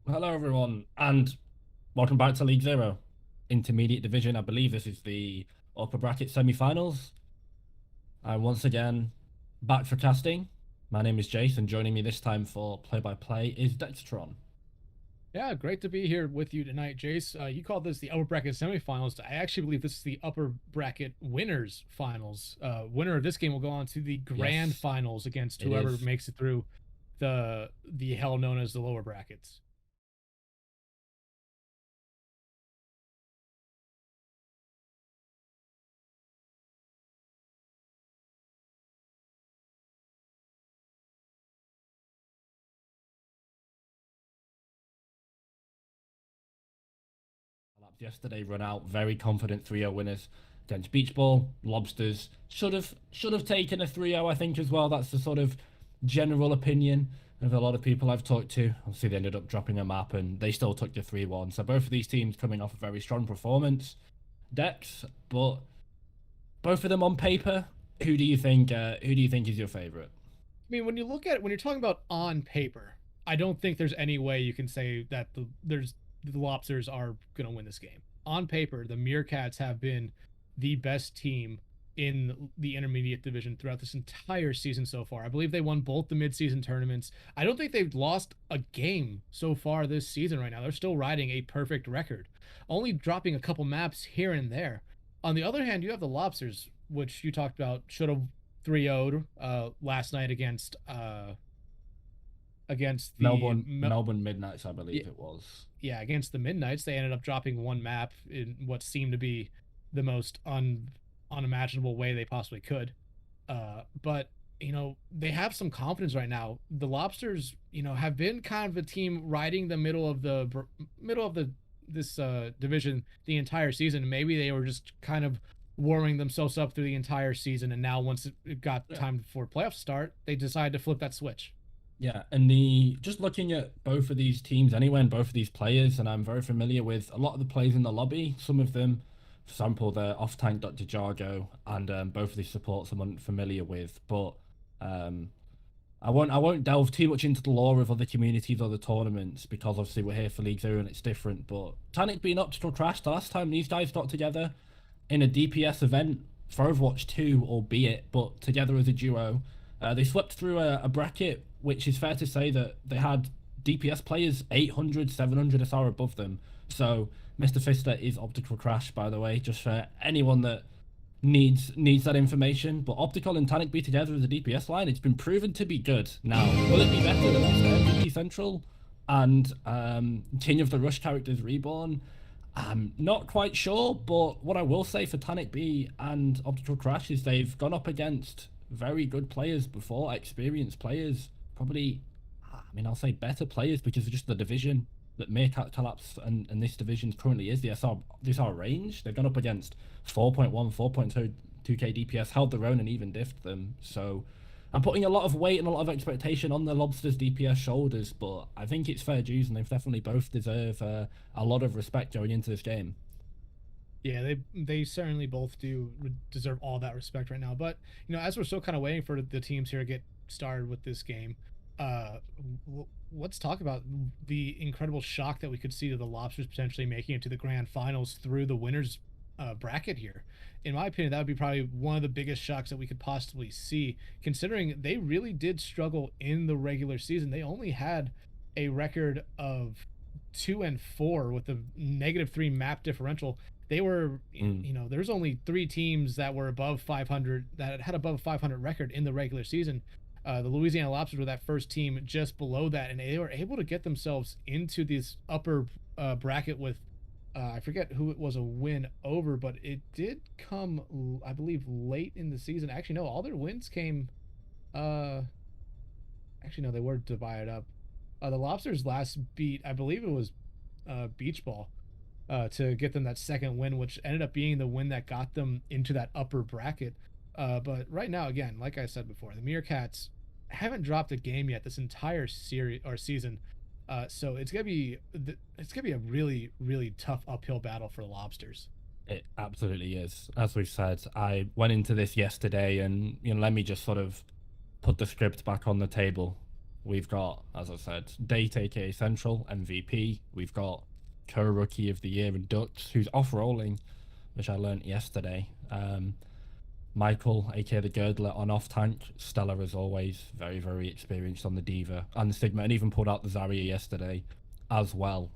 Hello, everyone, and welcome back to League Zero, Intermediate Division. I believe this is the upper bracket semi-finals. I'm once again back for casting. My name is Jace, and joining me this time for play-by-play is Dextron. Yeah, great to be here with you tonight, Jace. You called this the upper bracket semifinals. I actually believe this is the upper bracket winners finals. Winner of this game will go on to the grand Yes, finals against it whoever is. makes it through the hell known as the lower brackets. Yesterday run out very confident 3-0 winners against Beach Ball. Lobsters should have taken a 3-0, I think, as well. That's the sort of general opinion of a lot of people I've talked to. Obviously, they ended up dropping a map and they still took the 3-1. So both of these teams coming off a very strong performance. Dex, but both of them on paper, who do you think is your favorite? I mean, when you're talking about on paper, I don't think there's any way you can say that the Lobsters are going to win this game. On paper, the Meerkats have been the best team in the intermediate division throughout this entire season so far. I believe they won both the midseason tournaments. I don't think they've lost a game so far this season right now. They're still riding a perfect record, only dropping a couple maps here and there. On the other hand, you have the Lobsters, which you talked about should have 3-0'd last night against the Melbourne Midnights, I believe it was. yeah, against the Midnights. They ended up dropping one map in what seemed to be the most unimaginable way they possibly could. But they have some confidence right now. The Lobsters, have been kind of a team riding the middle of the this division the entire season. Maybe they were just kind of warming themselves up through the entire season, and now once it got Yeah. time for playoffs to start, they decided to flip that switch. Yeah, and the just looking at both of these teams anyway, and both of these players, and I'm very familiar with a lot of the players in the lobby. Some of them, for example, the off-tank Dr. Jargo, and both of these supports I'm unfamiliar with. But um, I won't delve too much into the lore of other communities or the tournaments because obviously we're here for League Zero and it's different. But Tanic being Optical Crash, the last time these guys got together in a DPS event for Overwatch 2, albeit, but together as a duo. They swept through a bracket, which is fair to say that they had DPS players 800, 700 SR above them. So Mr. Fister is Optical Crash, by the way, just for anyone that needs that information. But Optical and Tanic be together as a DPS line. It's been proven to be good. Now, will it be better than MVP Central and King of the Rush characters Reborn? I'm not quite sure, but what I will say for Tanic B and Optical Crash is they've gone up against very good players before, experienced players, probably, I mean, I'll say better players because of just the division that Meerkat Kollapse and this division currently is, the SR range. They've gone up against 4.1, 4.2, 2k DPS, held their own and even diffed them. So I'm putting a lot of weight and a lot of expectation on the Lobsters DPS shoulders, but I think it's fair dues, and they've definitely both deserve a lot of respect going into this game. Yeah, they certainly both do deserve all that respect right now. But as we're still kind of waiting for the teams here to get started with this game, uh, let's talk about the incredible shock that we could see to the Lobsters potentially making it to the grand finals through the winners bracket here. In my opinion, that would be probably one of the biggest shocks that we could possibly see, considering they really did struggle in the regular season. They only had a record of 2-4 with a -3 map differential. They were, Mm. there's only three teams that were above 500 that had above 500 record in the regular season. The Louisiana Lobsters were that first team just below that, and they were able to get themselves into this upper bracket with I forget who it was a win over, but it did come, I believe, late in the season. Actually, no, all their wins came. Uh, Actually, no, they were divided up. The Lobsters last beat, I believe it was Beach Ball, to get them that second win, which ended up being the win that got them into that upper bracket. But right now, again, like I said before, the Meerkats haven't dropped a game yet this entire series or season. So it's gonna be a really really tough uphill battle for the Lobsters. It absolutely is. As we've said, I went into this yesterday, and let me just sort of put the script back on the table. We've got, as I said, Date, aka Central, MVP. We've got co-rookie of the year in Dutch, who's off-rolling, which I learnt yesterday. Michael, aka the Girdler, on off tank, stellar as always, very, very experienced on the Diva and the Sigma, and even pulled out the Zarya yesterday as well.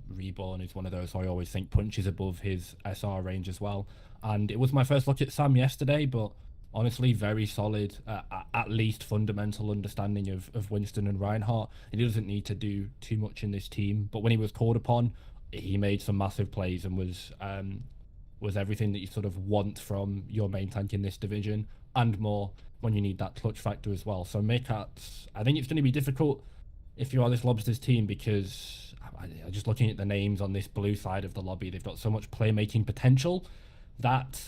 Reborn is one of those who I always think punches above his SR range as well. And it was my first look at Sam yesterday, but honestly, very solid, at least fundamental understanding of Winston and Reinhardt. And he doesn't need to do too much in this team, but when he was called upon, he made some massive plays and was everything that you sort of want from your main tank in this division and more when you need that clutch factor as well. So Meerkat, I think it's going to be difficult if you are this Lobsters team, because just looking at the names on this blue side of the lobby, they've got so much playmaking potential that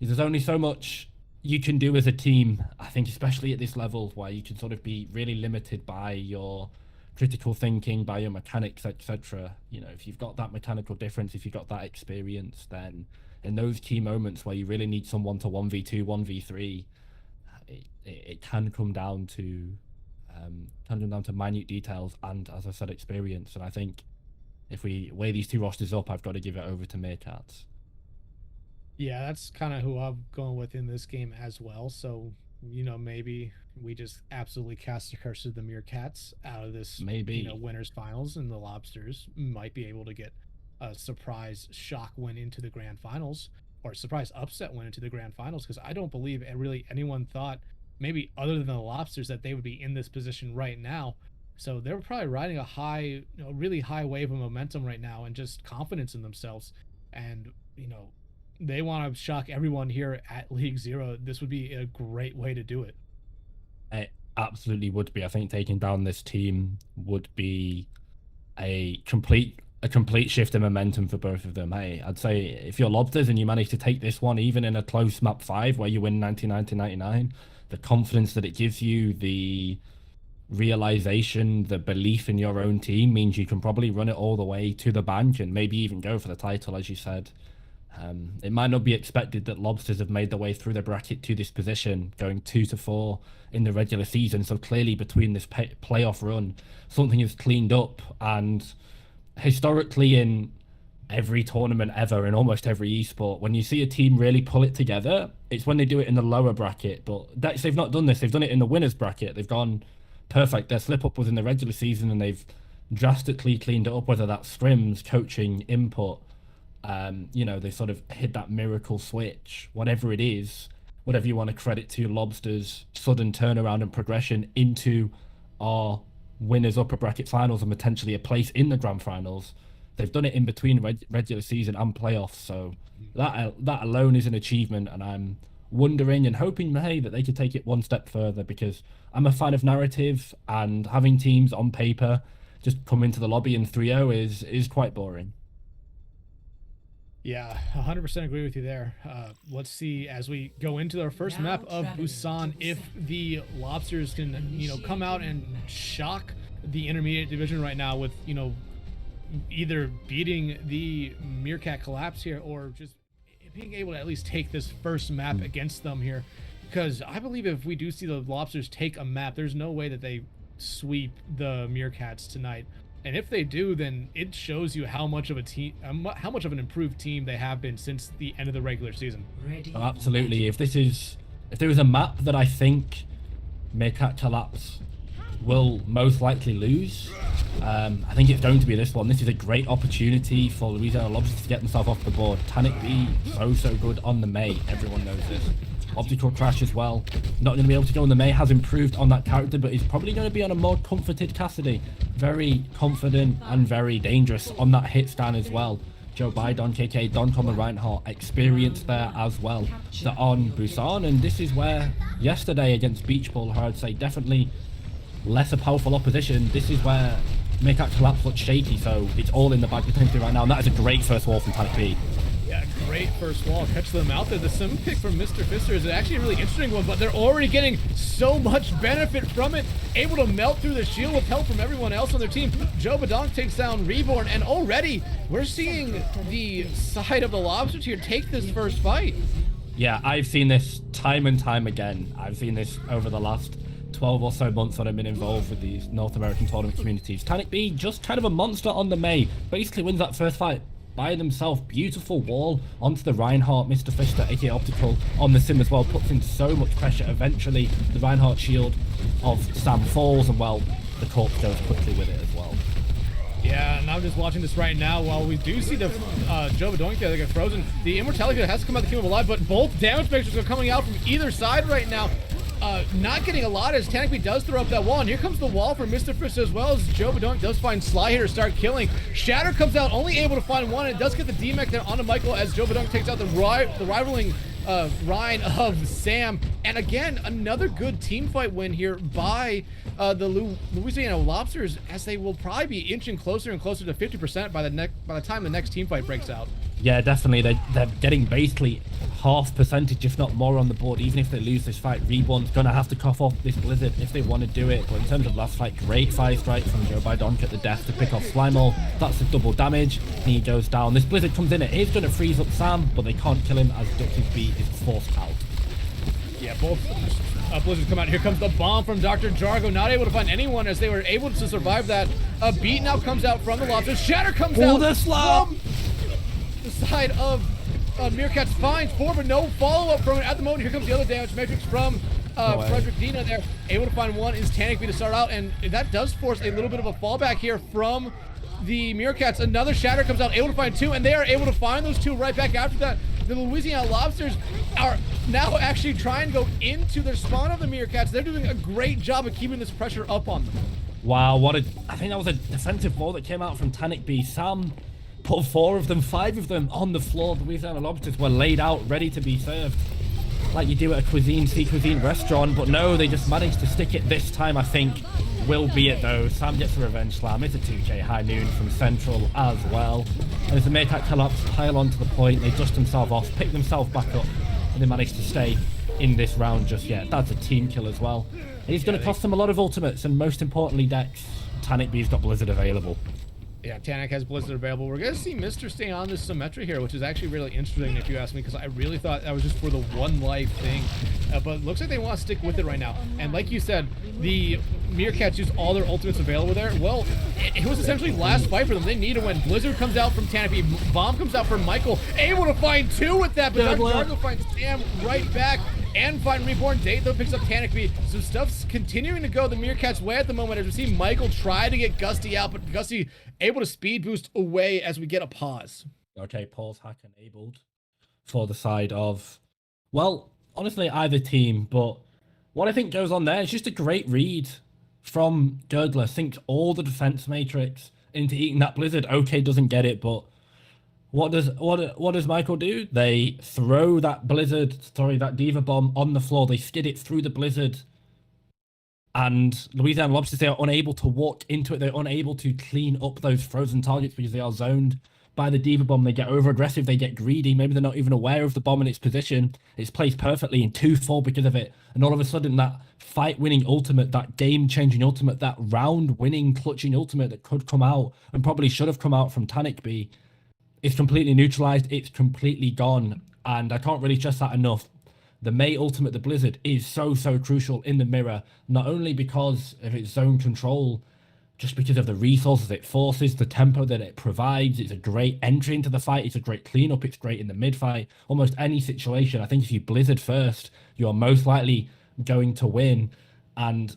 there's only so much you can do as a team. I think especially at this level where you can sort of be really limited by your critical thinking, by your mechanics, etc. You know, if you've got that mechanical difference, if you've got that experience, then in those key moments where you really need someone to 1v2, 1v3, it can come down to minute details and, as I said, experience. And I think if we weigh these two rosters up, I've got to give it over to Meerkat. Yeah, that's kind of who I'm going with in this game as well. So, you know, maybe we just absolutely cast the curse of the Meerkats out of this, Maybe. you know, winners finals, and the Lobsters might be able to get a surprise shock win into the grand finals, or a surprise upset win into the grand finals, because I don't believe really anyone thought, maybe other than the Lobsters, that they would be in this position right now. So they're probably riding a high, you know, really high wave of momentum right now and just confidence in themselves. And, you know, they want to shock everyone here at League Zero. This would be a great way to do it. It absolutely would be. I think taking down this team would be a complete shift in momentum for both of them. Hey, I'd say if you're Lobsters and you manage to take this one, even in a close map 5 where you win 99-99, the confidence that it gives you, the realization, the belief in your own team means you can probably run it all the way to the bank and maybe even go for the title, as you said. It might not be expected that Lobsters have made their way through the bracket to this position, going 2-4 in the regular season. So clearly between this playoff run, something has cleaned up. And historically in every tournament ever, in almost every esport, when you see a team really pull it together, it's when they do it in the lower bracket. But they've not done this. They've done it in the winners bracket. They've gone perfect. Their slip up was in the regular season and they've drastically cleaned it up, whether that's scrims, coaching, input. You know, they sort of hit that miracle switch, whatever it is, whatever you want to credit to Lobsters' sudden turnaround and progression into our winners upper bracket finals and potentially a place in the grand finals. They've done it in between regular season and playoffs, so that alone is an achievement. And I'm wondering and hoping, hey, that they could take it one step further, because I'm a fan of narrative, and having teams on paper just come into the lobby in 3-0 is quite boring. Yeah, 100% agree with you there. Let's see as we go into our first map of Busan if the Lobsters can, you know, come out and shock the intermediate division right now with, you know, either beating the Meerkat Kollapse here or just being able to at least take this first map against them here. Because I believe if we do see the Lobsters take a map, there's no way that they sweep the Meerkats tonight. And if they do, then it shows you how much of a team, how much of an improved team they have been since the end of the regular season. Oh, absolutely. If there was a map that I think Meerkat Kollapse will most likely lose, I think it's going to be this one. This is a great opportunity for Louisiana Lobsters to get themselves off the board. Tanic B, so good on the Mei. Everyone knows this. Optical Crash as well. Not going to be able to go on the Mei. Has improved on that character, but he's probably going to be on a more comforted Cassidy. Very confident and very dangerous on that hit stand as well. Joe Bidon, KK, Doncom and Reinhardt experienced there as well. So on Busan, and this is where yesterday against Beach Ball, I'd say definitely lesser powerful opposition. This is where Meerkat Kollapse looked shaky, so it's all in the bag potentially right now, and that is a great first wall from Tanic B. Yeah, great first wall. Catch them out there. The sim pick from Mr. Fister is actually a really interesting one, but they're already getting so much benefit from it. Able to melt through the shield with help from everyone else on their team. Joe Badonk takes down Reborn, and already we're seeing the side of the Lobsters here take this first fight. Yeah, I've seen this time and time again. I've seen this over the last 12 or so months that I've been involved with these North American tournament communities. Tanic B, just kind of a monster on the May, basically wins that first fight by themselves. Beautiful wall onto the Reinhardt, Mr. Fister, aka Optical, on the Sim as well, puts in so much pressure. Eventually, the Reinhardt shield of Sam falls, and well, the corpse goes quickly with it as well. Yeah, and I'm just watching this right now. While we do see the Joe Doink there, they get frozen. The Immortality has to come out to keep him alive, but both damage measures are coming out from either side right now. Not getting a lot as Tanakby does throw up that wall, and here comes the wall for Mr. Fish as well as Joe Badonk does find Sly here to start killing. Shatter comes out, only able to find one, and it does get the D-Mech there onto Michael as Joe Badonk takes out the rivaling Ryan of Sam. And again, another good team fight win here by the Louisiana Lobsters, as they will probably be inching closer and closer to 50% by the time the next team fight breaks out. Yeah, definitely. They're getting basically half percentage, if not more, on the board. Even if they lose this fight, Reborn's gonna have to cough off this Blizzard if they want to do it. But in terms of last fight, great fire strike from Joe Bidonk at the death to pick off Slimal. That's the double damage. He goes down. This Blizzard comes in. It is gonna freeze up Sam, but they can't kill him as Dux's beat is forced out. Yeah, both Blizzards come out. Here comes the bomb from Dr. Jargo, not able to find anyone as they were able to survive that. A beat now comes out from the Lobsters. Shatter comes out the slap! From the side of Meerkat's finds four, but no follow-up from it at the moment. Here comes the other damage matrix from Frederick Dina there. Able to find one is Tanakby to start out, and that does force a little bit of a fallback here from the Meerkats. Another Shatter comes out, able to find two, and they are able to find those two right back after that. The Louisiana Lobsters are now actually trying to go into their spawn of the Meerkats. They're doing a great job of keeping this pressure up on them. Wow, I think that was a defensive ball that came out from Tanakby. Sam put 4 of them, 5 of them on the floor. The Louisiana Lobsters were laid out, ready to be served, like you do at a cuisine restaurant. But no, they just managed to stick it this time, I think. Will be it though. Sam gets a revenge slam. It's a 2K high noon from Central as well. And as the Meerkat Kollapse pile onto the point, they dust themselves off, pick themselves back up, and they manage to stay in this round just yet. That's a team kill as well. And he's going to cost them a lot of ultimates, and most importantly, decks. Tanakby's got Blizzard available. Yeah, Tanak has Blizzard available. We're going to see Mr. stay on this Symmetra here, which is actually really interesting if you ask me, because I really thought that was just for the one life thing. But it looks like they want to stick with it right now. And like you said, the Meerkats used all their ultimates available there. Well, it was essentially last fight for them. They need to win. Blizzard comes out from Tanakby. Bomb comes out from Michael. Able to find 2 with that, but Jargo finds Sam right back. And find Reborn. Date though picks up Tanakby. So stuff's continuing to go the Meerkats' way at the moment as we see Michael try to get Gusty out, but Gusty able to speed boost away as we get a pause. Okay, pause hack enabled for the side of, well, honestly, either team. But what I think goes on there is just a great read from Gurgler. Sinks all the defense matrix into eating that Blizzard. Okay, doesn't get it, but what does Michael do? They throw that that Diva Bomb on the floor. They skid it through the Blizzard. And Louisiana Lobsters, they are unable to walk into it. They're unable to clean up those frozen targets because they are zoned by the Diva Bomb. They get over aggressive. They get greedy. Maybe they're not even aware of the bomb and its position. It's placed perfectly in 2-4 because of it. And all of a sudden, that fight-winning ultimate, that game-changing ultimate, that round-winning, clutching ultimate that could come out and probably should have come out from Tanakby, it's completely neutralized. It's completely gone. And I can't really stress that enough. The May ultimate, the Blizzard, is so crucial in the mirror, not only because of its zone control, just because of the resources it forces, the tempo that it provides. It's a great entry into the fight. It's a great cleanup. It's great in the mid fight. Almost any situation. I think if you Blizzard first, you are most likely going to win. And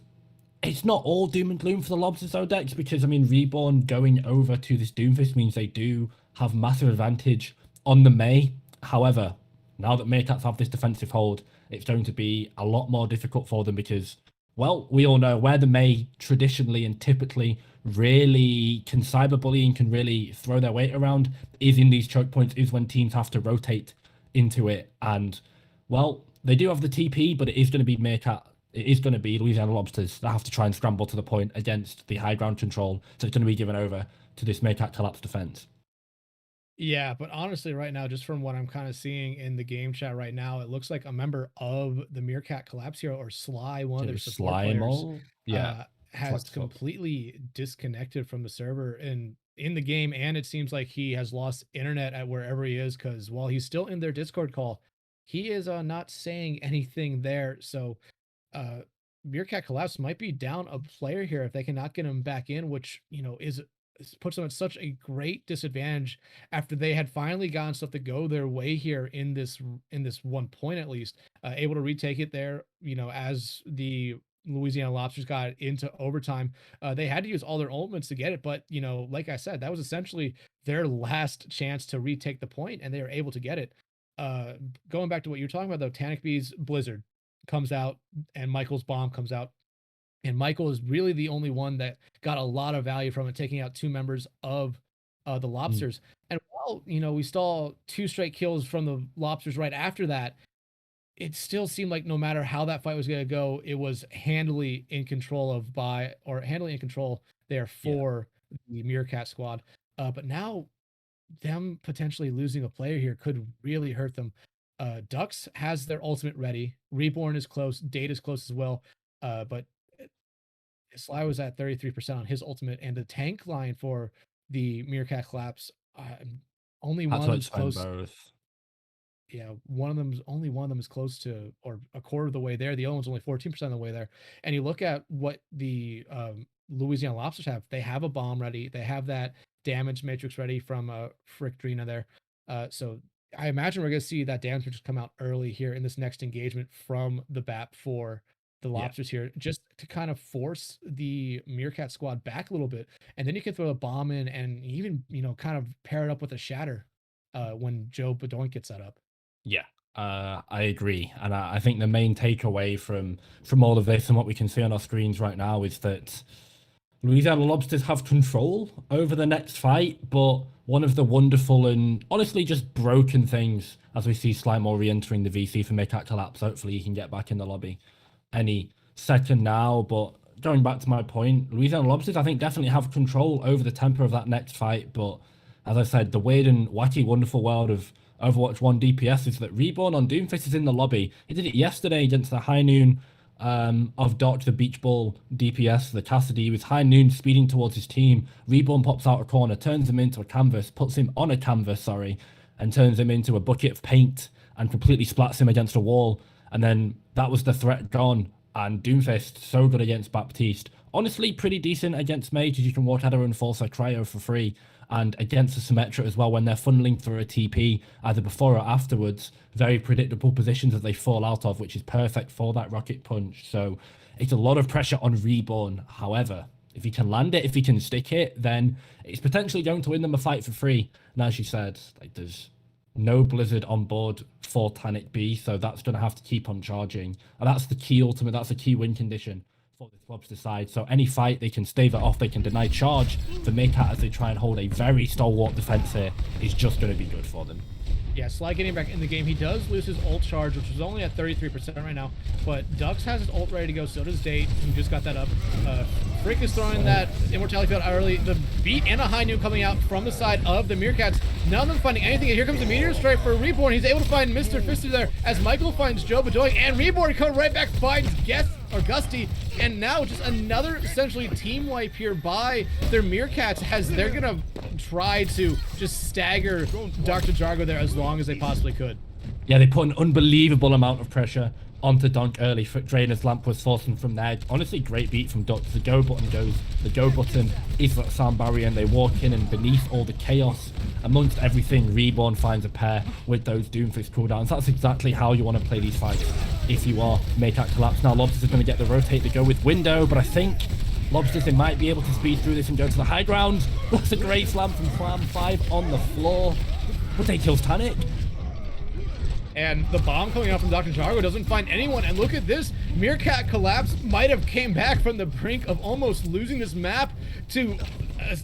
it's not all doom and gloom for the Lobsters though, decks, because I mean, Reborn going over to this Doomfist means they do have massive advantage on the May. However, now that Meerkats have this defensive hold, it's going to be a lot more difficult for them because, well, we all know where the May traditionally and typically really can cyberbully and can really throw their weight around is in these choke points, is when teams have to rotate into it. And, well, they do have the TP, but it is going to be Meerkat. It is going to be Louisiana Lobsters that have to try and scramble to the point against the high ground control. So it's going to be given over to this Meerkat Kollapse defense. Yeah, but honestly, right now, just from what I'm kind of seeing in the game chat right now, it looks like a member of the Meerkat Kollapse here, or Sly, one of their support players, Yeah, has completely disconnected from the server and in the game, and it seems like he has lost internet at wherever he is, because while he's still in their Discord call, he is not saying anything there. So Meerkat Collapse might be down a player here if they cannot get him back in, which, puts them at such a great disadvantage after they had finally gotten stuff to go their way here in this 1 point at least, able to retake it there, as the Louisiana Lobsters got into overtime. They had to use all their ultimates to get it, but like I said, that was essentially their last chance to retake the point, and they were able to get it. Uh, Going back to what you're talking about though, Tanic B's Blizzard comes out and Michael's bomb comes out. And Michael is really the only one that got a lot of value from it, taking out two members of the Mm, Lobsters. And while, we saw two straight kills from the Lobsters right after that, it still seemed like no matter how that fight was going to go, it was handily in control there yeah. for the Meerkat squad. But now them potentially losing a player here could really hurt them. Ducks has their ultimate ready. Reborn is close. Date is close as well. But Sly was at 33% on his ultimate, and the tank line for the Meerkat Collapse, only Had one of to them's explain close. both. Yeah, one of them is close to or a quarter of the way there. The other one's only 14% of the way there. And you look at what the Louisiana Lobsters have. They have a bomb ready. They have that damage matrix ready from Frick Drina there. So I imagine we're going to see that damage matrix come out early here in this next engagement from the BAP for the Yeah. Lobsters here, just to kind of force the Meerkat squad back a little bit. And then you can throw a bomb in and even, kind of pair it up with a shatter when Joe Bedoink gets that up. Yeah, I agree, and I think the main takeaway from all of this and what we can see on our screens right now is that Louisiana Lobsters have control over the next fight, but one of the wonderful and honestly just broken things as we see Slimore re-entering the VC for Meerkat Collapse. Hopefully, he can get back in the lobby any second now. But going back to my point, Louisiana Lobsters, I think, definitely have control over the tempo of that next fight. But as I said, the weird and wacky, wonderful world of Overwatch 1 DPS is that Reborn on Doomfist is in the lobby. He did it yesterday against the High Noon of Doc, the Beach Ball DPS, the Cassidy. He was High Noon speeding towards his team. Reborn pops out a corner, turns him into a canvas, puts him on a canvas, sorry, and turns him into a bucket of paint and completely splats him against a wall. And then that was the threat gone. And Doomfist, so good against Baptiste. Honestly, pretty decent against mages. You can walk Heather and force a cryo for free. And against the Symmetra as well, when they're funneling through a TP, either before or afterwards, very predictable positions that they fall out of, which is perfect for that rocket punch. So it's a lot of pressure on Reborn. However, if he can land it, if he can stick it, then it's potentially going to win them a fight for free. And as you said, like there's no Blizzard on board for Tanic B, so that's going to have to keep on charging. And that's the key ultimate, that's the key win condition for this Lobster side. So any fight, they can stave it off, they can deny charge. For Meerkat, as they try and hold a very stalwart defense here, is just going to be good for them. Yeah, Sly getting back in the game. He does lose his ult charge, which is only at 33% right now. But Dux has his ult ready to go. So does Date, who just got that up. Frick is throwing that Immortality Field early. The beat and a high noon coming out from the side of the Meerkats. None of them finding anything. And here comes the Meteor Strike for Reborn. He's able to find Mr. Fister there as Michael finds Joe Bedoy. And Reborn coming right back, finds Gusty. And now just another essentially team wipe here by their Meerkats as they're going to try to just stagger Dr. Jargo there as long as they possibly could. Yeah, they put an unbelievable amount of pressure onto Donk early. Drainer's Lamp was forcing from there. Honestly, great beat from Dunk. The go button goes. The go button is that sound barrier, and they walk in, and beneath all the chaos, amongst everything, Reborn finds a pair with those Doomfist cooldowns. That's exactly how you want to play these fights if you are Meerkat Collapse. Now, Lobsters are going to get the rotate to go with Window, but I think Lobsters, they might be able to speed through this and go to the high ground. That's a great slam from Slam 5 on the floor. But they kills Tanic. And the bomb coming out from Dr. Jargo doesn't find anyone. And look at this. Meerkat Collapse might have came back from the brink of almost losing this map to,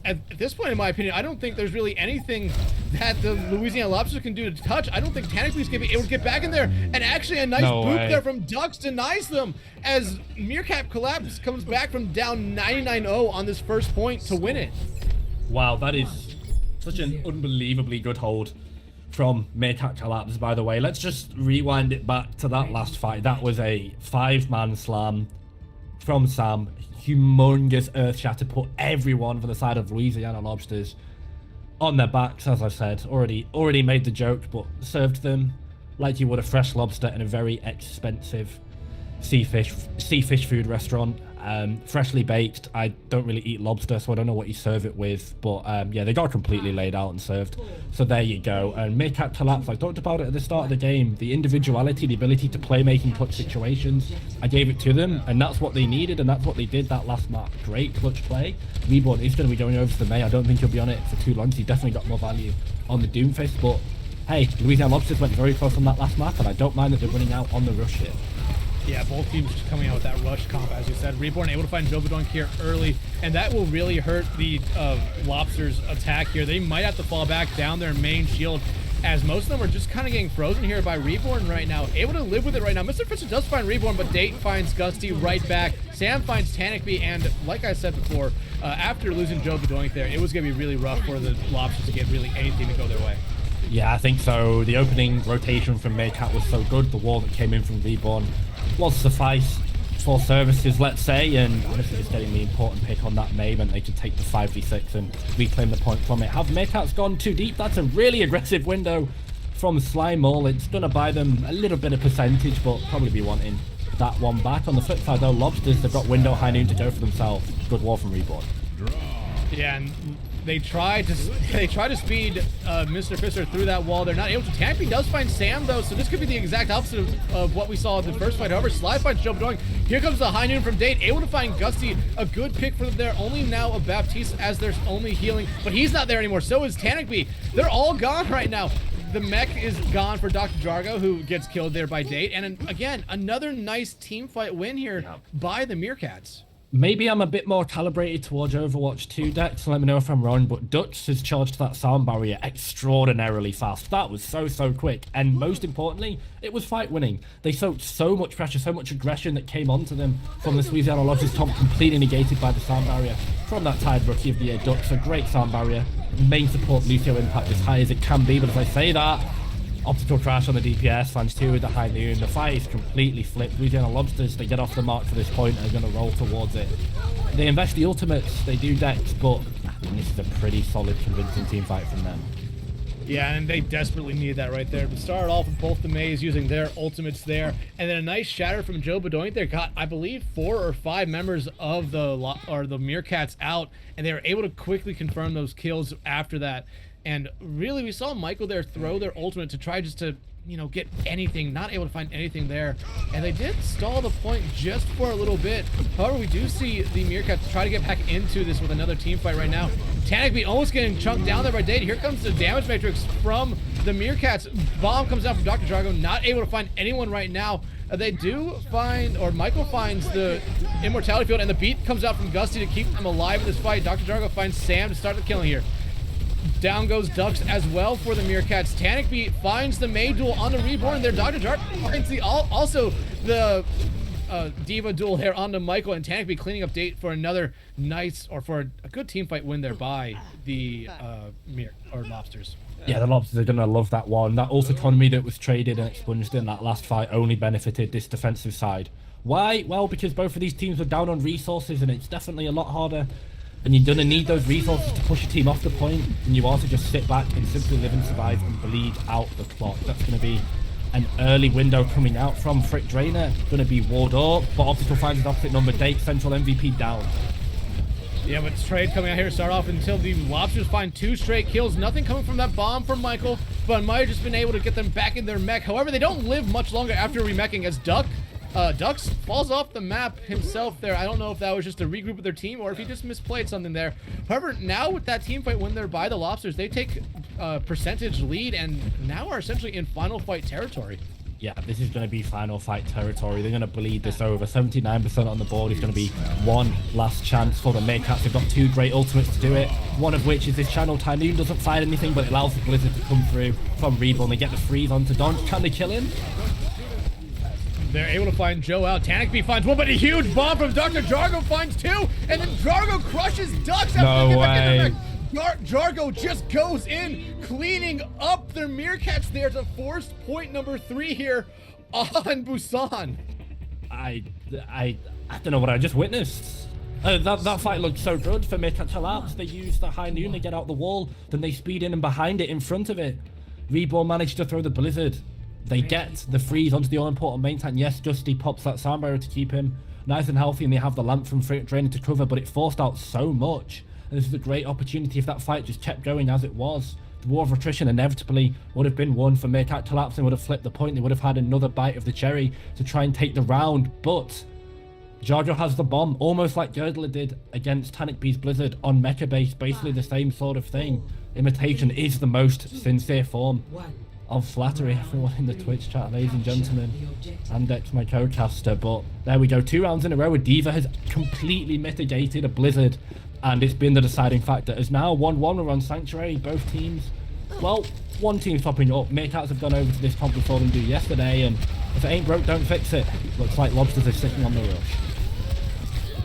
at this point, in my opinion, I don't think there's really anything that the Louisiana Lobsters can do to touch. I don't think Tactically's going to be able to get back in there. And actually a nice boop there from Dux denies them as Meerkat Collapse comes back from down 99-0 on this first point to win it. Wow, that is such an unbelievably good hold from Meerkat Collapse, by the way. Let's just rewind it back to that last fight. That was a 5-man slam from Sam. Humongous earth shatter, put everyone from the side of Louisiana Lobsters on their backs, as I said. Already made the joke, but served them like you would a fresh lobster in a very expensive seafish food restaurant. Freshly baked. I don't really eat lobster, so I don't know what you serve it with. But yeah, they got completely laid out and served. So there you go. And Meerkat Kollapse, I talked about it at the start of the game. The individuality, the ability to play making clutch situations. I gave it to them, and that's what they needed, and that's what they did that last map. Great clutch play. Reborn is going to be going over to the May. I don't think he'll be on it for too long. So he definitely got more value on the Doomfist. But hey, Louisiana Lobsters went very close on that last map, and I don't mind that they're running out on the rush here. Yeah, both teams just coming out with that rush comp, as you said. Reborn able to find Joe Badunk here early, and that will really hurt the Lobsters' attack here. They might have to fall back down their main shield, as most of them are just kind of getting frozen here by Reborn right now. Able to live with it right now. Mr. Fisher does find Reborn, but Date finds Gusty right back. Sam finds Tanikby, and like I said before, after losing Joe Badunk there, it was going to be really rough for the Lobsters to get really anything to go their way. Yeah, I think so. The opening rotation from Meerkat was so good. The wall that came in from Reborn was suffice for services, let's say, and honestly just getting the important pick on that May meant they could take the 5v6 and reclaim the point from it. Have Meerkats gone too deep? That's a really aggressive window from Slime Maul. It's going to buy them a little bit of percentage, but probably be wanting that one back. On the flip side though, Lobsters, they've got window high noon to go for themselves. Good wall from Reborn. Yeah, and they try to speed Mr. Fisher through that wall. They're not able to. Tankby does find Sam though, so this could be the exact opposite of what we saw in the first fight. However, Sly finds Joe Badunk. Here comes the high noon from Date, able to find Gusty. A good pick for them there. Only now a Baptiste as their only healing, but he's not there anymore. So is Tanikby. They're all gone right now. The mech is gone for Dr. Jargo, who gets killed there by Date. And again, another nice team fight win here by the Meerkats. Maybe I'm a bit more calibrated towards Overwatch 2 decks, so let me know if I'm wrong, but Dutch has charged that sound barrier extraordinarily fast. That was so quick, and most importantly, it was fight winning. They soaked so much pressure, so much aggression that came onto them from the Louisiana Lobsters top, completely negated by the sound barrier from that tied Rookie of the Year Dutch. A great sound barrier. Main support Lucio impact as high as it can be, but as I say that, Optical Crash on the DPS, finds 2 with the high noon. The fight is completely flipped. Louisiana Lobsters, they get off the mark for this point and are going to roll towards it. They invest the ultimates, they do decks, but this is a pretty solid, convincing team fight from them. Yeah, and they desperately need that right there. To start off with both the Mays using their ultimates there, and then a nice shatter from Joe Badunk there. Got, I believe, 4 or 5 members of the Meerkats out, and they were able to quickly confirm those kills after that. And really, we saw Michael there throw their ultimate to try just to, you know, get anything, not able to find anything there. And they did stall the point just for a little bit. However, we do see the Meerkats try to get back into this with another team fight right now. Tanikby almost getting chunked down there by Date. Here comes the damage matrix from the Meerkats. Bomb comes out from Dr. Jargo, not able to find anyone right now. They do find, or Michael finds the immortality field, and the beat comes out from Gusty to keep them alive in this fight. Dr. Jargo finds Sam to start the killing here. Down goes Ducks as well for the Meerkats. Tanikby finds the May duel on the Reborn there. Dr. Jargo finds also the Diva duel there onto Michael, and Tanikby cleaning up Date for another nice, or for a good team fight win there by the Lobsters. Yeah, the Lobsters are going to love that one. That ult economy that was traded and expunged in that last fight only benefited this defensive side. Why? Well, because both of these teams were down on resources, and it's definitely a lot harder. And you're going to need those resources to push your team off the point, and you also just sit back and simply live and survive and bleed out the clock. That's going to be an early window coming out from Frick Drainer. Going to be walled up, but Optical finds an opposite number. Date, Central MVP down. Yeah, but trade coming out here to start off until the Lobsters find 2 straight kills. Nothing coming from that bomb from Michael, but might have just been able to get them back in their mech. However, they don't live much longer after remeching, as Dux falls off the map himself there. I don't know if that was just a regroup with their team or if he just misplayed something there. However, now with that team fight when they're by the Lobsters, they take a percentage lead and now are essentially in final fight territory. Yeah, this is going to be final fight territory. They're going to bleed this over. 79% on the board is going to be one last chance for the Meerkats. They've got 2 great ultimates to do it. One of which is this channel. Tynoon doesn't find anything, but it allows the Blizzard to come through from Reborn. They get the freeze onto Don. Can they kill him? They're able to find Joe out. Tanikby finds one, but a huge bomb from Dr. Jargo finds 2, and then Jargo crushes Ducks. No way. Jargo just goes in, cleaning up their Meerkats there to force point number 3 here on Busan. I don't know what I just witnessed. That fight looked so good for Meerkat Kollapse. They use the high noon, they get out the wall, then they speed in and behind it, in front of it. Reborn managed to throw the Blizzard. They get the freeze onto the all-important main tank. Yes, Dusty pops that sound barrier to keep him nice and healthy, and they have the lamp from draining to cover, but it forced out so much. And this is a great opportunity if that fight just kept going as it was. The war of attrition inevitably would have been won for Meerkat. Kollapse would have flipped the point. They would have had another bite of the cherry to try and take the round, but Jarjo has the bomb, almost like Girdler did against Tanic B's Blizzard on Mecha Base, basically the same sort of thing. Imitation is the most sincere form of flattery, everyone in the Twitch chat, ladies and gentlemen, and Dex, my co-caster. But there we go, 2 rounds in a row where D.Va has completely mitigated a Blizzard, and it's been the deciding factor. As now 1-1, we're on Sanctuary, both teams, well, one team's popping up. Meerkats have gone over to this comp before them do yesterday, and if it ain't broke, don't fix it. Looks like Lobsters are sticking on the rush.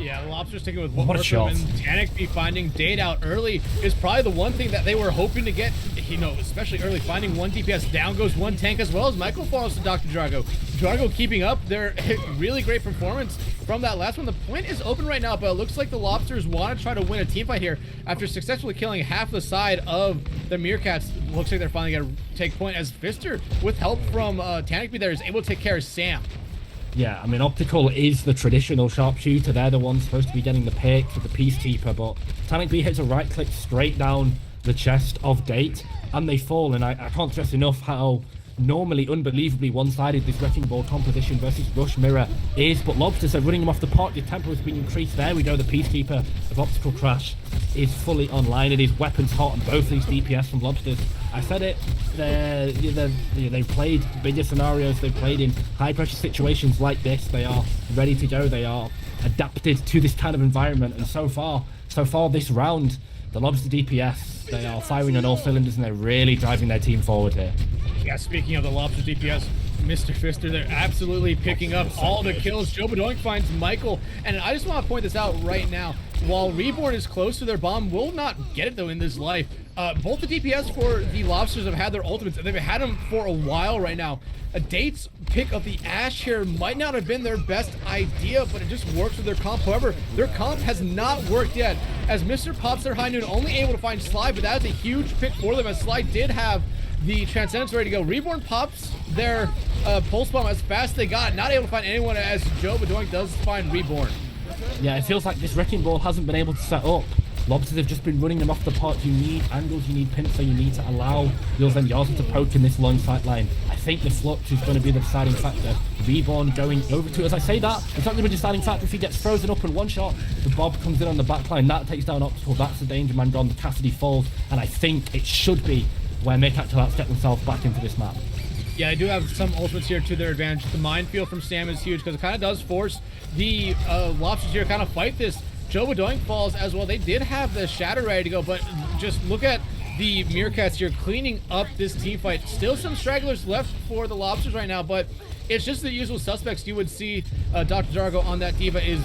Yeah, the Lobsters sticking with what a shot. And Tanic B finding Date out early is probably the one thing that they were hoping to get, you know, especially early, finding 1 DPS. Down goes 1 tank as well as Michael falls to Dr. Drago. Drago keeping up their really great performance from that last one. The point is open right now, but it looks like the Lobsters want to try to win a team fight here after successfully killing half the side of the Meerkats. Looks like they're finally going to take point as Fister, with help from Tanic B there, is able to take care of Sam. Yeah, I mean, Optical is the traditional sharpshooter. They're the ones supposed to be getting the pick for the Peacekeeper, but Tanic B hits a right click straight down the chest of Date, and they fall. And I can't stress enough how normally unbelievably one-sided this Wrecking Ball composition versus Rush Mirror is, but Lobsters are running them off the park. The tempo has been increased. There we go, the Peacekeeper of Optical Crash is fully online. It is weapons hot on both these DPS from Lobsters. I said it, they've played bigger scenarios, they've played in high-pressure situations like this. They are ready to go, they are adapted to this kind of environment, and so far this round, the Lobster DPS, they are firing on all cylinders and they're really driving their team forward here. Yeah, speaking of the Lobster DPS, Mr. Fister, they're absolutely picking up all the kills. Joe Bedoink finds Michael, and I just want to point this out right now. While Reborn is close to their bomb, will not get it though in this life. Both the DPS for the Lobsters have had their ultimates. They've had them for a while right now. A Date's pick of the Ashe here might not have been their best idea, but it just works with their comp. However, their comp has not worked yet, as Mr. pops their high noon, only able to find Sly, but that is a huge pick for them, as Sly did have the Transcendence ready to go. Reborn pops their pulse bomb as fast as they got, not able to find anyone, as Joe Bedoink does find Reborn. Yeah, it feels like this Wrecking Ball hasn't been able to set up. Lobsters have just been running them off the park. You need angles, you need pincer, you need to allow yours and yours to poke in this long sight line. I think the flux is going to be the deciding factor. Reborn going over to, as I say that, it's not going to be the deciding factor if he gets frozen up in one shot. The Bob comes in on the back line, that takes down Optical, that's the danger man gone, the Cassidy falls, and I think it should be where Meerkat Kollapse get themselves back into this map. Yeah, I do have some ultimates here to their advantage. The minefield from Sam is huge because it kind of does force the Lobsters here to kind of fight this. Joe Bedoink falls as well. They did have the Shatter ready to go, but just look at the Meerkats here cleaning up this team fight. Still some stragglers left for the Lobsters right now, but it's just the usual suspects. You would see Dr. Jargo on that D.Va is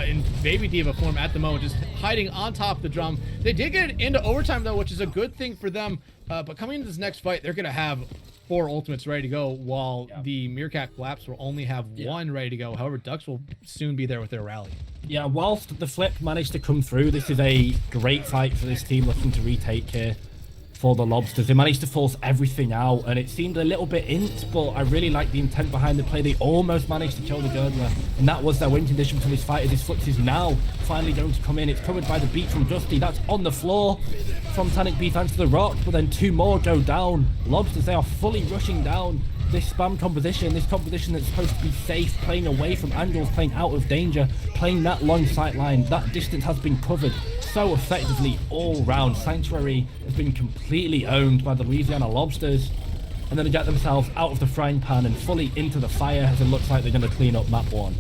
in baby D.Va form at the moment, just hiding on top of the drum. They did get into overtime though, which is a good thing for them, but coming into this next fight, they're going to have 4 ultimates ready to go, while the Meerkat Kollapse will only have 1 ready to go. However, Ducks will soon be there with their rally. Yeah, whilst the flip managed to come through, this is a great fight for this team looking to retake here for the Lobsters. They managed to force everything out, and it seemed a little bit int, but I really like the intent behind the play. They almost managed to kill the Girdler, and that was their win condition for this fight. As this flux is now finally going to come in. It's covered by the beat from Dusty. That's on the floor from Tanic B thanks to the rock, but then 2 more go down. Lobsters, they are fully rushing down this spam composition, this composition that's supposed to be safe, playing away from angles, playing out of danger, playing that long sight line. That distance has been covered so effectively all round. Sanctuary has been completely owned by the Louisiana Lobsters, and then they get themselves out of the frying pan and fully into the fire, as it looks like they're going to clean up map 1.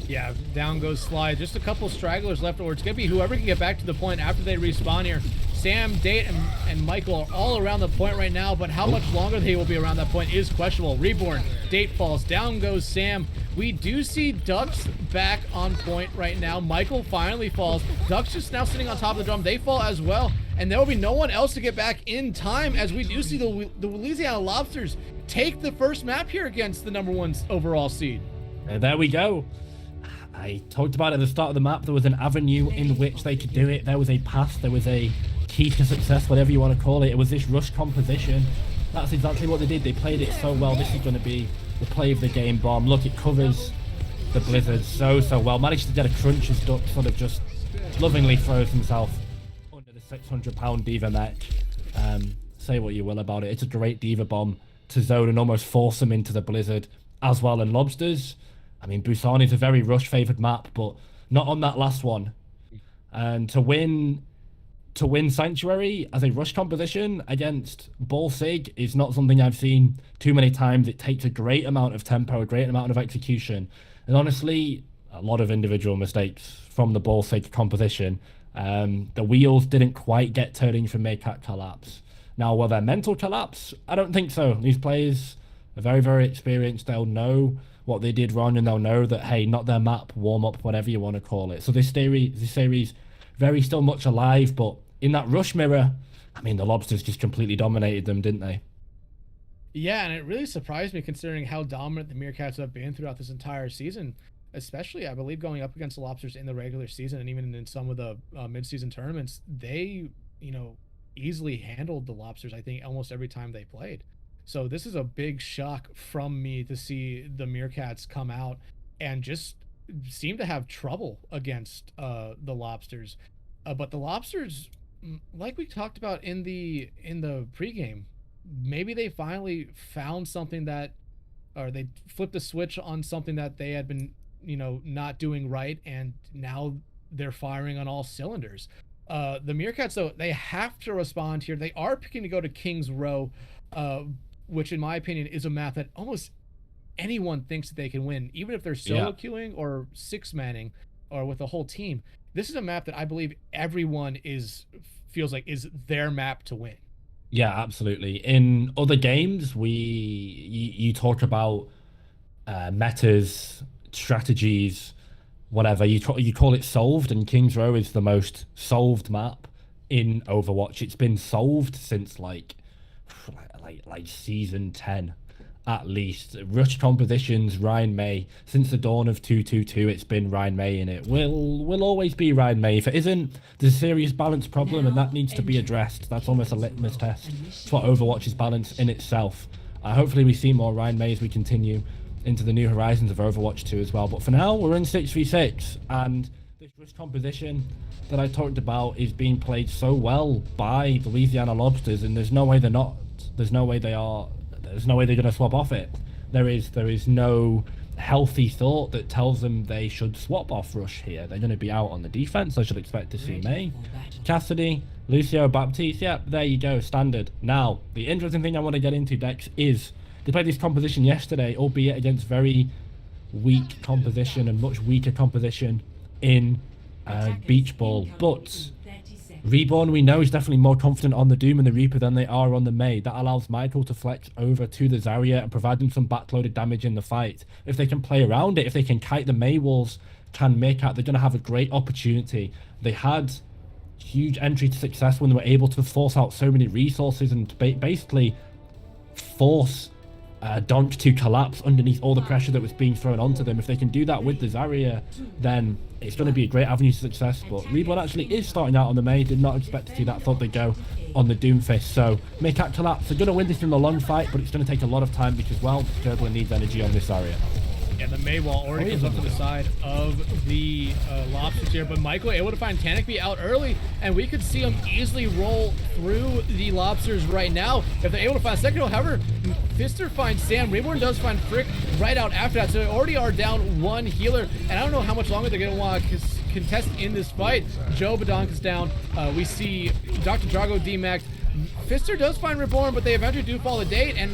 Yeah, down goes Sly. Just a couple stragglers left, or it's going to be whoever can get back to the point after they respawn here. Sam, Date, and Michael are all around the point right now, but how much longer they will be around that point is questionable. Reborn, Date falls, down goes Sam. We do see Ducks back on point right now. Michael finally falls. Ducks just now sitting on top of the drum. They fall as well, and there will be no one else to get back in time, as we do see the Louisiana Lobsters take the first map here against the #1 overall seed. And there we go. I talked about it at the start of the map. There was an avenue in which they could do it. There was a path, there was a key to success, whatever you want to call it. It was this rush composition. That's exactly what they did. They played it so well. This is going to be the play of the game bomb. Look, it covers the Blizzard so well. Managed to get a crunch as Duck sort of just lovingly throws himself under the 600-pound Diva mech. Say what you will about it. It's a great Diva bomb to zone and almost force him into the Blizzard as well. And Lobsters, I mean, Busan is a very rush-favored map, but not on that last one. And to win Sanctuary as a rush composition against Ball Sig is not something I've seen too many times. It takes a great amount of tempo, a great amount of execution, and honestly, a lot of individual mistakes from the Ball Sig composition. The wheels didn't quite get turning for Meerkat Kollapse. Now, will their mental collapse? I don't think so. These players are very, very experienced. They'll know what they did wrong, and they'll know that, hey, not their map, warm up, whatever you want to call it. So this series, very still much alive, but in that rush mirror, I mean, the Lobsters just completely dominated them, didn't they? Yeah, and it really surprised me considering how dominant the Meerkats have been throughout this entire season, especially, I believe, going up against the Lobsters in the regular season and even in some of the mid-season tournaments. They, easily handled the Lobsters, I think, almost every time they played. So this is a big shock from me to see the Meerkats come out and just seem to have trouble against the Lobsters. But the Lobsters, like we talked about in the pregame, maybe they finally found something or they flipped a switch on something that they had been, not doing right, and now they're firing on all cylinders. The Meerkats, though, they have to respond here. They are picking to go to King's Row, which in my opinion is a map that almost anyone thinks that they can win, even if they're solo queuing or six-manning or with a whole team. This is a map that I believe everyone feels like is their map to win. Yeah, absolutely. In other games, you talk about metas, strategies, whatever. You call it solved, and King's Row is the most solved map in Overwatch. It's been solved since like season 10 at least. Rush compositions, Ryan May. Since the dawn of 222, it's been Ryan May in it. Will always be Ryan May. If it isn't, there's a serious balance problem, and that needs to be addressed. That's almost a litmus test for Overwatch's balance in itself. Hopefully we see more Ryan May as we continue into the new horizons of Overwatch 2 as well. But for now, we're in 6v6, and this rush composition that I talked about is being played so well by the Louisiana Lobsters, and there's no way they're not. There's no way they're going to swap off it. There is no healthy thought that tells them they should swap off Rush here. They're going to be out on the defense. I should expect to see May, Cassidy, Lucio, Baptiste. Yep, there you go, standard. Now, the interesting thing I want to get into, Dex, is they played this composition yesterday, albeit against very weak composition and much weaker composition in Beach Ball. But Reborn, we know, is definitely more confident on the Doom and the Reaper than they are on the May. That allows Michael to flex over to the Zarya and provide them some backloaded damage in the fight. If they can play around it, if they can kite the May walls, can make out, they're going to have a great opportunity. They had huge entry to success when they were able to force out so many resources and basically force Donk to collapse underneath all the pressure that was being thrown onto them. If they can do that with the Zarya, then it's going to be a great avenue to success. But Reborn actually is starting out on the May. Did not expect to see that. Thought they'd go on the Doomfist. So Meerkat Kollapse, they're going to win this in the long fight, but it's going to take a lot of time because, well, Turbulent needs energy on this Zarya. Yeah, the May wall already comes up to the side of the Lobsters here, but Michael able to find Canopy out early, and we could see him easily roll through the Lobsters right now. If they're able to find a second, however, Fister finds Sam. Reborn does find Frick right out after that, so they already are down one healer, and I don't know how much longer they're going to want to contest in this fight. Joe Badonk is down. We see Dr. Drago demaxed. Fister does find Reborn, but they eventually do fall a date, and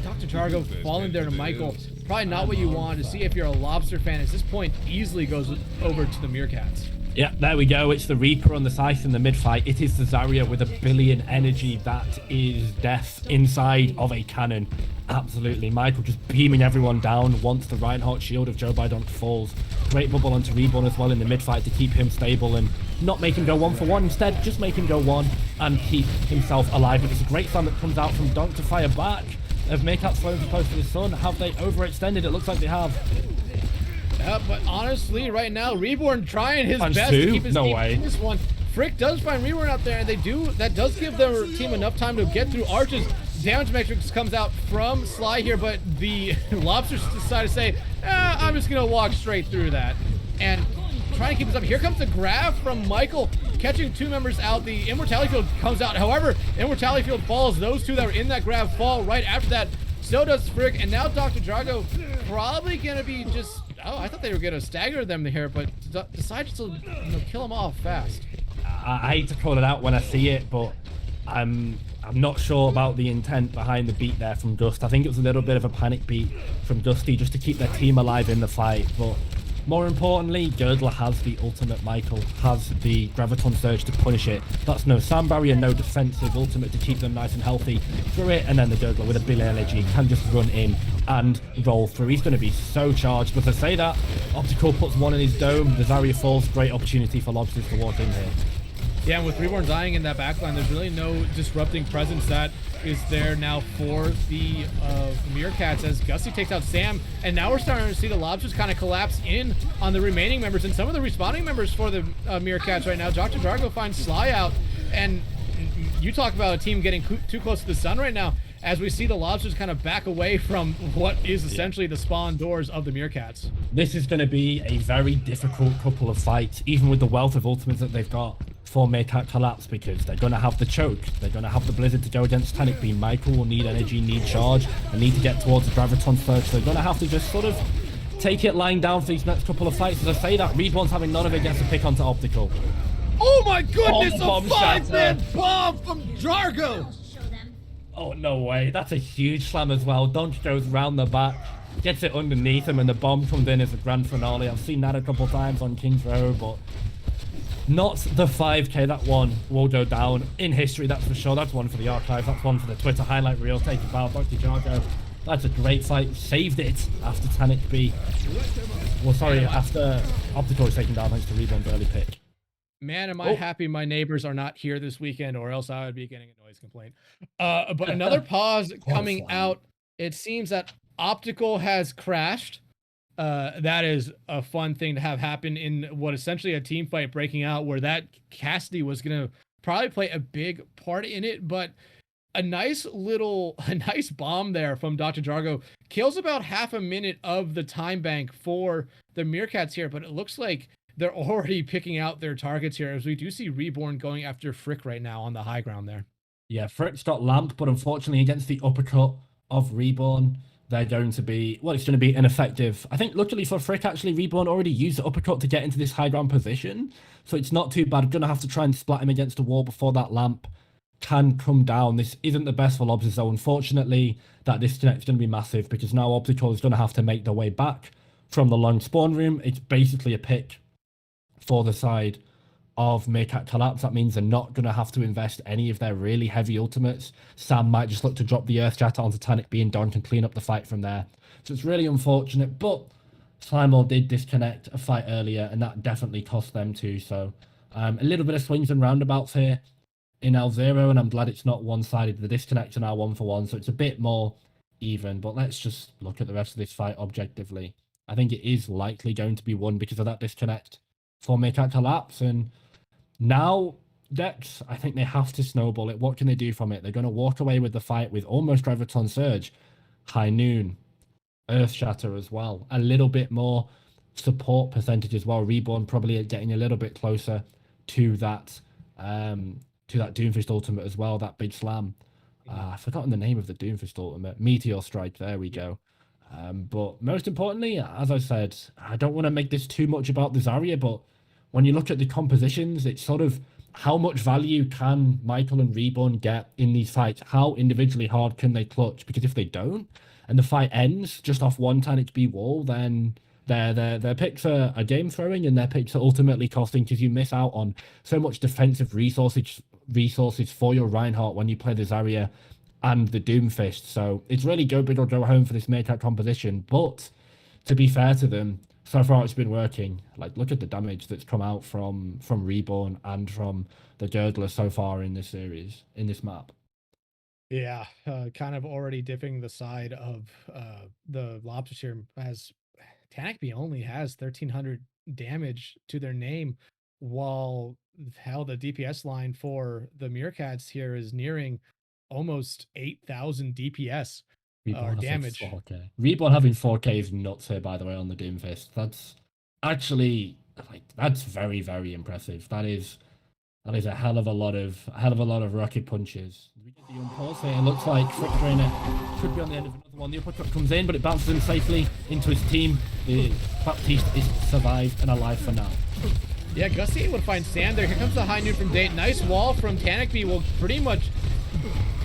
Dr. Jargo falling there to Michael. Probably not what you want to see if you're a Lobster fan. At this point, easily goes over to the Meerkats. Yeah, there we go. It's the Reaper on the scythe in the mid-fight. It is the Zarya with 1 billion energy. That is death inside of a cannon. Absolutely. Michael just beaming everyone down once the Reinhardt shield of Joe Bidonk falls. Great bubble onto Reborn as well in the mid-fight to keep him stable and not make him go 1 for 1. Instead, just make him go 1 and keep himself alive. But it's a great slam that comes out from Donk to fire back. Have Meerkat slowly close to the sun? Have they overextended? It looks like they have. But honestly, right now, Reborn trying his best to keep his team in this one. Frick does find Reborn out there, and that does give their team enough time to get through arches. damage matrix comes out from Sly here, but the Lobsters decide to say, I'm just gonna walk straight through that. And trying to keep us up. Here comes the grab from Michael, catching two members out. The Immortality Field comes out. However, Immortality Field falls. Those two that were in that grab fall right after that. So does Frick, and now Dr. Drago probably gonna be just, oh, I thought they were gonna stagger them here, but decided to kill them off fast. I hate to call it out when I see it, but I'm not sure about the intent behind the beat there from Dust. I think it was a little bit of a panic beat from Dusty just to keep their team alive in the fight, but more importantly, Girdler has the ultimate. Michael has the Graviton Surge to punish it. That's no Sand Barrier, no defensive ultimate to keep them nice and healthy through it, and then the Girdler with a Billy Energy can just run in and roll through. He's going to be so charged, but to say that, Optical puts one in his dome, the Zarya falls, great opportunity for Lobsters to walk in here. Yeah, and with Reborn dying in that backline, there's really no disrupting presence that is there now for the Meerkats as Gusty takes out Sam, and now we're starting to see the Lobsters kind of collapse in on the remaining members and some of the respawning members for the Meerkats right now. Dr. Drago finds Sly out, and you talk about a team getting too close to the sun right now as we see the Lobsters kind of back away from what is essentially the spawn doors of the Meerkats. This is going to be a very difficult couple of fights, even with the wealth of ultimates that they've got for Meerkat Kollapse, because they're going to have the choke, they're going to have the Blizzard to go against Tanic Beam. Michael will need energy, need charge, and need to get towards the Graviton Surge, so they're going to have to just sort of take it lying down for these next couple of fights. As I say that, Reborn's having none of it, gets a pick onto Optical. Oh my goodness, Oh, a five-man bomb from Jargo! Oh, no way. That's a huge slam as well. Donch goes round the back, gets it underneath him, and the bomb comes in as a grand finale. I've seen that a couple times on King's Row, but not the 5k. That one will go down in history, that's for sure. That's one for the archives. That's one for the Twitter highlight reel. Take it out, Dr. Jargo. That's a great fight. Saved it after Tanic B. Well, sorry, after Optical was taken down thanks to Reborn's early pick. Man, am I happy my neighbors are not here this weekend, or else I would be getting a noise complaint. But another pause coming out. It seems that Optical has crashed. That is a fun thing to have happen in what essentially a team fight breaking out, where that Cassidy was going to probably play a big part in it, but a nice bomb there from Dr. Jargo kills about half a minute of the time bank for the Meerkats here, but it looks like they're already picking out their targets here, as we do see Reborn going after Frick right now on the high ground there. Yeah, Frick's got lamped, but unfortunately against the uppercut of Reborn, they're going to be, well, it's going to be ineffective. I think luckily for Frick, actually, Reborn already used the uppercut to get into this high ground position, so it's not too bad. Going to have to try and splat him against the wall before that lamp can come down. This isn't the best for Lobsters, though. Unfortunately, that disconnect is going to be massive, because now Optical is going to have to make their way back from the long spawn room. It's basically a pick for the side of Meerkat Kollapse. That means they're not going to have to invest any of their really heavy ultimates. Sam might just look to drop the Earth Shatter onto Tanic B, and Don can clean up the fight from there. So it's really unfortunate, but Slimeball did disconnect a fight earlier, and that definitely cost them too. So a little bit of swings and roundabouts here in L0, and I'm glad it's not one-sided. The disconnects are now 1-for-1, so it's a bit more even. But let's just look at the rest of this fight objectively. I think it is likely going to be won because of that disconnect for Meerkat Kollapse, and now Dex, I think they have to snowball it. What can they do from it? They're going to walk away with the fight with almost Graviton Surge, High Noon, Earth Shatter as well. A little bit more support percentage as well. Reborn probably getting a little bit closer to that Doomfist ultimate as well, that big slam. I've forgotten the name of the Doomfist ultimate. Meteor Strike, there we go. But most importantly, as I said, I don't want to make this too much about the Zarya, but when you look at the compositions, it's sort of how much value can Michael and Reborn get in these fights? How individually hard can they clutch? Because if they don't, and the fight ends just off one Tanic B wall, then their picks are game throwing, and their picks are ultimately costing, because you miss out on so much defensive resources for your Reinhardt when you play the Zarya and the Doomfist. So it's really go big or go home for this Meerkat composition. But to be fair to them, so far it's been working. Like, look at the damage that's come out from Reborn and from the Girdler so far in this series, in this map. Yeah, kind of already dipping the side of the Lobsters here, as Tanic B only has 1,300 damage to their name, while hell, the DPS line for the Meerkats here is nearing almost 8,000 DPS Reborn or having damage. 4K. Reborn having 4K is nuts here, by the way, on the Doomfist. That's actually like that's very, very impressive. That is a hell of a lot of rocket punches. We get the unpause here. It looks like Frick Drainer could be on the end of another one. The uppercut comes in, but it bounces him safely into his team. The Baptiste is survived and alive for now. Yeah, Gussie able to find Sam there. Here comes the high noon from Date. Nice wall from Tanakby will pretty much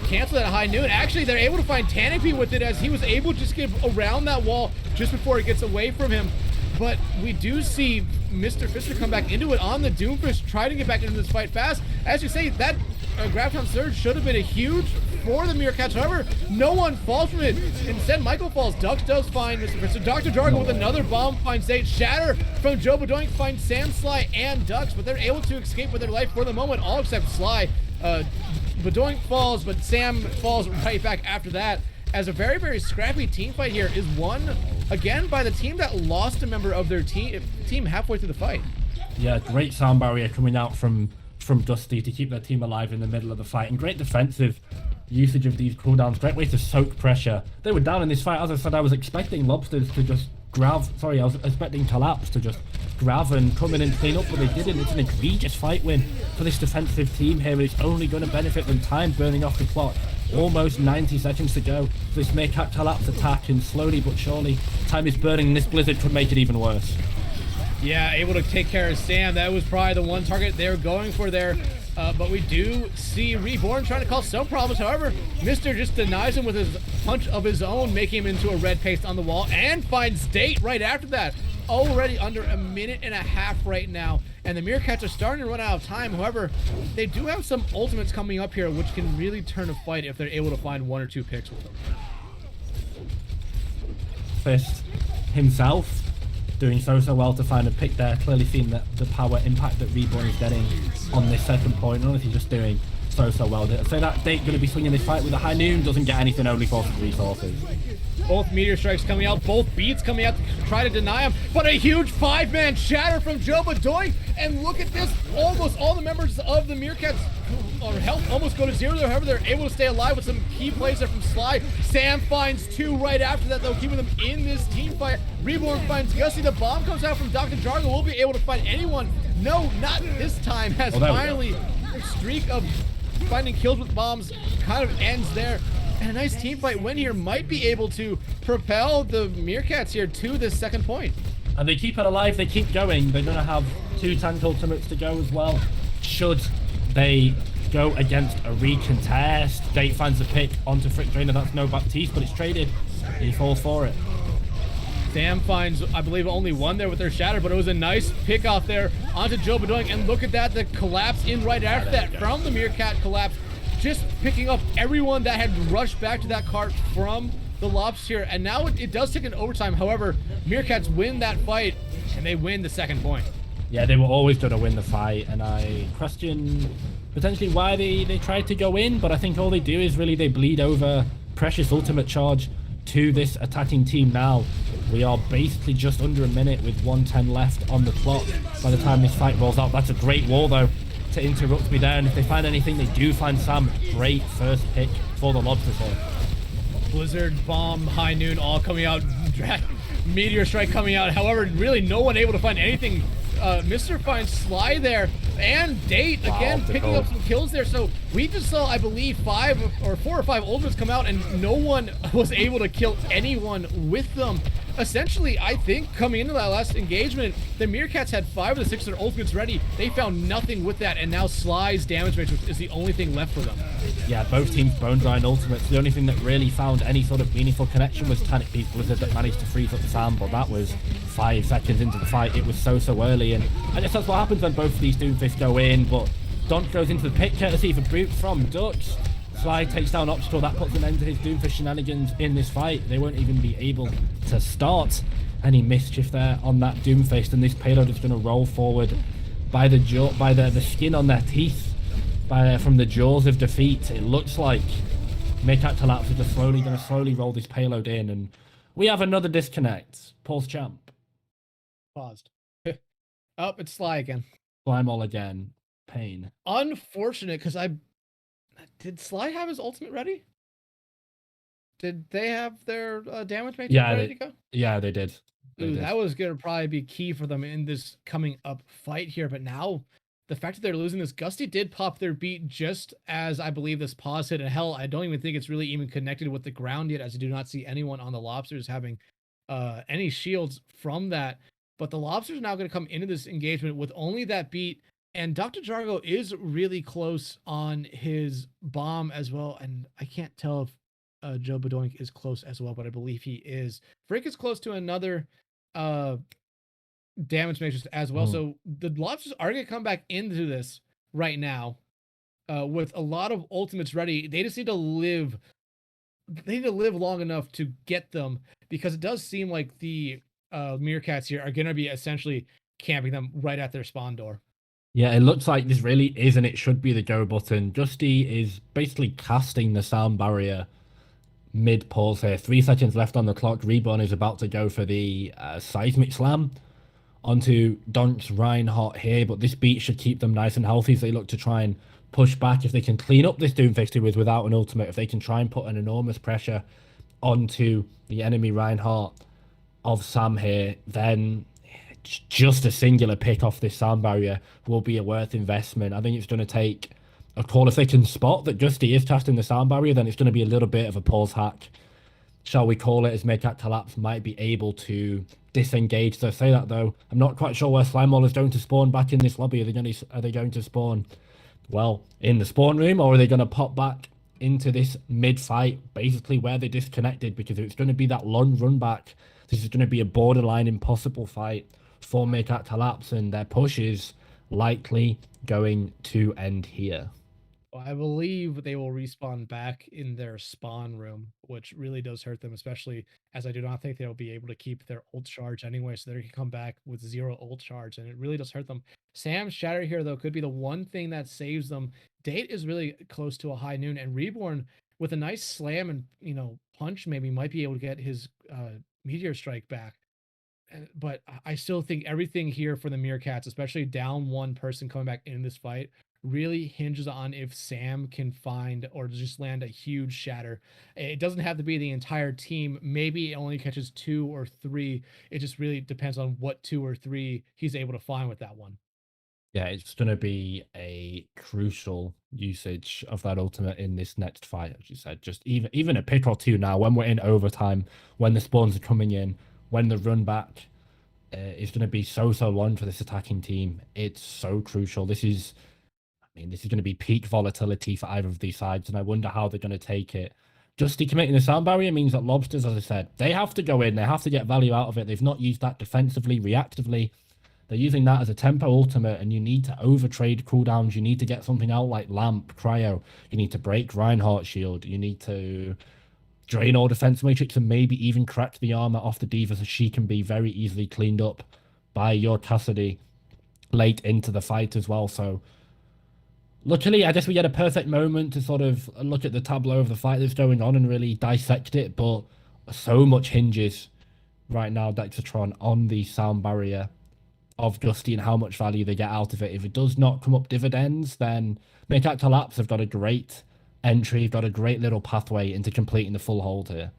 cancel that high noon. Actually, they're able to find Tanakby with it as he was able to just get around that wall just before it gets away from him. But we do see Mr. Fister come back into it on the Doomfish, try to get back into this fight fast. As you say, that Graviton Surge should have been a huge for the Meerkats. However, no one falls from it. Instead, Michael falls. Dux does find Mr. Fister. Dr. Jargo with another bomb finds Zate. Shatter from Joe Badoink finds Sam, Sly, and Dux, but they're able to escape with their life for the moment, all except Sly. Badoink falls, but Sam falls right back after that. As a very, very scrappy team fight here is won, again, by the team that lost a member of their team halfway through the fight. Yeah, great sound barrier coming out from Dusty to keep their team alive in the middle of the fight. And great defensive usage of these cooldowns. Great way to soak pressure. They were down in this fight. As I said, I was expecting Lobsters to just I was expecting Kollapse to just grab and come in and clean up, but they didn't. It's an egregious fight win for this defensive team here. It's only going to benefit them. Time burning off the clock. Almost 90 seconds to go. This Meerkat Kollapse attack, and slowly but surely, time is burning, and this blizzard could make it even worse. Yeah, able to take care of Sam. That was probably the one target they were going for there. But we do see Reborn trying to cause some problems. However, Mister just denies him with his punch of his own, making him into a red paste on the wall, and finds Date right after that. Already under a minute and a half right now, and the Meerkats are starting to run out of time. However, they do have some ultimates coming up here, which can really turn a fight if they're able to find one or two picks with them. Fist himself doing so well to find a pick there, clearly seeing the power impact that Reborn is getting on this second point. Honestly, just doing so well. So that Date going to be swinging this fight with a high noon, doesn't get anything, only forces resources. Both meteor strikes coming out, both beats coming out to try to deny him, but a huge five-man shatter from Joe Badoink, and look at this, almost all the members of the Meerkats health almost go to zero there. However, they're able to stay alive with some key plays there from Sly. Sam finds two right after that, though, keeping them in this team fight. Reborn finds Gussie. The bomb comes out from Dr. Jargo. Will be able to find anyone. No, not this time, as finally their streak of finding kills with bombs kind of ends there. And a nice team fight win here might be able to propel the Meerkats here to this second point. And they keep it alive, they keep going. They're going to have two tank ultimates to go as well. Should they go against a recontest? Date finds the pick onto Frick Drainer. That's no Baptiste, but it's traded. He falls for it. Sam finds, I believe, only one there with their shatter, but it was a nice pick off there onto Joe Badoink. And look at that, the Kollapse in right after that from the Meerkat Kollapse. Just picking up everyone that had rushed back to that cart from the Lobsters here. And now it does take an overtime. However, Meerkats win that fight, and they win the second point. Yeah, they were always going to win the fight, and I question potentially why they tried to go in, but I think all they do is really they bleed over Precious ultimate charge to this attacking team now. We are basically just under a minute with 1:10 left on the clock by the time this fight rolls out. That's a great wall, though, to interrupt me there, and if they find anything, they do find Sam. Great first pick for the Lobsters here. Blizzard, bomb, high noon, all coming out. Meteor strike coming out. However, really no one able to find anything. Mr. finds Sly there, and Date again picking up some kills there. So we just saw, I believe, 4 or 5 ultimates come out, and no one was able to kill anyone with them. Essentially, I think coming into that last engagement, the Meerkats had 5 of the 6 of their ultimates ready. They found nothing with that, and now Sly's damage matrix is the only thing left for them. Yeah, both teams bone dry and ultimates. The only thing that really found any sort of meaningful connection was Tanakby's Blizzard that managed to freeze up Sam, but that was 5 seconds into the fight. It was so early, and I guess that's what happens when both of these Doomfists go in, but Donk goes into the pit courtesy of a boot from Dutch. Sly takes down Obstacle. That puts an end to his Doomfist shenanigans in this fight. They won't even be able to start any mischief there on that Doomfist, and this payload is going to roll forward by the skin on their teeth, from the jaws of defeat. It looks like Meerkat Kollapse is just going to slowly roll this payload in, and we have another disconnect. Pulse champ. Paused. Oh, it's Sly again. Slime all again. Pain. Unfortunate, because Did Sly have his ultimate ready? Did they have their damage matrix Yeah, ready to go? they did. They Ooh, did. that was gonna probably be key for them in this coming up fight here. But now, the fact that they're losing this, Gusty did pop their beat just as I believe this pause hit. And hell, I don't even think it's really even connected with the ground yet, as I do not see anyone on the Lobsters having any shields from that. But the Lobsters are now going to come into this engagement with only that beat. And Dr. Jargo is really close on his bomb as well. And I can't tell if Joe Bedoink is close as well, but I believe he is. Frick is close to another uh damage matrix as well. Mhm. So the Lobsters are going to come back into this right now with a lot of ultimates ready. They just need to live. They need to live long enough to get them, because it does seem like the Meerkats here are going to be essentially camping them right at their spawn door. Yeah, it looks like this really is, and it should be the go button. Justy is basically casting the sound barrier mid pause here. 3 seconds left on the clock. Reborn is about to go for the seismic slam onto Donk's Reinhardt here, but this beat should keep them nice and healthy as they look to try and push back. If they can clean up this Doomfist who is without an ultimate, if they can try and put an enormous pressure onto the enemy Reinhardt of Sam here, then just a singular pick off this sound barrier will be a worth investment. I think it's going to take a call. If they can spot that Justy is casting the sound barrier, then it's going to be a little bit of a pause hack, shall we call it, as Meerkat Kollapse might be able to disengage. So say that though, I'm not quite sure where Slimeball is going to spawn back in this lobby. Are they going to spawn, well, in the spawn room, or are they going to pop back into this mid fight, basically where they disconnected? Because it's going to be that long run back. This is going to be a borderline impossible fight for Meerkat Kollapse, and their push is likely going to end here. I believe they will respawn back in their spawn room, which really does hurt them, especially as I do not think they'll be able to keep their ult charge anyway, so they can come back with 0 ult charge, and it really does hurt them. Sam's Shatter here, though, could be the one thing that saves them. Date is really close to a high noon, and Reborn, with a nice slam and, punch, maybe might be able to get his Meteor Strike back. But I still think everything here for the Meerkats, especially down one person coming back in this fight, really hinges on if Sam can find or just land a huge shatter. It doesn't have to be the entire team. Maybe it only catches 2 or 3. It just really depends on what 2 or 3 he's able to find with that one. Yeah, it's going to be a crucial usage of that ultimate in this next fight, as you said. Just even a pick or two now, when we're in overtime, when the spawns are coming in, when the run back is going to be so long for this attacking team. It's so crucial. This is going to be peak volatility for either of these sides, and I wonder how they're going to take it. Just decommitting the sound barrier means that Lobsters, as I said, they have to go in. They have to get value out of it. They've not used that defensively, reactively. They're using that as a tempo ultimate, and you need to overtrade cooldowns. You need to get something out like Lamp, Cryo. You need to break Reinhardt shield. You need to drain all defense matrix and maybe even crack the armor off the Diva so she can be very easily cleaned up by your Cassidy late into the fight as well. So luckily, I guess we get a perfect moment to sort of look at the tableau of the fight that's going on and really dissect it. But so much hinges right now, Dexatron, on the sound barrier of Gusty and how much value they get out of it. If it does not come up dividends, then Meerkat Kollapse have got a great entry, have got a great little pathway into completing the full hold here.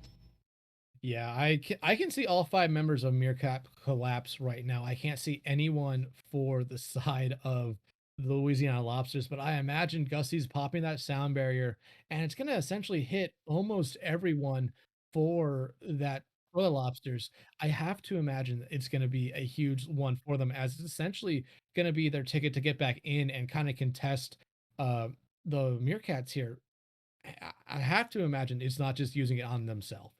Yeah, I can see all 5 members of Meerkat Kollapse right now. I can't see anyone for the side of the Louisiana Lobsters, but I imagine Gusty's popping that sound barrier, and it's going to essentially hit almost everyone for the Lobsters. I have to imagine that it's going to be a huge one for them, as it's essentially going to be their ticket to get back in and kind of contest uh, the Meerkats here. I have to imagine it's not just using it on themselves.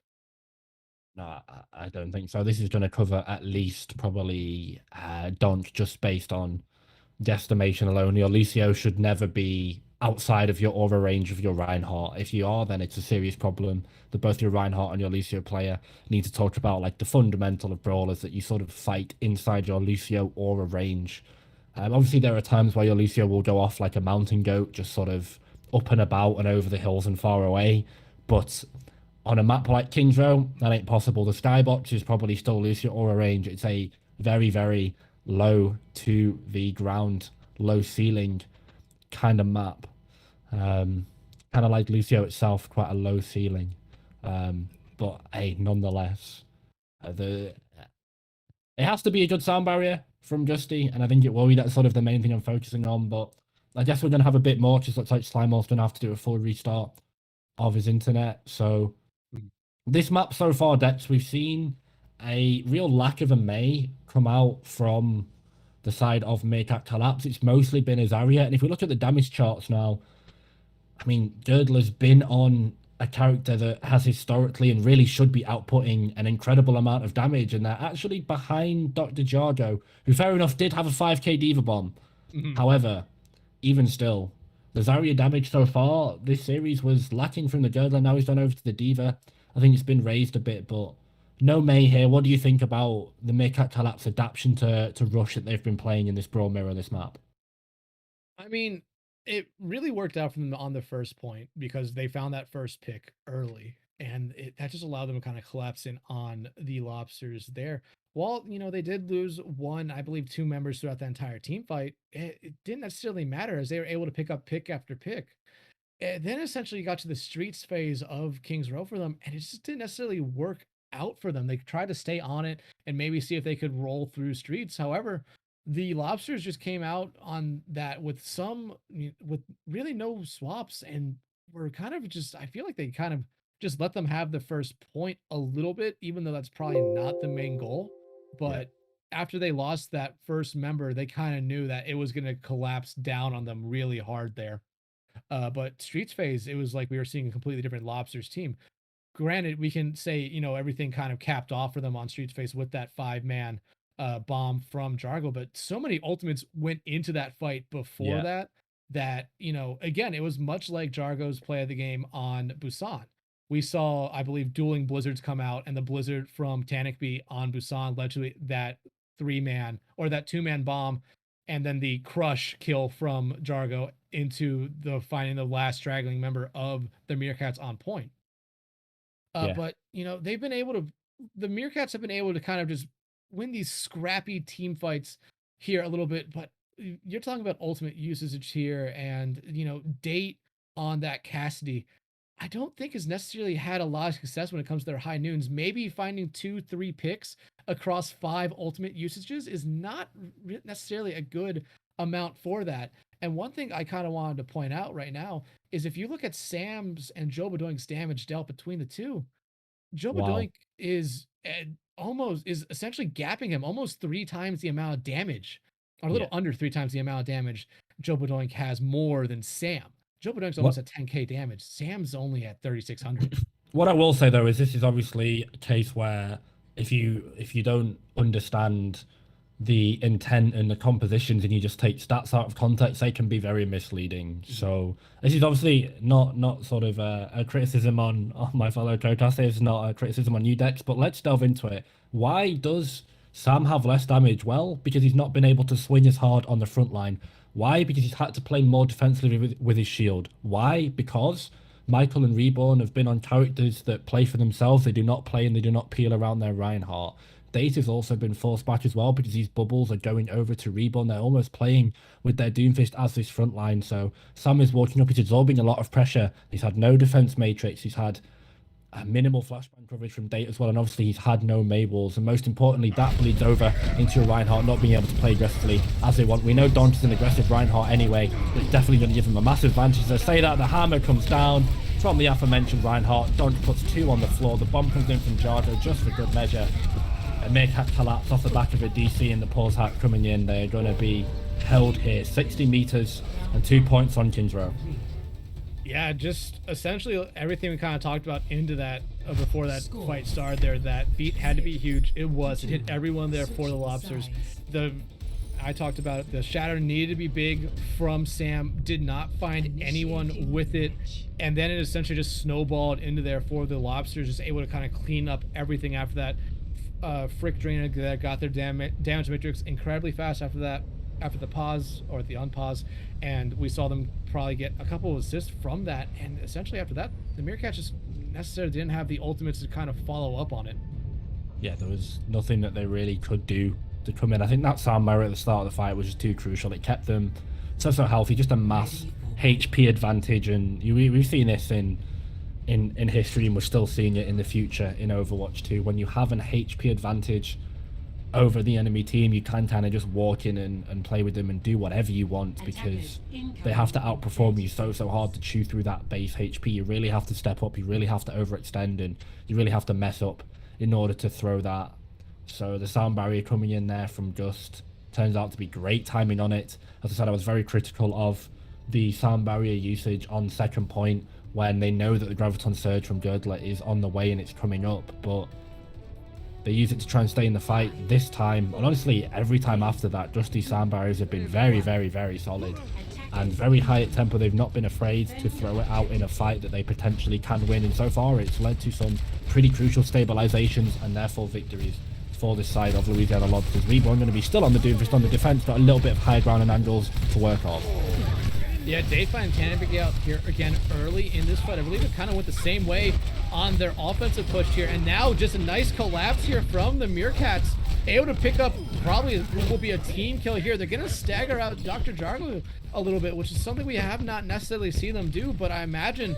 No, I don't think so. This is going to cover at least probably Donk just based on guesstimation alone. Your Lucio should never be outside of your aura range of your Reinhardt. If you are, then it's a serious problem that both your Reinhardt and your Lucio player need to talk about, like the fundamental of brawlers, that you sort of fight inside your Lucio aura range. Obviously, there are times where your Lucio will go off like a mountain goat, just sort of up and about and over the hills and far away. But on a map like Kings Row, that ain't possible. The skybox is probably still Lucio aura range. It's a very, very low to the ground, low ceiling kind of map. kind of like Lucio itself, quite a low ceiling. But hey, nonetheless, the it has to be a good sound barrier from Justy, and I think it will be. That's sort of the main thing I'm focusing on. But I guess we're gonna have a bit more. Just looks like Slime's gonna have to do a full restart of his internet. So this map so far, Dex, we've seen a real lack of a May come out from the side of Meerkat Kollapse. It's mostly been Azaria, and if we look at the damage charts now, I mean, Girdler's been on a character that has historically and really should be outputting an incredible amount of damage, and they're actually behind Dr. Jargo, who, fair enough, did have a 5k Diva Bomb. However, even still, the Zarya damage so far this series was lacking from the Girdler. Now he's gone over to the Diva. I think it's been raised a bit, but no May here. What do you think about the Meerkat Kollapse adaptation to Rush that they've been playing in this Brawl Mirror, this map? I mean, it really worked out for them on the first point because they found that first pick early, and that just allowed them to kind of collapse in on the Lobsters there. While, they did lose one, I believe, two members throughout the entire team fight, it didn't necessarily matter as they were able to pick up pick after pick. And then essentially you got to the streets phase of King's Row for them, and it just didn't necessarily work out for them. They tried to stay on it and maybe see if they could roll through streets. However, the Lobsters just came out on that with with really no swaps, and were kind of just, I feel like they kind of just let them have the first point a little bit, even though that's probably not the main goal. But after they lost that first member, they kind of knew that it was going to collapse down on them really hard there. But Streets phase, it was like we were seeing a completely different Lobsters team. Granted, we can say, everything kind of capped off for them on Streets phase with that 5-man bomb from Jargo, but so many ultimates went into that fight before that, again, it was much like Jargo's play of the game on Busan. We saw, I believe, dueling blizzards come out, and the blizzard from Tanakby on Busan led to that 3-man or that 2-man bomb, and then the crush kill from Jargo into the finding the last straggling member of the Meerkats on point. But they've been able to, the Meerkats have been able to kind of just win these scrappy team fights here a little bit. But you're talking about ultimate usage here, and date on that Cassidy, I don't think has necessarily had a lot of success when it comes to their high noons. Maybe finding 2-3 picks across 5 ultimate usages is not necessarily a good amount for that. And one thing I kind of wanted to point out right now is if you look at Sam's and Joe Bedoink's damage dealt between the two, Joe Bedoink is essentially gapping him almost 3 times the amount of damage, or a little under 3 times the amount of damage Joe Bedoink has more than Sam. Joe Bedoink's almost at 10k damage. Sam's only at 3,600. What I will say though is this is obviously a case where if you don't understand the intent and the compositions and you just take stats out of context, they can be very misleading. So this is obviously not sort of a criticism on my fellow co-casters. It's not a criticism on you, Dex, but let's delve into it. Why does Sam have less damage? Well, because he's not been able to swing as hard on the front line. Why? Because he's had to play more defensively with his shield. Why? Because Michael and Reborn have been on characters that play for themselves. They do not play and they do not peel around their Reinhardt. Date has also been forced back as well because these bubbles are going over to Reborn. They're almost playing with their Doomfist as this front line. So Sam is walking up. He's absorbing a lot of pressure. He's had no defense matrix. He's had a minimal flashbang coverage from Date as well. And obviously he's had no May walls. And most importantly, that bleeds over into a Reinhardt not being able to play aggressively as they want. We know Donch is an aggressive Reinhardt anyway. But it's definitely going to give him a massive advantage. So say that the hammer comes down from the aforementioned Reinhardt. Donch puts 2 on the floor. The bomb comes in from Jargo just for good measure. And Meerkat Kollapse off the back of a DC and the pause hack coming in. They're going to be held here. 60 meters and 2 points on King's Row. Yeah, just essentially everything we kind of talked about into that before that fight started there. That beat had to be huge. It was. It hit everyone there for the Lobsters. I talked about it. The shatter needed to be big from Sam. Did not find anyone with it. And then it essentially just snowballed into there for the Lobsters. Just able to kind of clean up everything after that. Frick Drainer that got their damage matrix incredibly fast after that, after the pause or the unpause, and we saw them probably get a couple of assists from that. And essentially after that, the Meerkat just necessarily didn't have the ultimates to kind of follow up on it. Yeah, there was nothing that they really could do to come in. I think that sound mirror at the start of the fight was just too crucial. It kept them so healthy, just a mass HP advantage, and we've seen this in history, and we're still seeing it in the future in Overwatch 2. When you have an HP advantage over the enemy team, you can kind of just walk in and play with them and do whatever you want, because they have to outperform you so hard to chew through that base HP. You really have to step up, you really have to overextend, and you really have to mess up in order to throw that. So the sound barrier coming in there from Gust turns out to be great timing on it. As I said, I was very critical of the sound barrier usage on second point when they know that the Graviton Surge from Girdler is on the way and it's coming up, but they use it to try and stay in the fight this time. And honestly, every time after that, Dusty's sound barriers have been very solid and very high at tempo. They've not been afraid to throw it out in a fight that they potentially can win, and so far it's led to some pretty crucial stabilizations and therefore victories for this side of Louisiana Lobsters. Reborn going to be still on the Doomfist on the defense, but a little bit of high ground and angles to work off. Yeah, Dayfire and Canopy out here again early in this fight. I believe it kind of went the same way on their offensive push here, and now just a nice collapse here from the Meerkats, able to pick up probably will be a team kill here. They're going to stagger out Dr. Jargo a little bit, which is something we have not necessarily seen them do, but I imagine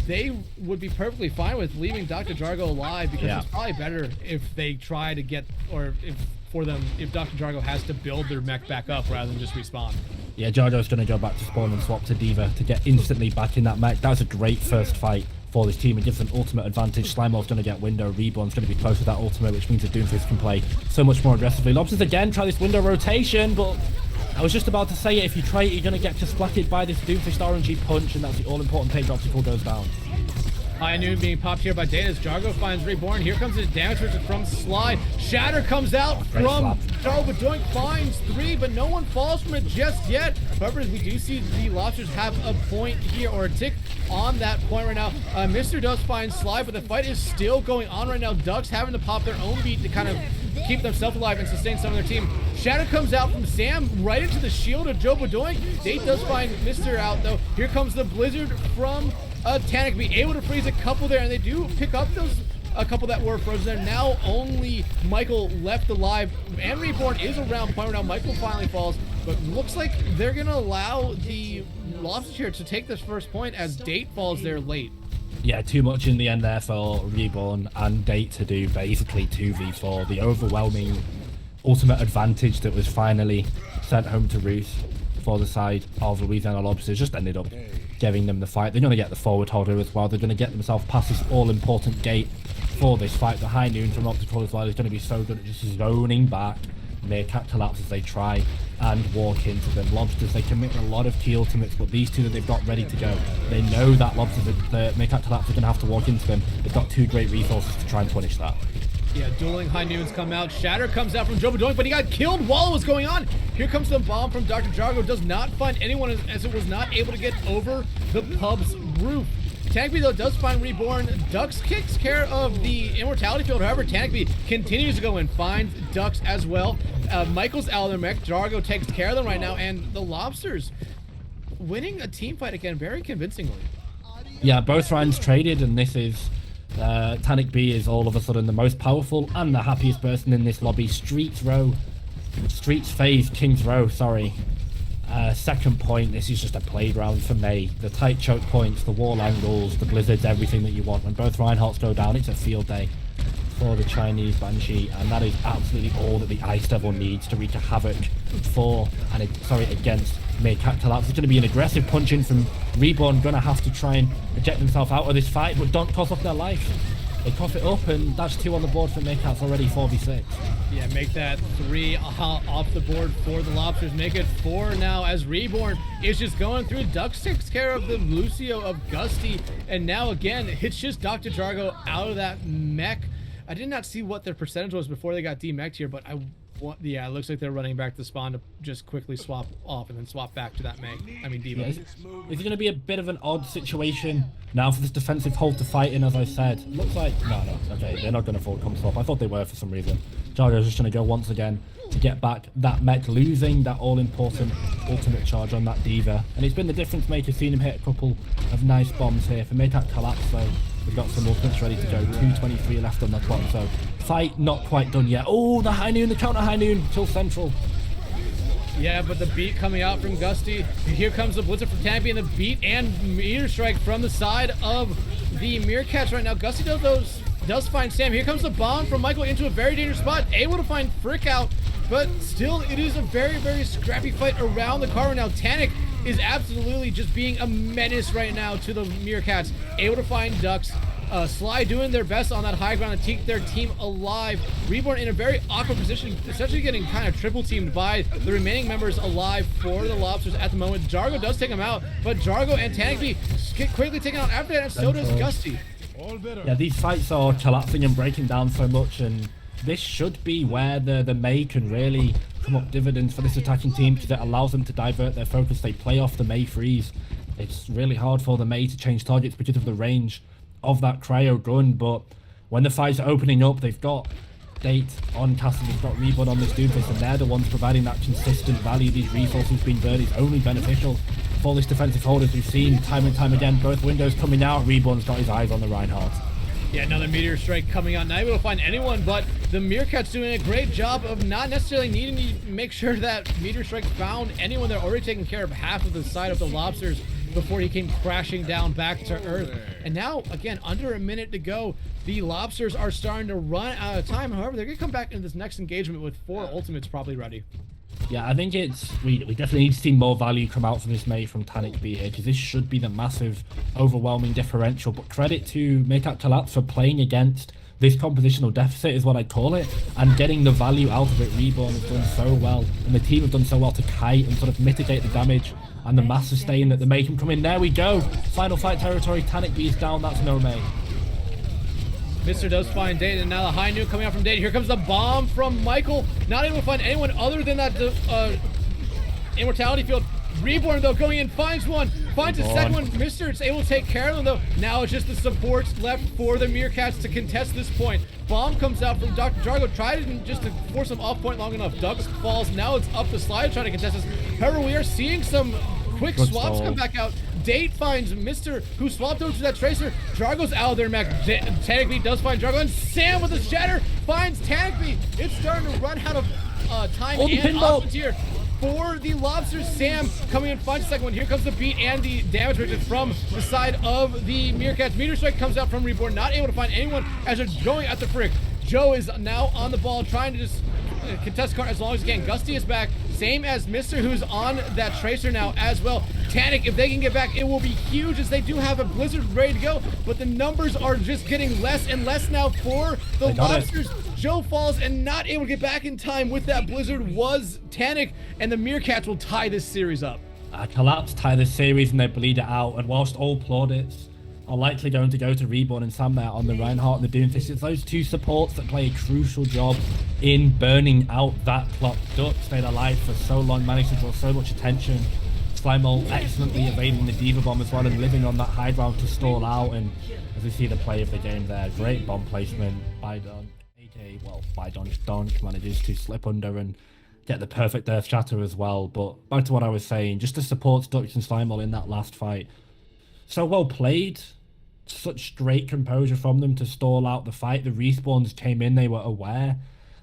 they would be perfectly fine with leaving Dr. Jargo alive, because it's probably better if they try to get, or if Dr. Jargo has to build their mech back up rather than just respawn. Yeah, Jargo's going to go back to spawn and swap to D.Va to get instantly back in that mech. That was a great first fight for this team. It gives an ultimate advantage. Slimemore's going to get window. Reborn's going to be close to that ultimate, which means that Doomfist can play so much more aggressively. Lobsters again try this window rotation, but I was just about to say it. If you try it, you're going to get just splatted by this Doomfist RNG punch, and that's the all-important page obstacle goes down. High Noon being popped here by Dana. Jargo finds Reborn. Here comes his damage from Slide. Shatter comes out from Jargo. Doink finds 3, but no one falls from it just yet. However, we do see the Lobsters have a point here, or a tick on that point right now. Mr. does find Slide, but the fight is still going on right now. Ducks having to pop their own beat to kind of keep themselves alive and sustain some of their team. Shatter comes out from Sam right into the shield of Joe Doink. Date does find Mr. out though. Here comes the Blizzard from Tanic, be able to freeze a couple there, and they do pick up a couple that were frozen there. Now only Michael left alive, and Reborn is around point now. Michael finally falls, but looks like they're gonna allow the Lobsters here to take this first point as Date falls there late. Yeah, too much in the end there for Reborn and Date to do basically 2v4. The overwhelming ultimate advantage that was finally sent home to roost for the side of Louisiana Lobsters just ended up giving them the fight. They're going to get the forward holder as well. They're going to get themselves past this all-important gate for this fight. The High Noon from Optical as well is going to be so good at just zoning back Meerkat Kollapse as they try and walk into them. Lobsters, they commit a lot of key ultimates, but these two that they've got ready to go, they know that Lobsters, the Meerkat Kollapse are going to have to walk into them. They've got 2 great resources to try and punish that. Yeah, dueling High Noons come out. Shatter comes out from Joe Doink, but he got killed while it was going on. Here comes the bomb from Dr. Jargo. Does not find anyone as it was not able to get over the pub's roof. Tanakby, though, does find Reborn. Dux kicks care of the Immortality Field. However, Tanakby continues to go and finds Dux as well. Michael's out of their mech. Jargo takes care of them right now, and the Lobsters winning a team fight again very convincingly. Yeah, both rounds traded, and this is Tanakby is all of a sudden the most powerful and the happiest person in this lobby. Streets phase King's Row, sorry. Second point, this is just a playground for May. The tight choke points, the wall angles, the blizzards, everything that you want. When both Reinhardts go down, it's a field day for the Chinese Banshee, and that is absolutely all that the Ice Devil needs to wreak a havoc against Meerkat Kollapse. It's going to be an aggressive punch in from Reborn, going to have to try and eject themselves out of this fight, but don't cost off their life. They cough it up, and that's 2 on the board for Meerkat's already 4v6. Yeah, make that 3 off the board for the Lobsters. Make it 4 now as Reborn is just going through. Dux takes care of the Lucio of Gusty, and now again, it's just Dr. Jargo out of that mech. I did not see what their percentage was before they got demech'd here, but yeah, it looks like they're running back to the spawn to just quickly swap off and then swap back to that D.Va. Yeah, is it going to be a bit of an odd situation now for this defensive hold to fight in, as I said? Looks like... No, okay, they're not going to forward come swap. I thought they were for some reason. Jargo's just going to go once again to get back that mech, losing that all-important ultimate charge on that D.Va. And it's been the difference maker, seeing him hit a couple of nice bombs here. For Meerkat Kollapse, though, we've got some ultimates ready to go. 2:23 left on the clock, so fight not quite done yet. Oh, the High Noon, the counter High Noon, till central. Yeah, but the beat coming out from Gusty. Here comes the Blizzard from Tampy and the beat and Meteor Strike from the side of the Meerkats right now. Gusty does find Sam. Here comes the bomb from Michael into a very dangerous spot. Able to find Frick out, but still it is a very, very scrappy fight around the car right now. Tanic is absolutely just being a menace right now to the Meerkats. Able to find Ducks. Sly doing their best on that high ground to keep their team alive. Reborn in a very awkward position, essentially getting kind of triple teamed by the remaining members alive for the Lobsters at the moment. Jargo does take him out, but Jargo and Tanakby get quickly taken out after that, and so does Gusty. Yeah, these fights are collapsing and breaking down so much, and this should be where the May can really come up dividends for this attacking team, because it allows them to divert their focus. They play off the May freeze. It's really hard for the May to change targets because of the range of that cryo gun, but when the fights are opening up, they've got Date on Castle, they've got Reborn on this Doomfist, and they're the ones providing that consistent value. These resources being burned is only beneficial for this defensive hold, as we've seen time and time again. Both windows coming out, Reborn's got his eyes on the Reinhardt. Yeah, another Meteor Strike coming out, not able to find anyone, but the Meerkats doing a great job of not necessarily needing to make sure that Meteor Strike found anyone. They're already taking care of half of the side of the Lobsters before he came crashing down back to Earth. And now, again, under a minute to go, the Lobsters are starting to run out of time. However, they're going to come back into this next engagement with 4 ultimates probably ready. Yeah, I think we definitely need to see more value come out from this May from Tanakby here, because this should be the massive, overwhelming differential. But credit to Meerkat Kollapse for playing against this compositional deficit, is what I call it, and getting the value out of it. Reborn has done so well, and the team have done so well to kite and sort of mitigate the damage and the mass sustain that the May can come in. There we go. Final fight territory. Tanakby is down. That's no May. Mr. does find Date, and now the high noon coming out from Date. Here comes the bomb from Michael. Not able to find anyone other than that immortality field. Reborn, though, going in, finds one, finds a second one. Mr. is able to take care of them, though. Now it's just the supports left for the Meerkats to contest this point. Bomb comes out from Dr. Jargo, tried just to force him off point long enough. Ducks falls, now it's up the slide trying to contest this. However, we are seeing some quick swaps come back out. Date finds Mr. who swapped over to that Tracer. Jargo's out of their mech. Tanakby does find Jargo, and Sam with a shatter finds Tanakby. It's starting to run out of time and options here for the Lobsters. Sam coming in, finds the second one. Here comes the beat and the damage rated from the side of the Meerkats. Meteor Strike comes out from Reborn, not able to find anyone as they're going at the Frick. Joe is now on the ball, trying to just contest card as long as he can. Gusty is back, same as Mr. who's on that Tracer now as well. Tanic, if they can get back, it will be huge, as they do have a Blizzard ready to go, but the numbers are just getting less and less now for the Lobsters. Joe falls and not able to get back in time with that Blizzard was Tanic, and the Meerkats will tie this series up. Kollapse tie this series and they bleed it out, and whilst all plaudits are likely going to go to Reborn and Sam there on the Reinhardt and the Doomfist, it's those two supports that play a crucial job in burning out that clock. Duck stayed alive for so long, managed to draw so much attention. Slimole excellently evading the Diva Bomb as well and living on that high ground to stall out. And as we see the play of the game there, great bomb placement by Don, by Donk manages to slip under and get the perfect Earth Shatter as well. But back to what I was saying, just to support Ducks and Slimole in that last fight, so well played. Such great composure from them to stall out the fight. The respawns came in, they were aware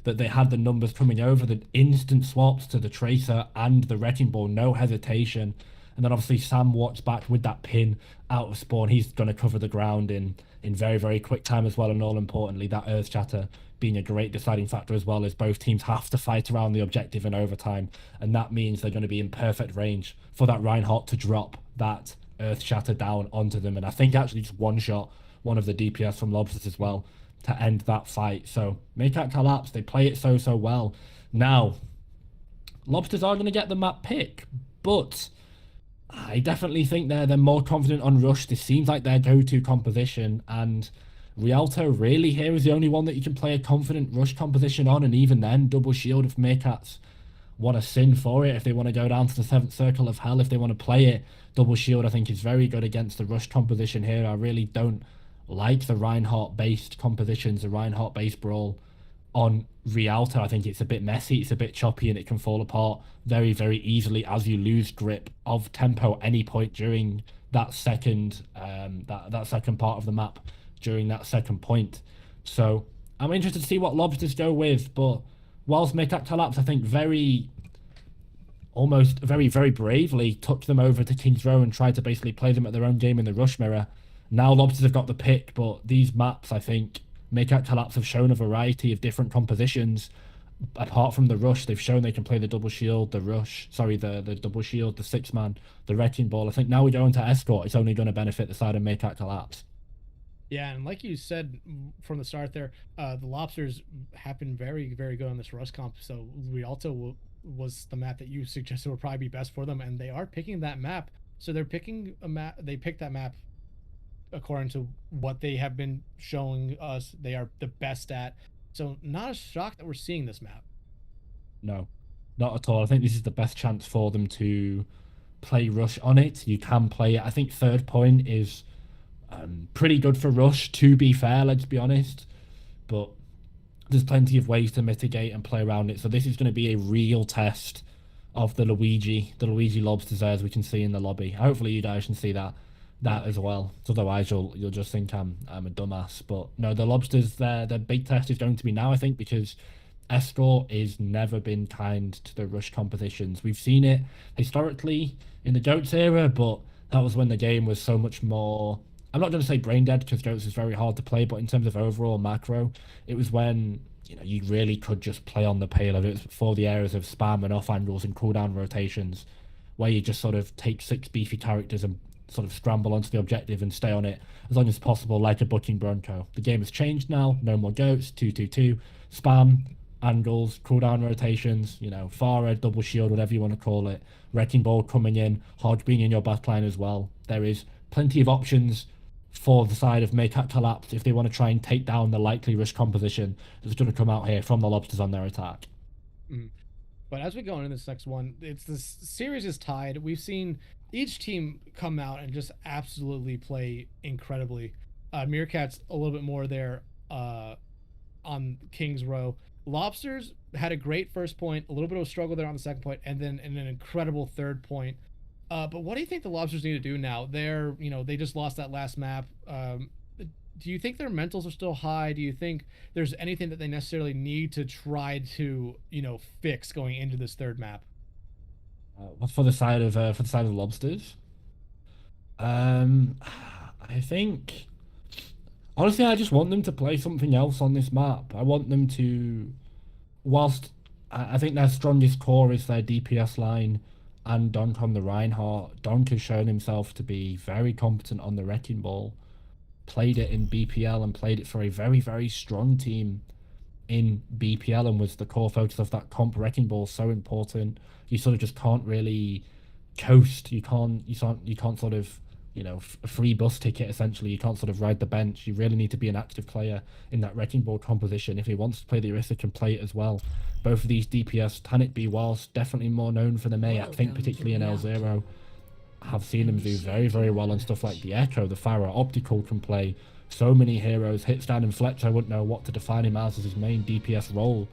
that they had the numbers coming over, the instant swaps to the Tracer and the Wrecking Ball, no hesitation. And then obviously Sam watched back with that pin out of spawn. He's going to cover the ground in very, very quick time as well. And all importantly, that Earth Shatter being a great deciding factor as well, as both teams have to fight around the objective in overtime. And that means they're going to be in perfect range for that Reinhardt to drop that Earth Shatter down onto them. And I think actually just one shot one of the DPS from Lobsters as well to end that fight. So Meerkat Kollapse, they play it so well. Now Lobsters are going to get the map pick, but I definitely think they're more confident on Rush. This seems like their go-to composition, and Rialto really here is the only one that you can play a confident Rush composition on, and even then double shield if Meerkats want to sin for it, if they want to go down to the 7th circle of hell, if they want to play it. Double shield I think is very good against the Rush composition here. I really don't like the Reinhardt based compositions, the Reinhardt based brawl on Rialto. I think it's a bit messy, it's a bit choppy, and it can fall apart very, very easily as you lose grip of tempo at any point during that second that second part of the map, during that second point. So I'm interested to see what Lobsters go with, but whilst Meerkat Kollapse I think very almost very, very bravely took them over to King's Row and tried to basically play them at their own game in the Rush Mirror. Now Lobsters have got the pick, but these maps, I think, Meerkat Kollapse have shown a variety of different compositions. Apart from the Rush, they've shown they can play the double shield, the Rush, sorry, the double shield, the 6-man, the Wrecking Ball. I think now we go into Escort, it's only going to benefit the side of Meerkat Kollapse. Yeah, and like you said from the start there, the Lobsters have been very, very good on this Rust comp. So Rialto was the map that you suggested would probably be best for them, and they are picking that map. So they're picking a map. They picked that map according to what they have been showing us. They are the best at. So not a shock that we're seeing this map. No, not at all. I think this is the best chance for them to play Rush on it. You can play it. I think third point is pretty good for Rush, to be fair, let's be honest. But there's plenty of ways to mitigate and play around it. So this is going to be a real test of the Luigi Lobsters, as we can see in the lobby. Hopefully you guys can see that as well. Otherwise you'll just think I'm a dumbass. But no, the Lobsters, their big test is going to be now, I think, because Escort is never been kind to the Rush competitions. We've seen it historically in the Goats era, but that was when the game was so much more, I'm not going to say brain dead because Goats is very hard to play, but in terms of overall macro, it was when you really could just play on the payload. It was before the eras of spam and off angles and cooldown rotations, where you just sort of take 6 beefy characters and sort of scramble onto the objective and stay on it as long as possible, like a bucking Bronco. The game has changed now. No more Goats, 2-2-2, spam, angles, cooldown rotations, Farah, double shield, whatever you want to call it, Wrecking Ball coming in, Hodge being in your backline as well. There is plenty of options for the side of Meerkat Kollapse if they want to try and take down the likely Rush composition that's going to come out here from the Lobsters on their attack. But as we go into this next one, this series is tied. We've seen each team come out and just absolutely play incredibly. Meerkat's a little bit more there on King's Row. Lobsters had a great first point, a little bit of a struggle there on the second point, and then an incredible third point. But what do you think the Lobsters need to do now? They just lost that last map. Do you think their mentals are still high? Do you think there's anything that they necessarily need to try to, fix going into this third map? For the side of the Lobsters, I think honestly, I just want them to play something else on this map. I want them to, whilst I think their strongest core is their DPS line and Donk on the Reinhardt. Donk has shown himself to be very competent on the Wrecking Ball. Played it in BPL and played it for a very, very strong team in BPL and was the core focus of that comp. Wrecking Ball so important. You sort of just can't really coast. You can't sort of, a free bus ticket essentially. You can't sort of ride the bench. You really need to be an active player in that Wrecking Ball composition. If he wants to play the Orisa, can play it as well. Both of these DPS, Tanit B. whilst definitely more known for the May, I think particularly in L0, have seen them do very, very well on stuff like the Echo, the Farah, Optical can play so many heroes. Hitstand and Fletch, I wouldn't know what to define him as his main DPS role.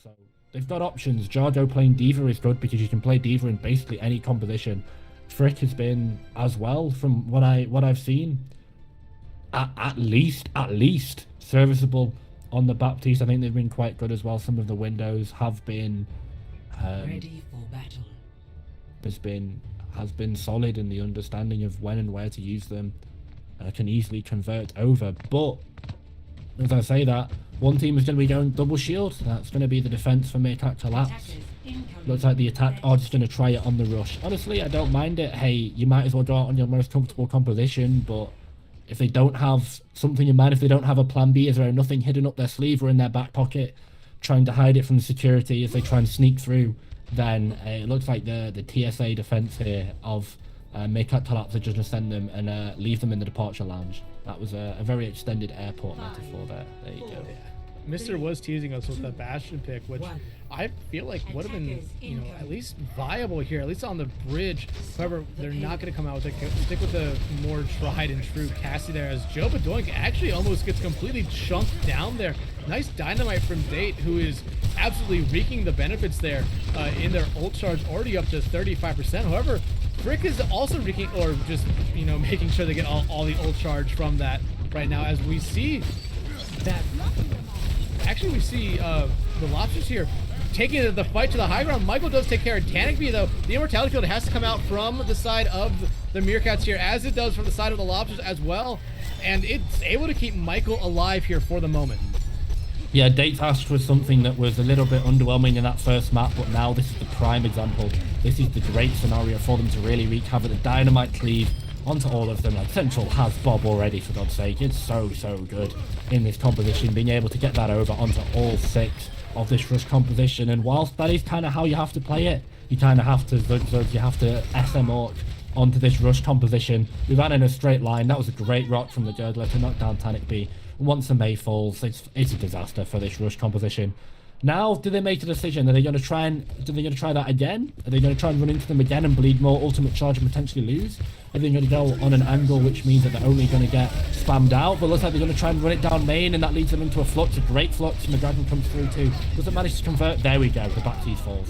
So they've got options. Jargo playing D.Va is good because you can play D.Va in basically any composition. Frick has been as well, from what I've seen, at least serviceable on the Baptiste. I think they've been quite good as well. Some of the windows have been ready for battle. Has been solid in the understanding of when and where to use them. Can easily convert over. But as I say that, one team is going to be going double shield. That's going to be the defense for Meerkat Kollapse. Looks like the attack are just going to try it on the rush. Honestly, I don't mind it. Hey, you might as well go out on your most comfortable composition, but if they don't have something in mind, if they don't have a plan B, is there nothing hidden up their sleeve or in their back pocket, trying to hide it from the security as they try and sneak through, then it looks like the TSA defense here of Meerkat Kollapse are just going to send them and leave them in the departure lounge. That was a very extended airport metaphor there. There you go. Mr. was teasing us with the Bastion pick, which I feel like would have been, at least viable here, at least on the bridge. However, they're not going to come out with it. Stick with the more tried and true Cassie there, as Joe Badoink actually almost gets completely chunked down there. Nice dynamite from Date, who is absolutely reaping the benefits there in their ult charge, already up to 35%. However, Frick is also wreaking, or just, making sure they get all the ult charge from that right now, as we see that. Actually, we see the Lobsters here taking the fight to the high ground. Michael does take care of Tanagby, though. The Immortality Field has to come out from the side of the Meerkats here, as it does from the side of the Lobsters as well. And it's able to keep Michael alive here for the moment. Yeah, Date's Ash was something that was a little bit underwhelming in that first map, but now this is the prime example. This is the great scenario for them to really wreak havoc. The Dynamite cleave onto all of them. Like, Central has Bob already, for God's sake. It's so good in this composition, being able to get that over onto all 6 of this rush composition. And whilst that is kind of how you have to play it, you kind of have to Zud, you have to SM Orc onto this rush composition. We ran in a straight line. That was a great rock from the Gurgler to knock down Tanagby. Once the May falls, it's a disaster for this rush composition. Now, do they make a decision? Are they going to try that again? Are they going to try and run into them again and bleed more ultimate charge and potentially lose? Are they going to go on an angle, which means that they're only going to get spammed out? But it looks like they're going to try and run it down main, and that leads them into a flux, a great flux, and the Dragon comes through too. Doesn't manage to convert. There we go. The Baptiste falls.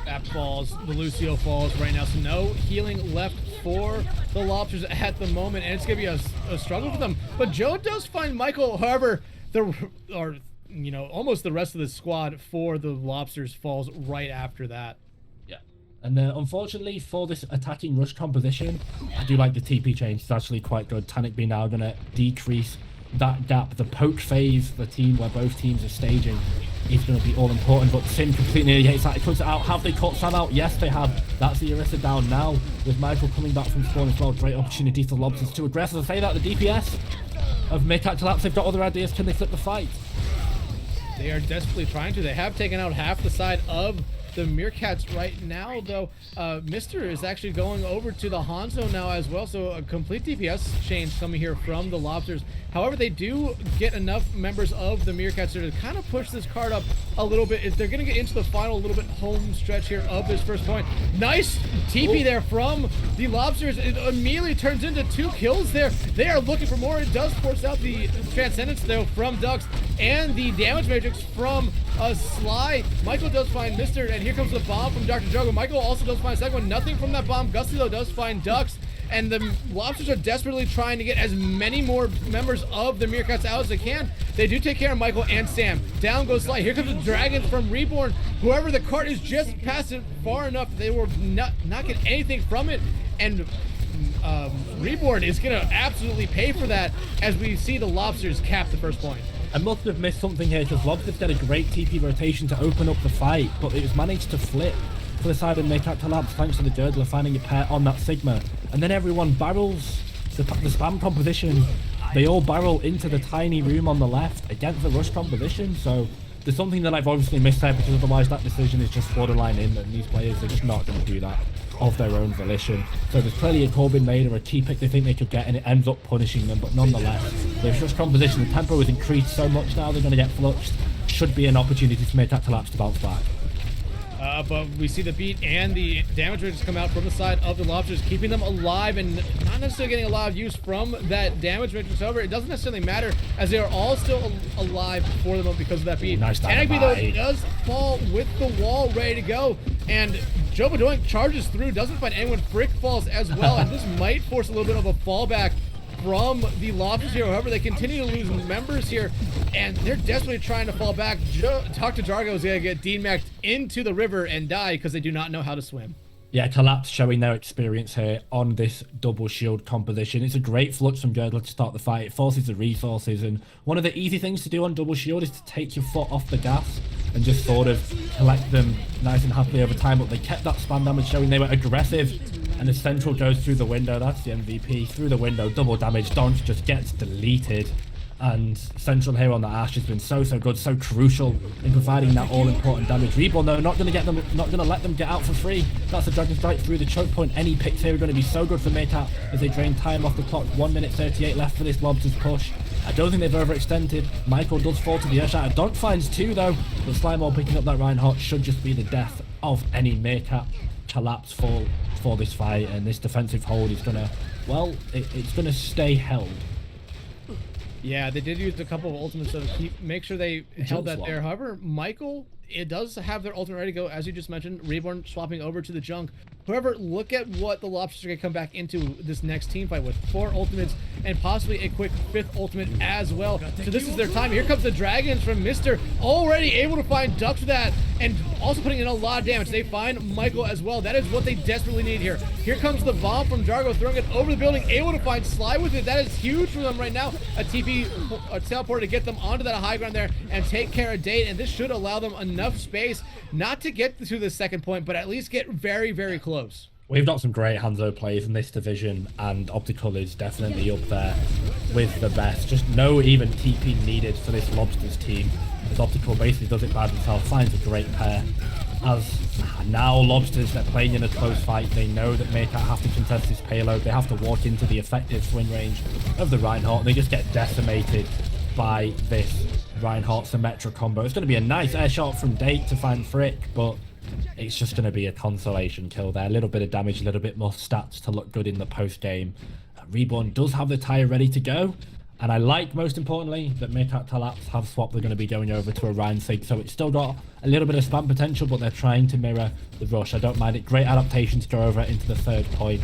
That falls. The Lucio falls right now. So no healing left for the Lobsters at the moment, and it's going to be a struggle for them. But Joe does find Michael. However, almost the rest of the squad for the Lobsters falls right after that. Yeah. And unfortunately for this attacking rush composition, I do like the TP change. It's actually quite good. Tanagby now going to decrease that gap. The poke phase, the team where both teams are staging, is going to be all important, but Sim completely negates that. It cuts it out. Have they caught Sam out? Yes, they have. That's the Orisa down now, with Michael coming back from spawn as well. Great opportunity for Lobsters to aggress. As I say that, the DPS of Meerkat Kollapse, they've got other ideas. Can they flip the fight? They are desperately trying to. They have taken out half the side of the Meerkats right now, though. Mr. is actually going over to the Hanzo now as well, so a complete DPS change coming here from the Lobsters. However, they do get enough members of the Meerkats to kind of push this card up a little bit. They're going to get into the final little bit home stretch here of this first point. Nice TP there from the Lobsters. It immediately turns into 2 kills there. They are looking for more. It does force out the Transcendence, though, from Dux, and the damage matrix from Sly. Michael does find Mr., and here comes the bomb from Dr. Juggle. Michael also does find a second one. Nothing from that bomb. Gusty, though, does find Dux. And the Lobsters are desperately trying to get as many more members of the Meerkats out as they can. They do take care of Michael and Sam. Down goes Sly. Here comes the Dragons from Reborn. Whoever, the cart is just past it far enough. They will not get anything from it. And Reborn is going to absolutely pay for that as we see the Lobsters cap the first point. I must have missed something here, because Lobsters did a great TP rotation to open up the fight, but it was managed to flip to the side of Meerkat Kollapse thanks to the Gurgler finding a pair on that Sigma. And then everyone barrels the spam composition. They all barrel into the tiny room on the left against the rush composition. So there's something that I've obviously missed there, because otherwise that decision is just borderline in, and these players are just not going to do that of their own volition. So there's clearly a call being made or a key pick they think they could get, and it ends up punishing them. But nonetheless, their rush composition, the tempo has increased so much now, they're going to get fluxed. Should be an opportunity for Meerkat Kollapse to bounce back. But we see the beat and the damage rates come out from the side of the Lobsters, keeping them alive and not necessarily getting a lot of use from that damage matrix. However, it doesn't necessarily matter, as they are all still alive for the moment because of that beat. Nice Tanagby, though, does fall with the wall ready to go, and Joe Badoink charges through, doesn't find anyone. Frick falls as well, and this might force a little bit of a fallback from the Lobsters here. However, they continue to lose members here, and they're desperately trying to fall back. Dr. Jargo is going to get DMAC'd into the river and die because they do not know how to swim. Yeah, Kollapse showing their experience here on this double shield composition. It's a great flux from Gurgler to start the fight. It forces the resources, and one of the easy things to do on double shield is to take your foot off the gas and just sort of collect them nice and happily over time. But they kept that spam damage, showing they were aggressive. And the Central goes through the window. That's the MVP. Through the window, double damage. Donch just gets deleted. And Central here on the Ash has been so good, so crucial in providing that all-important damage. Reborn, though, not going to let them get out for free. That's a Dragon Strike through the choke point. Any picks here are going to be so good for Meerkat as they drain time off the clock. 1 minute 38 left for this Lobsters push. I don't think they've overextended. Michael does fall to the Earthshatter. Donk finds 2, though, but Slimeball picking up that Reinhardt should just be the death of any Meerkat Kollapse fall for this fight, and this defensive hold is gonna, well, it's gonna stay held. Yeah, they did use a couple of ultimates to make sure they held that swap there. However, Michael it does have their ultimate ready to go, as you just mentioned. Reborn swapping over to the junk. However, look at what the Lobsters are going to come back into this next team fight with. 4 ultimates and possibly a quick 5th ultimate as well. So this is their time. Here comes the Dragons from Mr. Already able to find Ducks with that, and also putting in a lot of damage. They find Michael as well. That is what they desperately need here. Here comes the bomb from Jargo, throwing it over the building, able to find Sly with it. That is huge for them right now. A TP, a teleporter to get them onto that high ground there and take care of Date, and this should allow them enough space not to get to the second point, but at least get very, very close. We've got some great Hanzo plays in this division, and Optical is definitely up there with the best. Just no even TP needed for this Lobsters team, as Optical basically does it by themselves, finds a great pair. As now Lobsters, they're playing in a close fight. They know that Meerkat have to contest this payload. They have to walk into the effective swing range of the Reinhardt. They just get decimated by this Reinhardt Symmetra combo. It's going to be a nice air shot from Date to find Frick, but it's just going to be a consolation kill there. A little bit of damage, a little bit more stats to look good in the post game. Reborn does have the tire ready to go, and I like, most importantly, that Meerkat Kollapse have swapped. They're going to be going over to a Rhine Sig, so it's still got a little bit of spam potential, but they're trying to mirror the rush. I don't mind it. Great adaptation to go over into the 3rd point,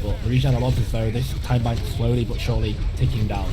but Louisiana Lobsters, though, this time bank slowly but surely ticking down.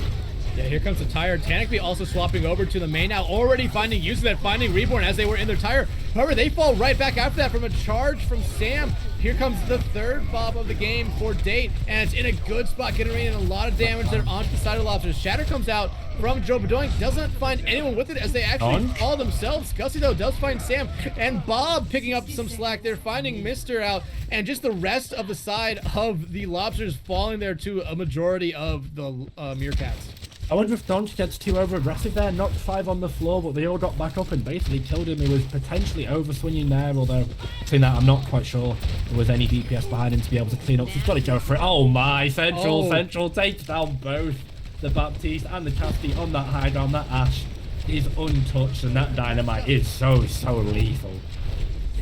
Yeah, here comes the tire. Tanakby also swapping over to the main now, already finding use of that, finding Reborn as they were in their tire. However, they fall right back after that from a charge from Sam. Here comes the 3rd bob of the game for Date, and it's in a good spot, getting in a lot of damage there onto the side of the Lobsters. Shatter comes out from Joe Bedoink, doesn't find anyone with it as they actually fall themselves. Gussie, though, does find Sam, and Bob picking up some slack there, finding Mr. out, and just the rest of the side of the Lobsters falling there to a majority of the Meerkats. I wonder if Donch gets too over aggressive there, knocked 5 on the floor, but they all got back up and basically killed him. He was potentially over swinging there, although between that, I'm not quite sure there was any DPS behind him to be able to clean up. So he's got to go for it. Oh my, Central takes down both the Baptiste and the Casti on that high ground. That Ash is untouched, and that Dynamite is so lethal.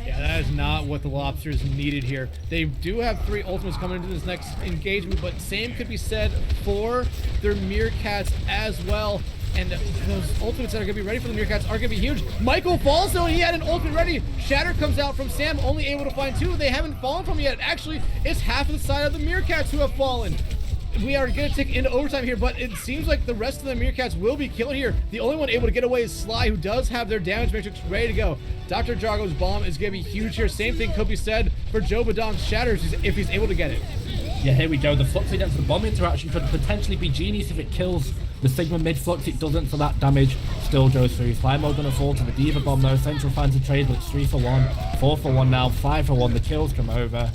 Yeah, that is not what the Lobsters needed here. They do have 3 ultimates coming into this next engagement, but same could be said for their Meerkats as well. And those ultimates that are going to be ready for the Meerkats are going to be huge. Michael falls, though, and he had an ultimate ready. Shatter comes out from Sam, only able to find 2. They haven't fallen from yet. Actually, it's half of the side of the Meerkats who have fallen. We are going to tick into overtime here, but it seems like the rest of the Meerkats will be killed here. The only one able to get away is Sly, who does have their damage matrix ready to go. Dr. Jargo's bomb is going to be huge here. Same thing could be said for Joe Badonk's Shatters if he's able to get it. Yeah, here we go. The flux against the bomb interaction could potentially be genius if it kills the Sigma mid-flux. It doesn't, so that damage still goes through. Slimo gonna fall to the Diva bomb though. Central finds a trade, but it's 3 for 1, 4 for 1 now, 5 for 1. The kills come over.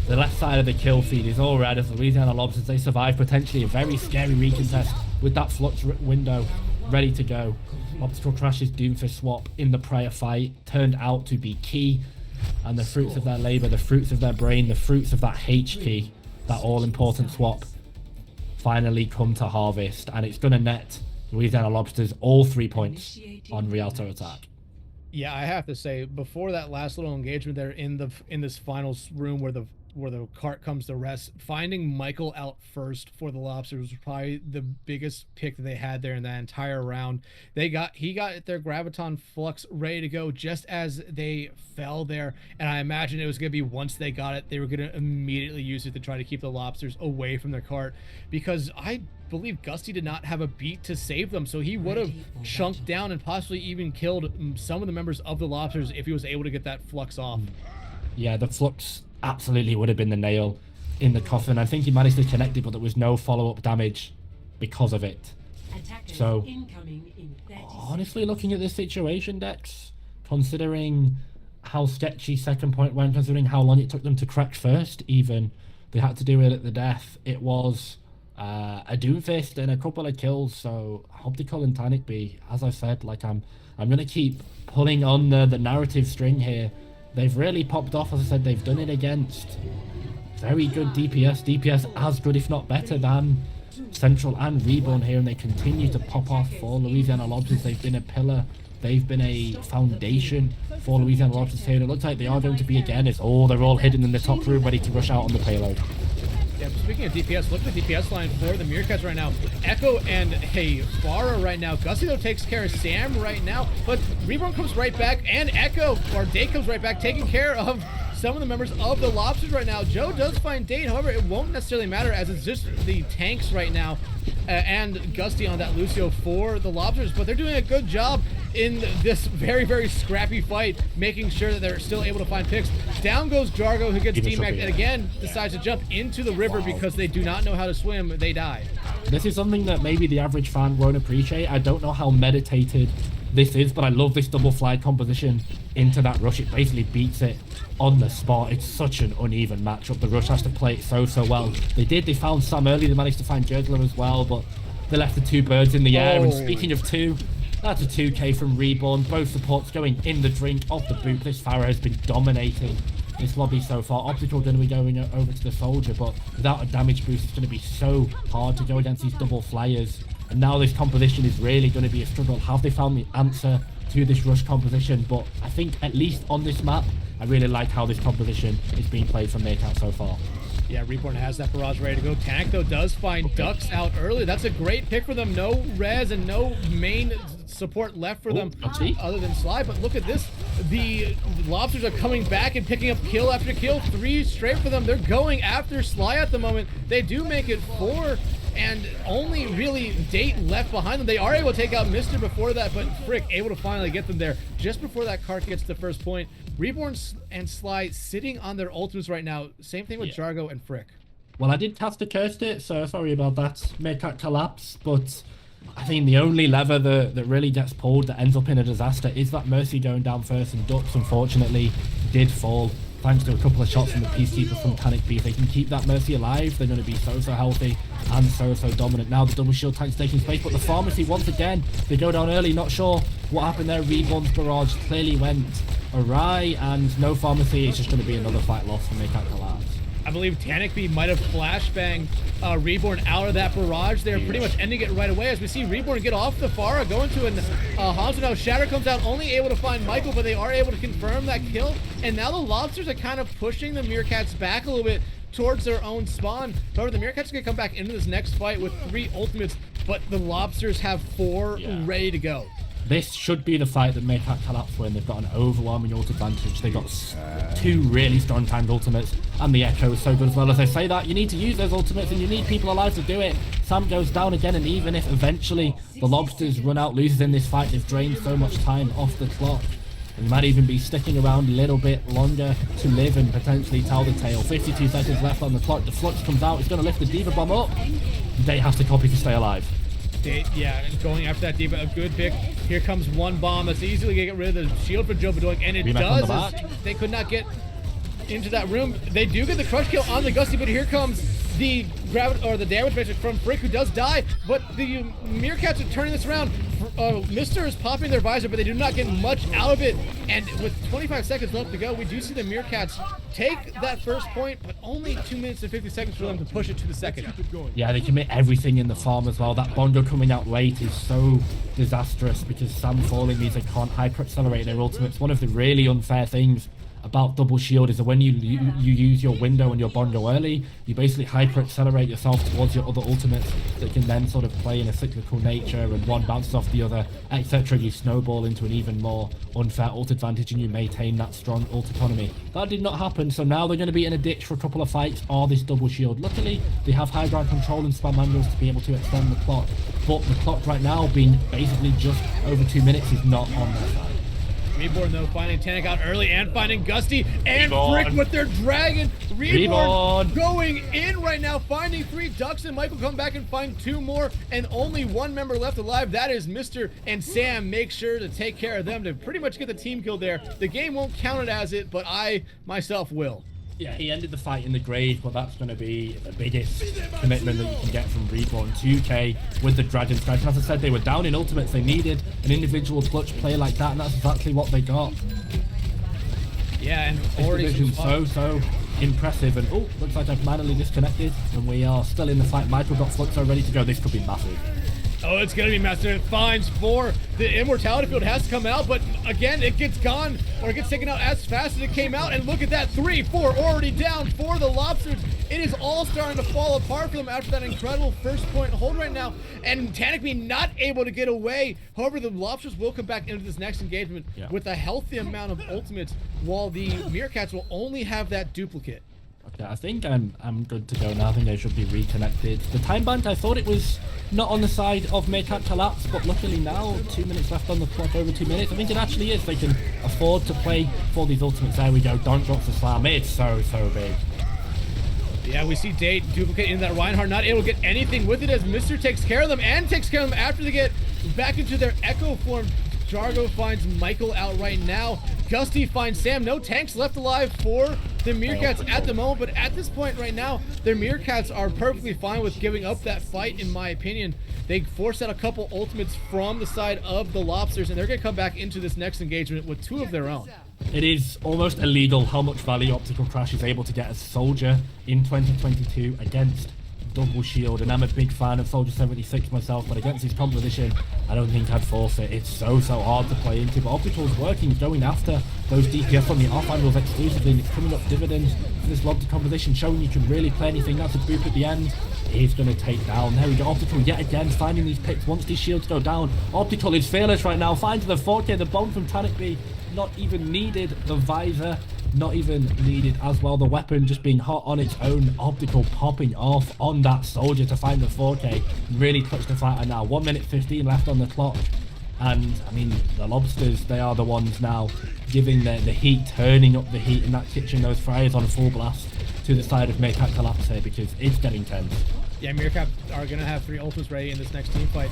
The left side of the kill feed is all red as Louisiana Lobsters, they survive potentially a very scary recontest with that flux window ready to go. Optical Crash's Doomfist swap in the prior fight turned out to be key, and the fruits of their labor, the fruits of their brain, the fruits of that H key, that all-important swap, finally come to harvest, and it's going to net Louisiana Lobsters all 3 points on Rialto attack. Yeah, I have to say, before that last little engagement there in this finals room where the cart comes to rest, finding Michael out first for the Lobsters was probably the biggest pick that they had there in that entire round. He got their Graviton Flux ready to go just as they fell there, and I imagine it was going to be once they got it, they were going to immediately use it to try to keep the Lobsters away from their cart, because I believe Gusty did not have a beat to save them, so he would have chunked down and possibly even killed some of the members of the Lobsters if he was able to get that Flux off. Yeah, the Flux absolutely would have been the nail in the coffin. I think he managed to connect it, but there was no follow-up damage because of it. So, honestly, looking at this situation, Dex, considering how sketchy second point went, considering how long it took them to crack first, even, they had to do it at the death. It was a Doomfist and a couple of kills, so Optical and Tanakby, as I said, like I'm going to keep pulling on the narrative string here. They've really popped off. As I said, they've done it against very good DPS as good if not better than Central and Reborn here, and they continue to pop off for Louisiana Lobsters. They've been a pillar, they've been a foundation for Louisiana Lobsters here, and it looks like they are going to be again. They're all hidden in the top room ready to rush out on the payload. Yeah, speaking of DPS, look at the DPS line for the Meerkats right now. Echo and Farah right now. Gussie, though, takes care of Sam right now, but Reborn comes right back, and Echo, or Date comes right back, taking care of some of the members of the Lobsters right now. Joe does find Date, however, it won't necessarily matter as it's just the tanks right now and Gusty on that Lucio for the Lobsters, but they're doing a good job in this very, very scrappy fight, making sure that they're still able to find picks. Down goes Jargo, who gets teammapped, and again decides to jump into the river because they do not know how to swim. They die. This is something that maybe the average fan won't appreciate. I don't know how meditated this is, but I love this double fly composition into that rush. It basically beats it on the spot. It's such an uneven matchup. The rush has to play it so well. They found Sam early. They managed to find Jurgler as well, but they left the two birds in the air. And speaking of two, that's a 2k from Reborn. Both supports going in the drink of the boot. This Farah has been dominating this lobby so far. Optical going to be going over to the soldier, but without a damage boost, it's going to be so hard to go against these double flyers. And now this composition is really going to be a struggle. Have they found the answer to this rush composition? But I think at least on this map, I really like how this composition is being played from Meerkat so far. Yeah, Reborn has that barrage ready to go. Tank, though, does find Ducks out early. That's a great pick for them. No res and no main support left for them other than Sly. But look at this. The Lobsters are coming back and picking up kill after kill. 3 straight for them. They're going after Sly at the moment. They do make it 4. And only really Date left behind them. They are able to take out Mister before that, but Frick able to finally get them there just before that cart gets the first point. Reborn and Sly sitting on their ultimates right now. Same thing with Jargo and Frick. Well, I did cast a cursed it, so sorry about that. Meerkat Kollapse, but I think the only lever that really gets pulled that ends up in a disaster is that Mercy going down first, and Ducks unfortunately did fall. Thanks to a couple of shots from the Peacekeeper from Panic B. If they can keep that Mercy alive, they're going to be so healthy and so dominant. Now the double shield tank's taking space, but the Pharmacy, once again, they go down early. Not sure what happened there. Reborn's barrage clearly went awry, and no Pharmacy. It's just going to be another fight loss for Meerkat Kollapse. I believe Tanic B might have flashbanged Reborn out of that barrage. They're pretty much ending it right away as we see Reborn get off the Farah, go into an Hanzo. Now Shatter comes out, only able to find Michael, but they are able to confirm that kill. And now the Lobsters are kind of pushing the Meerkats back a little bit towards their own spawn. However, the Meerkats are going to come back into this next fight with 3 ultimates, but the Lobsters have 4 ready to go. This should be the fight that Meerkat Kollapse win. They've got an overwhelming ult advantage. They've got 2 really strong timed ultimates, and the Echo is so good as well. As I say that, you need to use those ultimates, and you need people alive to do it. Sam goes down again, and even if eventually the Lobsters run out losers in this fight, they've drained so much time off the clock. And you might even be sticking around a little bit longer to live and potentially tell the tale. 52 seconds left on the clock. The Flux comes out. It's going to lift the Diva Bomb up. They have to copy to stay alive. Yeah, going after that Diva, a good pick. Here comes one bomb that's easily going to get rid of the shield for Joe Bedoing, and it does. They could not get into that room. They do get the crush kill on the Gusty, but here comes the damage metric from Frick, who does die, but the Meerkats are turning this around. Mister is popping their visor, but they do not get much out of it. And with 25 seconds left to go, we do see the Meerkats take that first point, but only 2 minutes and 50 seconds for them to push it to the second. Yeah, they commit everything in the farm as well. That Bongo coming out late is so disastrous because Sam falling means they can't hyper-accelerate their ultimates. One of the really unfair things about double shield is that when you use your window and your Bongo early, you basically hyper-accelerate yourself towards your other ultimates that can then sort of play in a cyclical nature, and one bounces off the other, etc. You snowball into an even more unfair ult advantage, and you maintain that strong ult economy. That did not happen, so now they're going to be in a ditch for a couple of fights or this double shield. Luckily, they have high ground control and spam angles to be able to extend the clock, but the clock right now being basically just over 2 minutes is not on their side. Reborn, though, finding Tanic out early and finding Gusty and Frick with their dragon. Reborn going in right now, finding 3 Ducks, and Michael come back and find 2 more, and only 1 member left alive. That is Mister, and Sam makes sure to take care of them to pretty much get the team kill there. The game won't count it as it, but I myself will. Yeah, he ended the fight in the grave, but that's going to be the biggest commitment that you can get from Reborn. 2k with the Dragon Strike. And as I said, they were down in ultimates. They needed an individual clutch play like that, and that's exactly what they got. Yeah, and this so impressive. And oh, looks like I've finally disconnected, and we are still in the fight. Michael got Fluxo ready to go. This could be massive. Oh, it's going to be massive. It finds 4. The Immortality Field has to come out, but again, it gets gone, or it gets taken out as fast as it came out. And look at that, 3, 4 already down for the Lobsters. It is all starting to fall apart for them after that incredible first point hold right now. And Tanakby not able to get away. However, the Lobsters will come back into this next engagement with a healthy amount of ultimates, while the Meerkats will only have that duplicate. Okay, I think I'm good to go now. I think they should be reconnected. The time bank, I thought it was not on the side of Meerkat Kollapse, but luckily now, 2 minutes left on the clock, over 2 minutes. I think it actually is. They can afford to play for these ultimates. There we go. Don't drop the slam. It's so big. Yeah, we see Date duplicate in that Reinhardt, not able to get anything with it as Mr. takes care of them and takes care of them after they get back into their Echo form. Jargo finds Michael out right now. Gusty finds Sam. No tanks left alive for the Meerkats at the moment, but at this point right now, their Meerkats are perfectly fine with giving up that fight, in my opinion. They forced out a couple ultimates from the side of the Lobsters, and they're going to come back into this next engagement with 2 of their own. It is almost illegal how much value Optical Crash is able to get as Soldier in 2022 against Double Shield, and I'm a big fan of Soldier 76 myself, but against his composition, I don't think I'd force it. It's so hard to play into, but Optical's working, going after those DPS on the off-angles exclusively, and it's coming up dividends for this lobster composition, showing you can really play anything. That's a boop at the end. He's going to take down. There we go. Optical yet again finding these picks once these shields go down. Optical is fearless right now. Finds the 4K, the bomb from Tanakby. Not even needed. The visor, not even needed as well. The weapon just being hot on its own. Optical popping off on that Soldier to find the 4K. Really touched the fighter now. 1 minute 15 left on the clock. And, I mean, the Lobsters, they are the ones now giving the heat, turning up the heat in that kitchen. Those fryers on full blast to the side of Meerkat Kollapse here, because it's getting tense. Yeah, Meerkat are going to have 3 ultimates ready in this next team fight.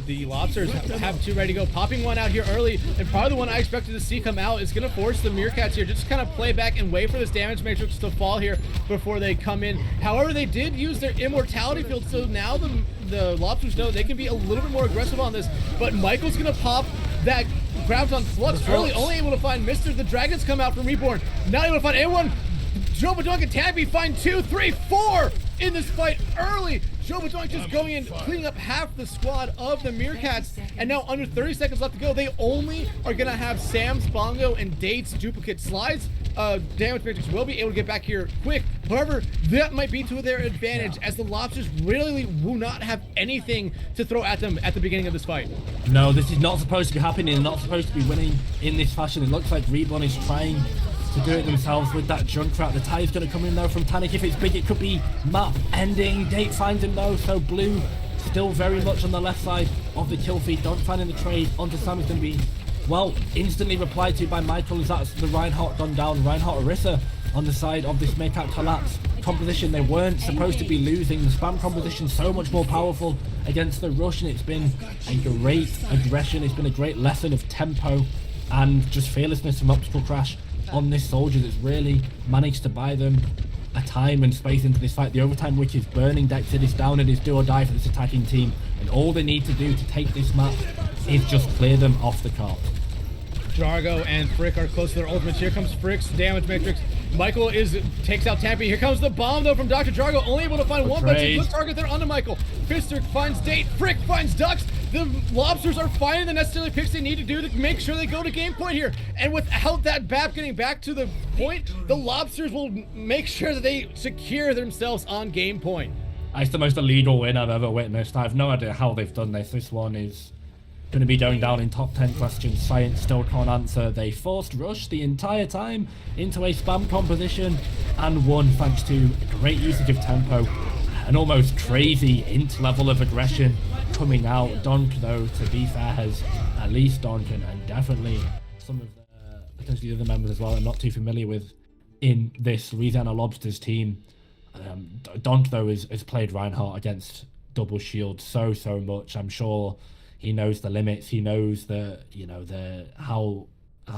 The Lobsters have 2 ready to go. Popping one out here early, and probably the one I expected to see come out is going to force the Meerkats here just kind of play back and wait for this damage matrix to fall here before they come in. However, they did use their immortality field, so now the Lobsters know they can be a little bit more aggressive on this, but Michael's going to pop that Graviton Flux early, only able to find Mr. The Dragons come out from Reborn, not able to find anyone. Joe Badunk and Tanakby find 2, 3, 4 in this fight early. Joe Badunk just going in, cleaning up half the squad of the Meerkats, and now under 30 seconds left to go. They only are going to have Sam's Bongo and Date's duplicate slides. Damage matrix will be able to get back here quick. However, that might be to their advantage, as the Lobsters really will not have anything to throw at them at the beginning of this fight. No, this is not supposed to be happening. They're not supposed to be winning in this fashion. It looks like Reborn is trying to do it themselves with that Junkrat. The tie's going to come in though from Tanik. If it's big, it could be map ending. Date finds him though, so Blue still very much on the left side of the kill feed. Don't find in the trade onto Sam is going to be, well, instantly replied to by Michael, as that's the Reinhardt gone down. Reinhardt Orisa on the side of this Meerkat Kollapse composition. They weren't supposed to be losing. The spam composition so much more powerful against the rush, and it's been a great aggression. It's been a great lesson of tempo and just fearlessness from Optical Crash on this Soldier that's really managed to buy them a time and space into this fight. The overtime witch is burning Dexter down, and is do or die for this attacking team, and all they need to do to take this map is just clear them off the cart. Jargo and Frick are close to their ultimates. Here comes Frick's damage matrix. Michael takes out Tampy. Here comes the bomb though from Dr. Jargo, only able to find one punch. Good target there onto Michael. Fister finds Date. Frick finds Dux. The Lobsters are finding the necessary picks they need to do to make sure they go to game point here. And without that BAP getting back to the point, the Lobsters will make sure that they secure themselves on game point. It's the most illegal win I've ever witnessed. I have no idea how they've done this. This one is going to be going down in top 10 questions. Science still can't answer. They forced rush the entire time into a spam composition and won thanks to great usage of tempo. An almost crazy int level of aggression coming out. Donk, though, to be fair, has at least Donk and definitely some of the potentially other members as well I'm not too familiar with in this Louisiana Lobsters team. Donk, though, has played Reinhardt against Double Shield so much. I'm sure he knows the limits. He knows the how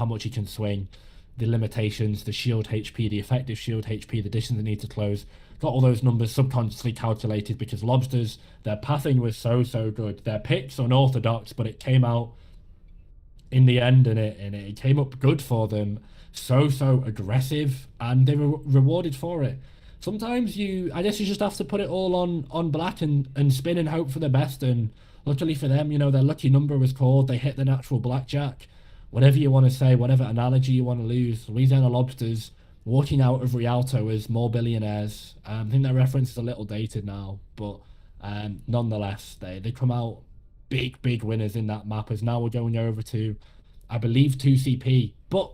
much he can swing, the limitations, the shield HP, the effective shield HP, the distance they need to close. Got all those numbers subconsciously calculated, because Lobsters, their pathing was so good. Their picks unorthodox, but it came out in the end, and it came up good for them. So aggressive, and they were rewarded for it. Sometimes I guess you just have to put it all on black and spin and hope for the best. And luckily for them, their lucky number was called. They hit the natural blackjack. Whatever you want to say, whatever analogy you want to use, Louisiana Lobsters walking out of Rialto as more billionaires. I think that reference is a little dated now, but nonetheless, they come out big winners in that map. As now we're going over to, I believe, 2CP, but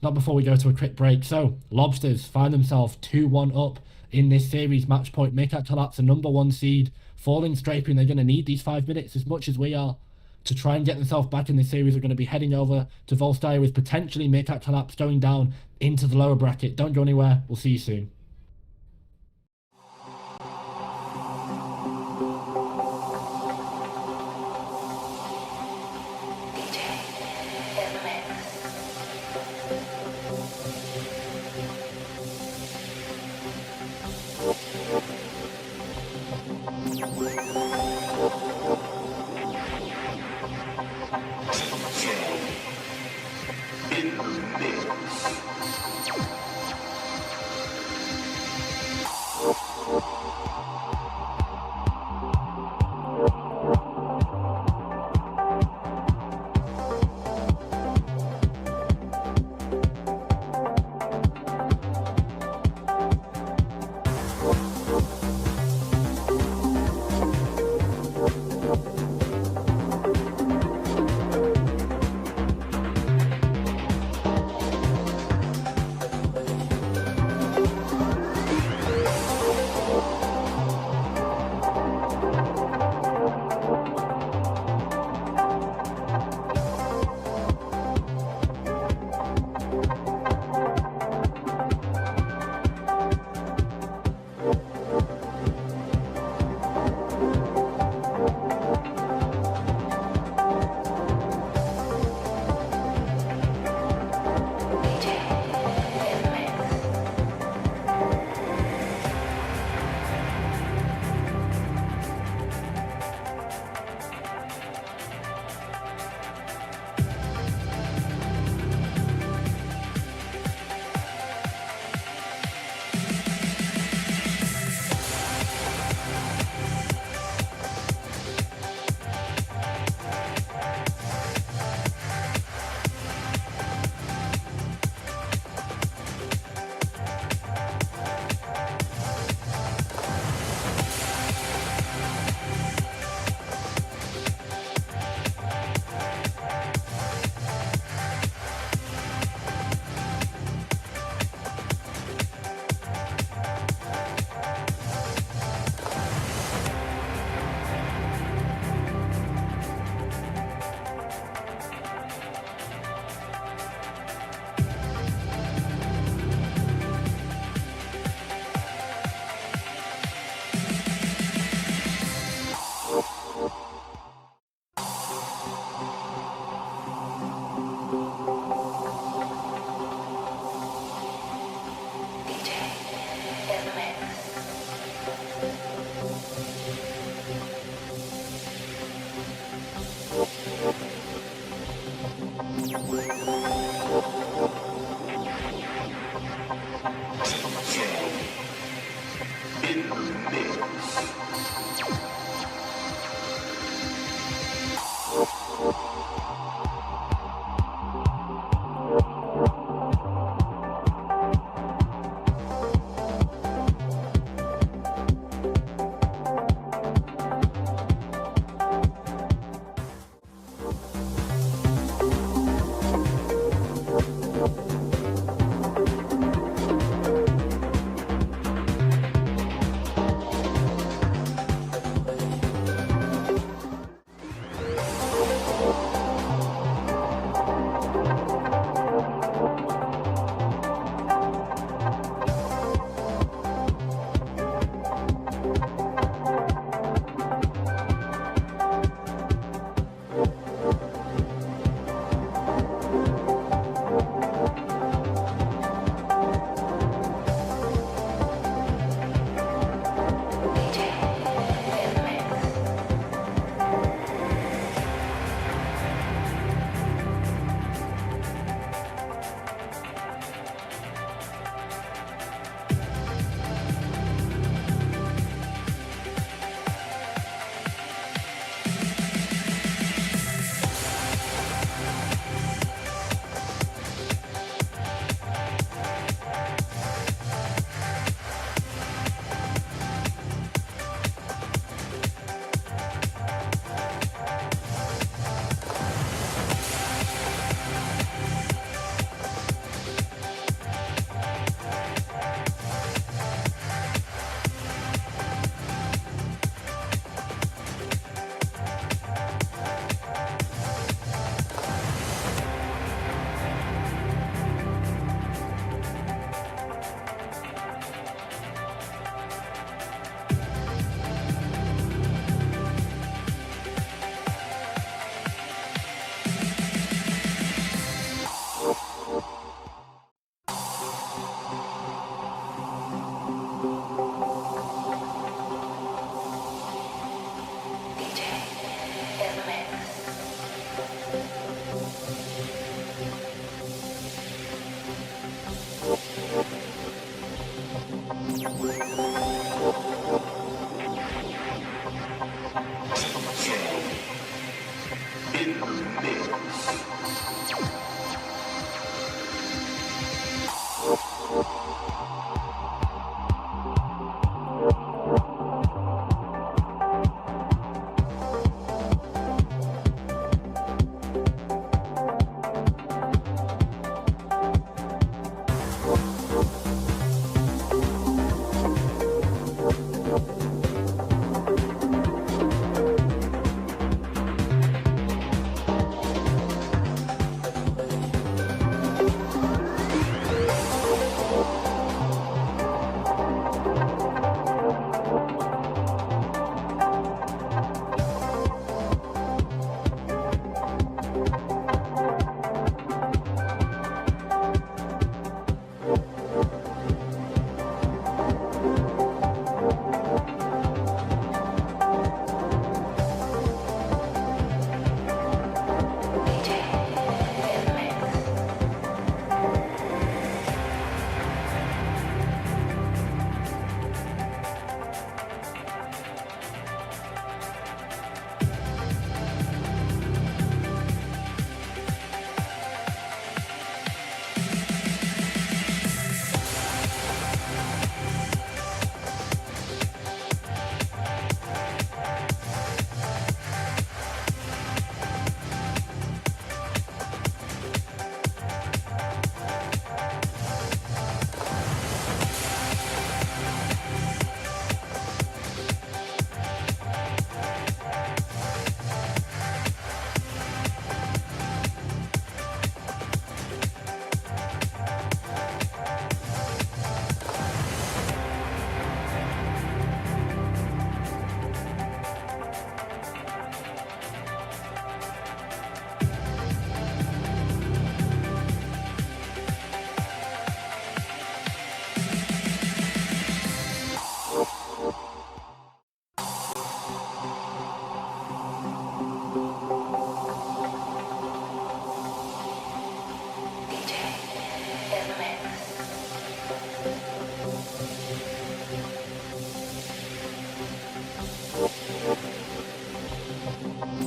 not before we go to a quick break. So, Lobsters find themselves 2-1 up in this series. Match point, Meerkat Kollapse, a #1 seed, falling scraping. They're going to need these 5 minutes as much as we are to try and get themselves back in this series. We're going to be heading over to Volstaya with potentially Meerkat Kollapse going down into the lower bracket. Don't go anywhere. We'll see you soon.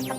Here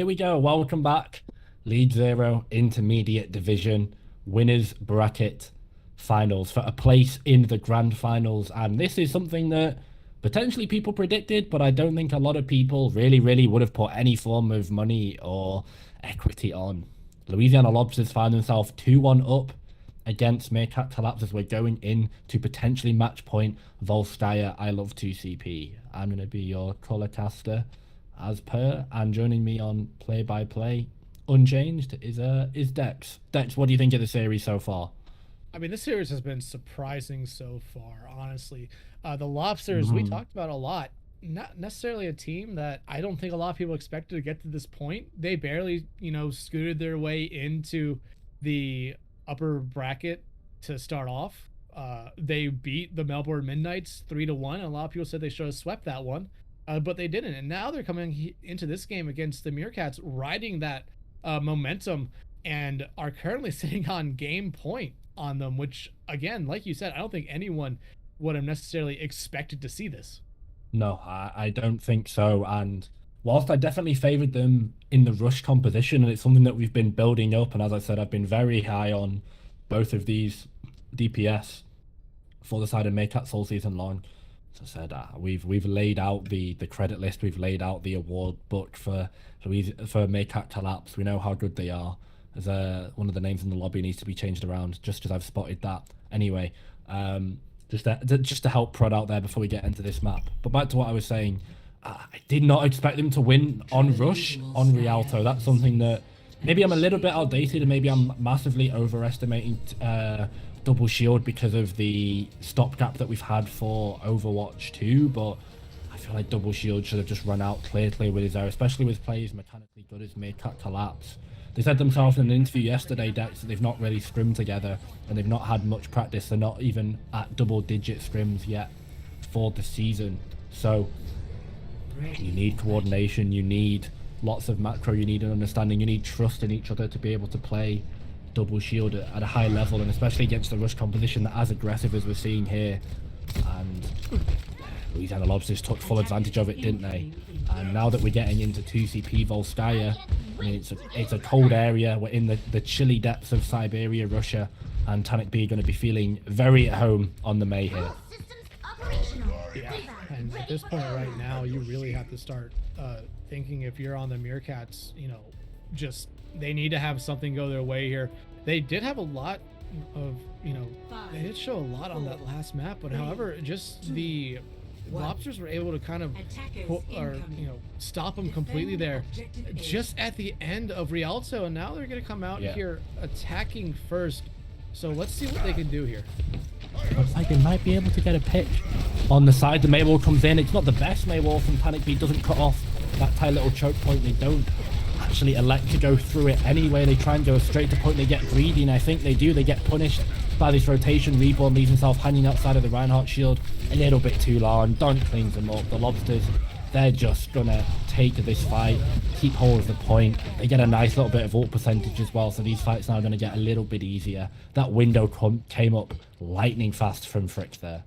we go. Welcome back. League Zero Intermediate Division Winners Bracket Finals for a place in the Grand Finals. And this is something that potentially people predicted, but I don't think a lot of people really would have put any form of money or equity on. Louisiana Lobsters find themselves 2-1 up against Meerkat Kollapse as we're going in to potentially match point Volskaya. I love 2CP. I'm going to be your color caster as per, and joining me on play-by-play unchanged is Dex. Dex, what do you think of the series so far? I mean, this series has been surprising so far, honestly. The Lobsters, we talked about a lot. Not necessarily a team that I don't think a lot of people expected to get to this point. They barely, scooted their way into the upper bracket to start off. They beat the Melbourne Midnights 3-1, and a lot of people said they should have swept that one. But they didn't, and now they're coming into this game against the Meerkats, riding that momentum, and are currently sitting on game point on them, which, again, like you said, I don't think anyone would have necessarily expected to see this. No, I don't think so, and whilst I definitely favoured them in the rush composition, and it's something that we've been building up, and as I said, I've been very high on both of these DPS for the side of Meerkats all season long. As I said, we've laid out the credit list, we've laid out the award book for Meerkat Kollapse. We know how good they are. As one of the names in the lobby needs to be changed around, just as I've spotted that. Anyway, just to help prod out there before we get into this map. But back to what I was saying, I did not expect them to win on Rush on Rialto. That's something that maybe I'm a little bit outdated, and maybe I'm massively overestimating Double Shield because of the stopgap that we've had for Overwatch 2, but I feel like Double Shield should have just run out clearly with his air, especially with players mechanically good as Meerkat Kollapse. They said themselves in an interview yesterday, Dex, that they've not really scrimmed together and they've not had much practice. They're not even at double-digit scrims yet for the season. So you need coordination, you need lots of macro, you need an understanding, you need trust in each other to be able to play Double Shield at a high level, and especially against the rush composition that as aggressive as we're seeing here. And Louisiana Lobsters took full advantage of it, didn't they? And now that we're getting into 2CP Volskaya, I mean, it's a cold area. We're in the chilly depths of Siberia, Russia, and Tanic B are going to be feeling very at home on the May here. Yeah, and at this point right now, you really have to start thinking, if you're on the Meerkats, just they need to have something go their way here. They did have a lot of, they did show a lot on that last map, but however, just the Lobsters were able to kind of stop them completely there just at the end of Rialto, and now they're going to come out here attacking first. So let's see what they can do here. Looks like they might be able to get a pitch on the side. The Maywall comes in. It's not the best Maywall from Panic B. Doesn't cut off that tight little choke point. They don't actually elect to go through it anyway. They try and go straight to point. They get greedy, and I think they do. They get punished by this rotation. Reborn leaves himself hanging outside of the Reinhardt shield a little bit too long. Don cleans them up. The Lobsters, they're just gonna take this fight, keep hold of the point. They get a nice little bit of ult percentage as well, so these fights now are gonna get a little bit easier. That window came up lightning fast from Frick there.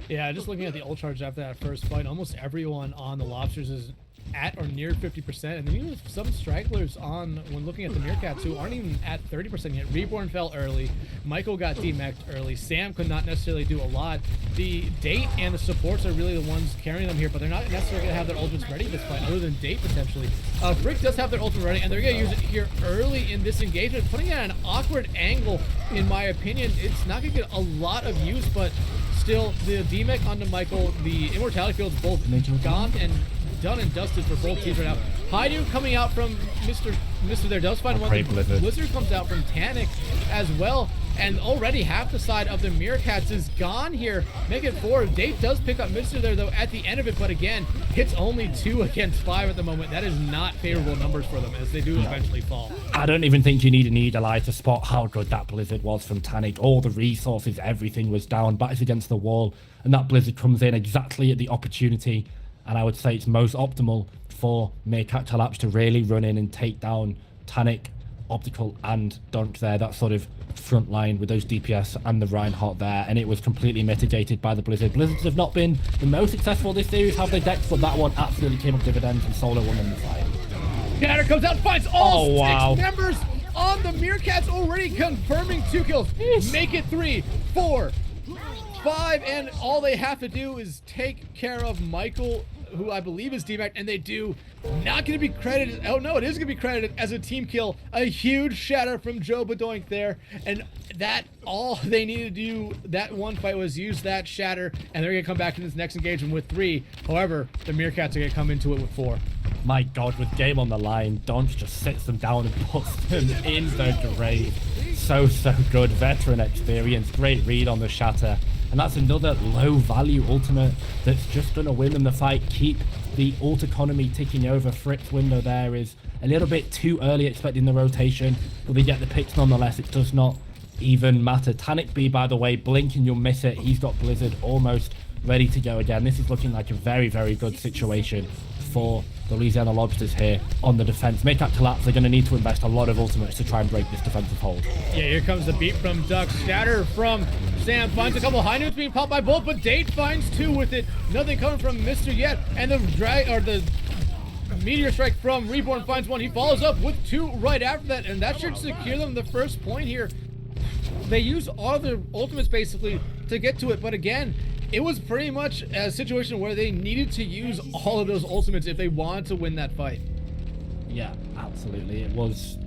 Yeah, just looking at the ult charge after that first fight, almost everyone on the Lobsters is at or near 50%, and then even some stragglers on when looking at the Meerkats who aren't even at 30% yet. Reborn fell early, Michael got demeched early, Sam could not necessarily do a lot. The Date and the supports are really the ones carrying them here, but they're not necessarily going to have their ultimates ready this fight, other than Date potentially. Frick does have their ultimate ready, and they're going to use it here early in this engagement, putting it at an awkward angle. In my opinion, it's not going to get a lot of use, but still, the demech onto Michael, the immortality fields both gone and done and dusted for both teams right now. Haidu coming out from Mr. there does find one. Blizzard comes out from Tanic as well, and already half the side of the Meerkats is gone here. Make it 4. Dave does pick up Mr. there though at the end of it, but again, hits only 2 against 5 at the moment. That is not favorable numbers for them as they do eventually fall. I don't even think you need an Eagle Eye to spot how good that Blizzard was from Tanic. All the resources, everything was down, backs against the wall, and that Blizzard comes in exactly at the opportunity and I would say it's most optimal for Meerkat Kollapse to really run in and take down Tanic, Optical, and Dunk there. That sort of front line with those DPS and the Reinhardt there, and it was completely mitigated by the Blizzard. Blizzards have not been the most successful this series, have they, Dex? But that one absolutely came up dividends, and Solo won in the fight. Shatter comes out, finds all Oh, wow. 6 members on the Meerkats, already confirming 2 kills. Make it 3, 4, 5, and all they have to do is take care of Michael, who I believe is DMAC, and they do. Not going to be credited. Oh no, it is going to be credited as a team kill. A huge shatter from Joe Badoink there, and that all they needed to do that one fight was use that shatter, and they're going to come back in this next engagement with 3. However, the Meerkats are going to come into it with 4. My God, with game on the line, Donch just sits them down and puts them in the grave. So good. Veteran experience, great read on the shatter. And that's another low-value ultimate that's just going to win them the fight, keep the ult economy ticking over. Frick's window there is a little bit too early expecting the rotation, but they get the picks nonetheless. It does not even matter. Tanic B, by the way, blink and you'll miss it. He's got Blizzard almost ready to go again. This is looking like a very good situation for the Louisiana Lobsters here on the defense. Meerkat Kollapse, they're going to need to invest a lot of ultimates to try and break this defensive hold. Yeah, here comes the beat from Duck. Shatter from Sam finds a couple high notes being popped by both, but Date finds 2 with it. Nothing coming from Mr. yet, and the Meteor Strike from Reborn finds 1. He follows up with 2 right after that, and that should secure them the first point here. They use all their ultimates basically to get to it, but again, it was pretty much a situation where they needed to use all of those ultimates if they wanted to win that fight. Yeah, absolutely. It was...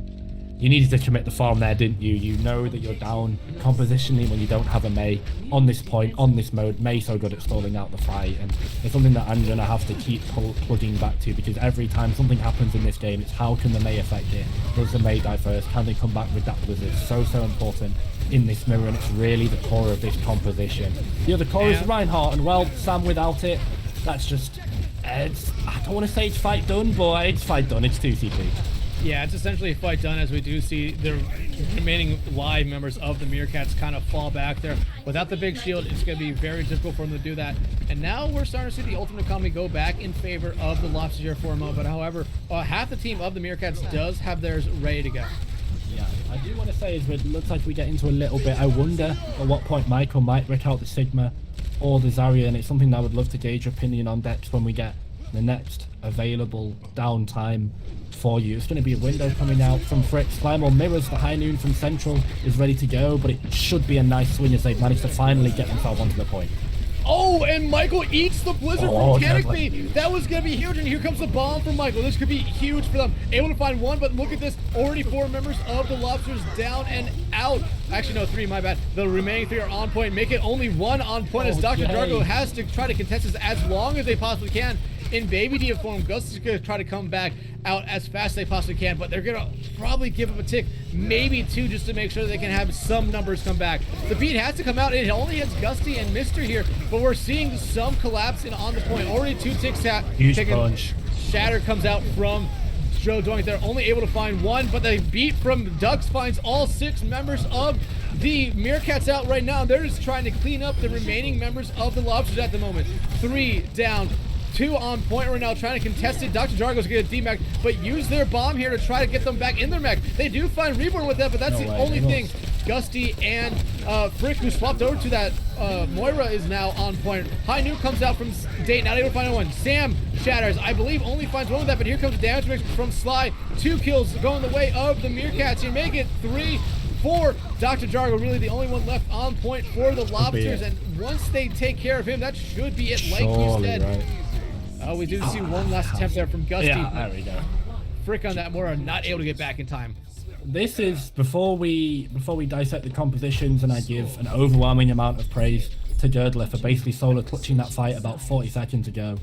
You needed to commit the farm there, didn't you? You know that you're down compositionally when you don't have a Mei on this point, on this mode. Mei so good at stalling out the fight, and it's something that I'm going to have to keep plugging back to, because every time something happens in this game, it's how can the Mei affect it? Does the Mei die first? Can they come back with that Blizzard? So important in this mirror, and it's really the core of this composition. The other core is Reinhardt, and well, Sam without it, that's just... I don't want to say it's fight done, but it's fight done. It's 2CP. Yeah, it's essentially a fight done, as we do see the remaining live members of the Meerkats kind of fall back there. Without the big shield, it's going to be very difficult for them to do that. And now we're starting to see the ultimate economy go back in favor of the Lobsters here for a moment. But however, half the team of the Meerkats does have theirs ready to go. Yeah, I do want to say is it looks like we get into a little bit. I wonder at what point Michael might break out the Sigma or the Zarya, and it's something that I would love to gauge your opinion on, Dex, when we get the next available downtime for you. It's going to be a window coming out from Frick. Slimer mirrors the High Noon from Central is ready to go, but it should be a nice swing as they've managed to finally get themselves onto the point. Oh, and Michael eats the Blizzard from Canopy. That was going to be huge, and here comes the bomb from Michael. This could be huge for them. Able to find 1, but look at this. Already 4 members of the Lobsters down and out. Actually, no, 3, my bad. The remaining 3 are on point. Make it only 1 on point, as Dr. Jargo has to try to contest this as long as they possibly can. In Baby D form, Gus is going to try to come back out as fast as they possibly can, but they're going to probably give him a tick, maybe 2, just to make sure they can have some numbers come back. The beat has to come out. It only has Gusty and Mister here, but we're seeing some collapse in on the point. Already 2 ticks out. Huge punch. Shatter comes out from Joe Doink. They're only able to find 1, but the beat from Ducks finds all 6 members of the Meerkats out right now. They're just trying to clean up the remaining members of the Lobsters at the moment. 3 down. 2 on point right now, trying to contest it. Dr. Jargo's going to D-Mech, but use their bomb here to try to get them back in their mech. They do find Reborn with that, but that's the only thing. Gusty and Frick, who swapped over to that Moira, is now on point. High Noon comes out from Date, not able to find 1. Sam shatters, I believe, only finds 1 with that, but here comes the damage mix from Sly. 2 kills going the way of the Meerkats. You make it 3, 4. Dr. Jargo really the only one left on point for the Lobsters, and once they take care of him, that should be it, like you said. Right. We do see one last attempt there from Gusty. Yeah, there we go. Frick on that Moira, not able to get back in time. This is before we dissect the compositions, and I give an overwhelming amount of praise to Girdler for basically solo clutching that fight about 40 seconds ago.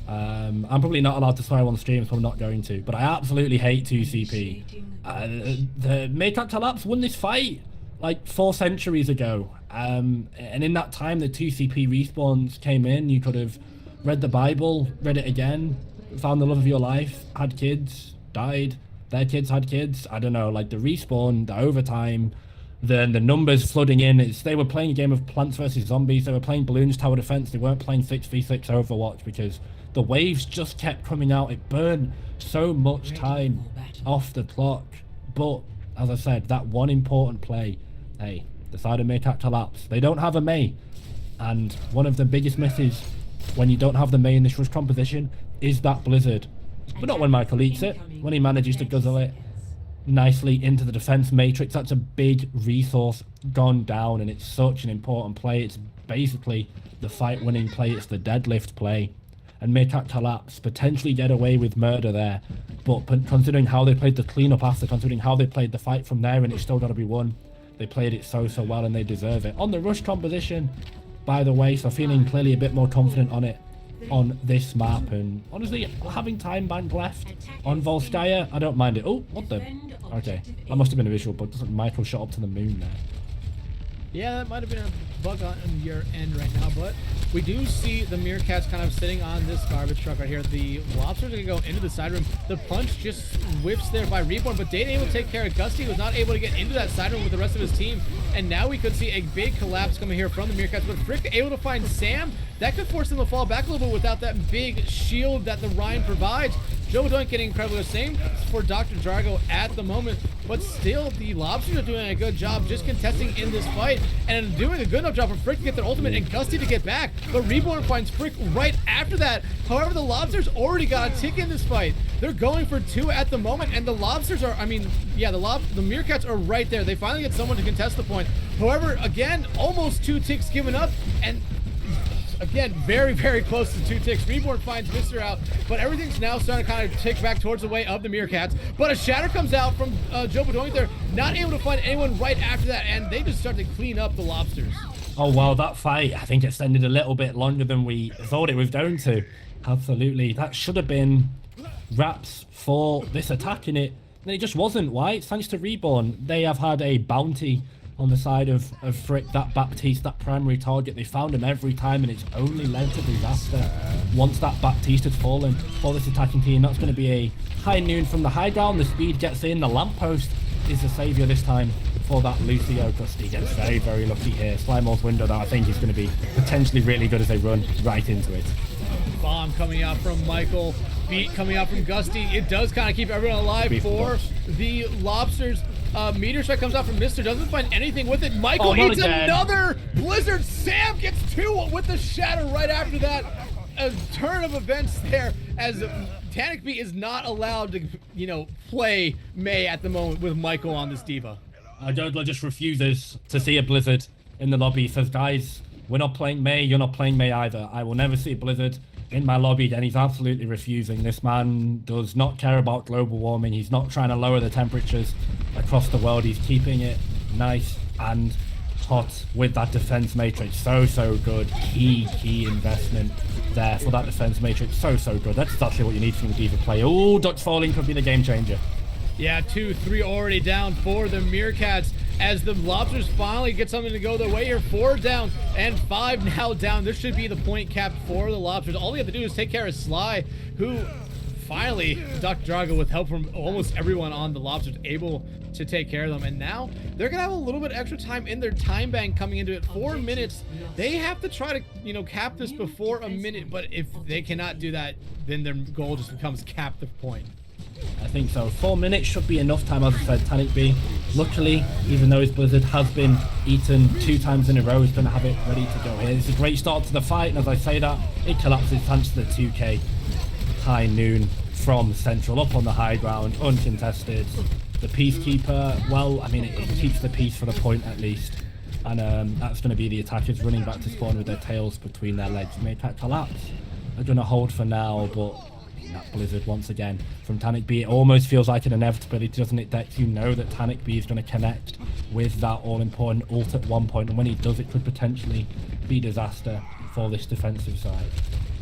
I'm probably not allowed to swear on stream, so I'm not going to, but I absolutely hate 2CP. The Meerkat Kollapse won this fight like 4 centuries ago, and in that time the 2CP respawns came in. You could have read the Bible, read it again, found the love of your life, had kids, died, their kids had kids. I don't know, like the respawn, the overtime, the numbers flooding in. They were playing a game of Plants vs Zombies. They were playing Balloons Tower Defense. They weren't playing 6v6 Overwatch, because The waves just kept coming out. It burned so much time off the clock. But as I said, that one important play, hey, decided Meerkat Kollapse. They don't have a Mei. And one of the biggest misses when you don't have the Mei in this rush composition is that Blizzard. But not when Michael eats it, when he manages to guzzle it nicely into the defense matrix. That's a big resource gone down, and it's such an important play. It's basically the fight-winning play. It's the deadlift play. And Meerkat Kollapse potentially get away with murder there. But considering how they played the cleanup after, considering how they played the fight from there, and it's still got to be won, they played it so well, and they deserve it. On the rush composition, by the way, so feeling clearly a bit more confident on it on this map, and honestly having time bank left on Volskaya, I don't mind it. Oh, what the? Okay, that must have been a visual, but doesn't Michael shot up to the moon there? Yeah, that might have been a bug on your end right now, but we do see the Meerkats kind of sitting on this garbage truck right here. The Lobsters are going to go into the side room. The punch just whips there by Reborn, but Dane able to take care of Gusty, was not able to get into that side room with the rest of his team. And now we could see a big collapse coming here from the Meerkats, but Frick able to find Sam. That could force them to fall back a little bit without that big shield that the Rhine provides. Joe Doink getting incredibly the same for Dr. Jargo at the moment, but still the Lobsters are doing a good job just contesting in this fight and doing a good enough job for Frick to get their ultimate and Gusty to get back, but Reborn finds Frick right after that. However, the Lobsters already got a tick in this fight. They're going for 2 at the moment, and the Lobsters are, the Meerkats are right there. They finally get someone to contest the point. However, again, almost 2 ticks given up, and again, very close to 2 ticks. Reborn finds Mr. out, but everything's now starting to kind of tick back towards the way of the Meerkats. But a shatter comes out from Joe Bedoink there, not able to find anyone right after that, and they just start to clean up the Lobsters. Oh, well, that fight, I think, extended a little bit longer than we thought it was going to. Absolutely. That should have been wraps for this attack in it. And it just wasn't. Why? It's thanks to Reborn. They have had a bounty on the side of Frick, that Baptiste, that primary target. They found him every time, and it's only led to disaster once that Baptiste has fallen for this attacking team. That's going to be a high noon from the high ground. The speed gets in. The lamppost is the saviour this time for that Lucio. Gusty gets very lucky here. Slimemore's window, that I think is going to be potentially really good as they run right into it. Bomb coming out from Michael. Beat coming out from Gusty. It does kind of keep everyone alive for the Lobsters. Meteor Strike comes out from Mr. Doesn't find anything with it. Michael eats another Blizzard. Sam gets 2 with the shatter right after that. A turn of events there, as Tanic B is not allowed to, play Mei at the moment with Michael on this diva. Jodler just refuses to see a Blizzard in the lobby. He says, guys, we're not playing Mei. You're not playing Mei either. I will never see a Blizzard in my lobby, and he's absolutely refusing. This man does not care about global warming. He's not trying to lower the temperatures across the world. He's keeping it nice and hot with that defense matrix. So good. Key investment there for that defense matrix. So good. That's exactly what you need from a diva play. Oh, Dutch falling could be the game changer. Yeah, 2, 3 already down for the Meerkats as the Lobsters finally get something to go their way here. 4 down and 5 now down. This should be the point capped for the Lobsters. All they have to do is take care of Sly, who finally, Dr. Drago, with help from almost everyone on the Lobsters, able to take care of them. And now they're going to have a little bit extra time in their time bank coming into it. 4 minutes. They have to try to, cap this before a minute. But if they cannot do that, then their goal just becomes cap the point. I think so. 4 minutes should be enough time, as I said. Tanic B, luckily, even though his Blizzard has been eaten 2 times in a row, he's going to have it ready to go here. It's a great start to the fight, and as I say that, it collapses thanks to the 2K high noon from Central up on the high ground, uncontested. The Peacekeeper, well, I mean, it keeps the peace for the point at least. And that's going to be the attackers running back to spawn with their tails between their legs. Meerkat Kollapse. They're going to hold for now, but that Blizzard once again from Tanic B, it almost feels like an inevitability, doesn't it, Dex? You know that Tanic B is going to connect with that all-important ult at one point, and when he does, it could potentially be disaster for this defensive side.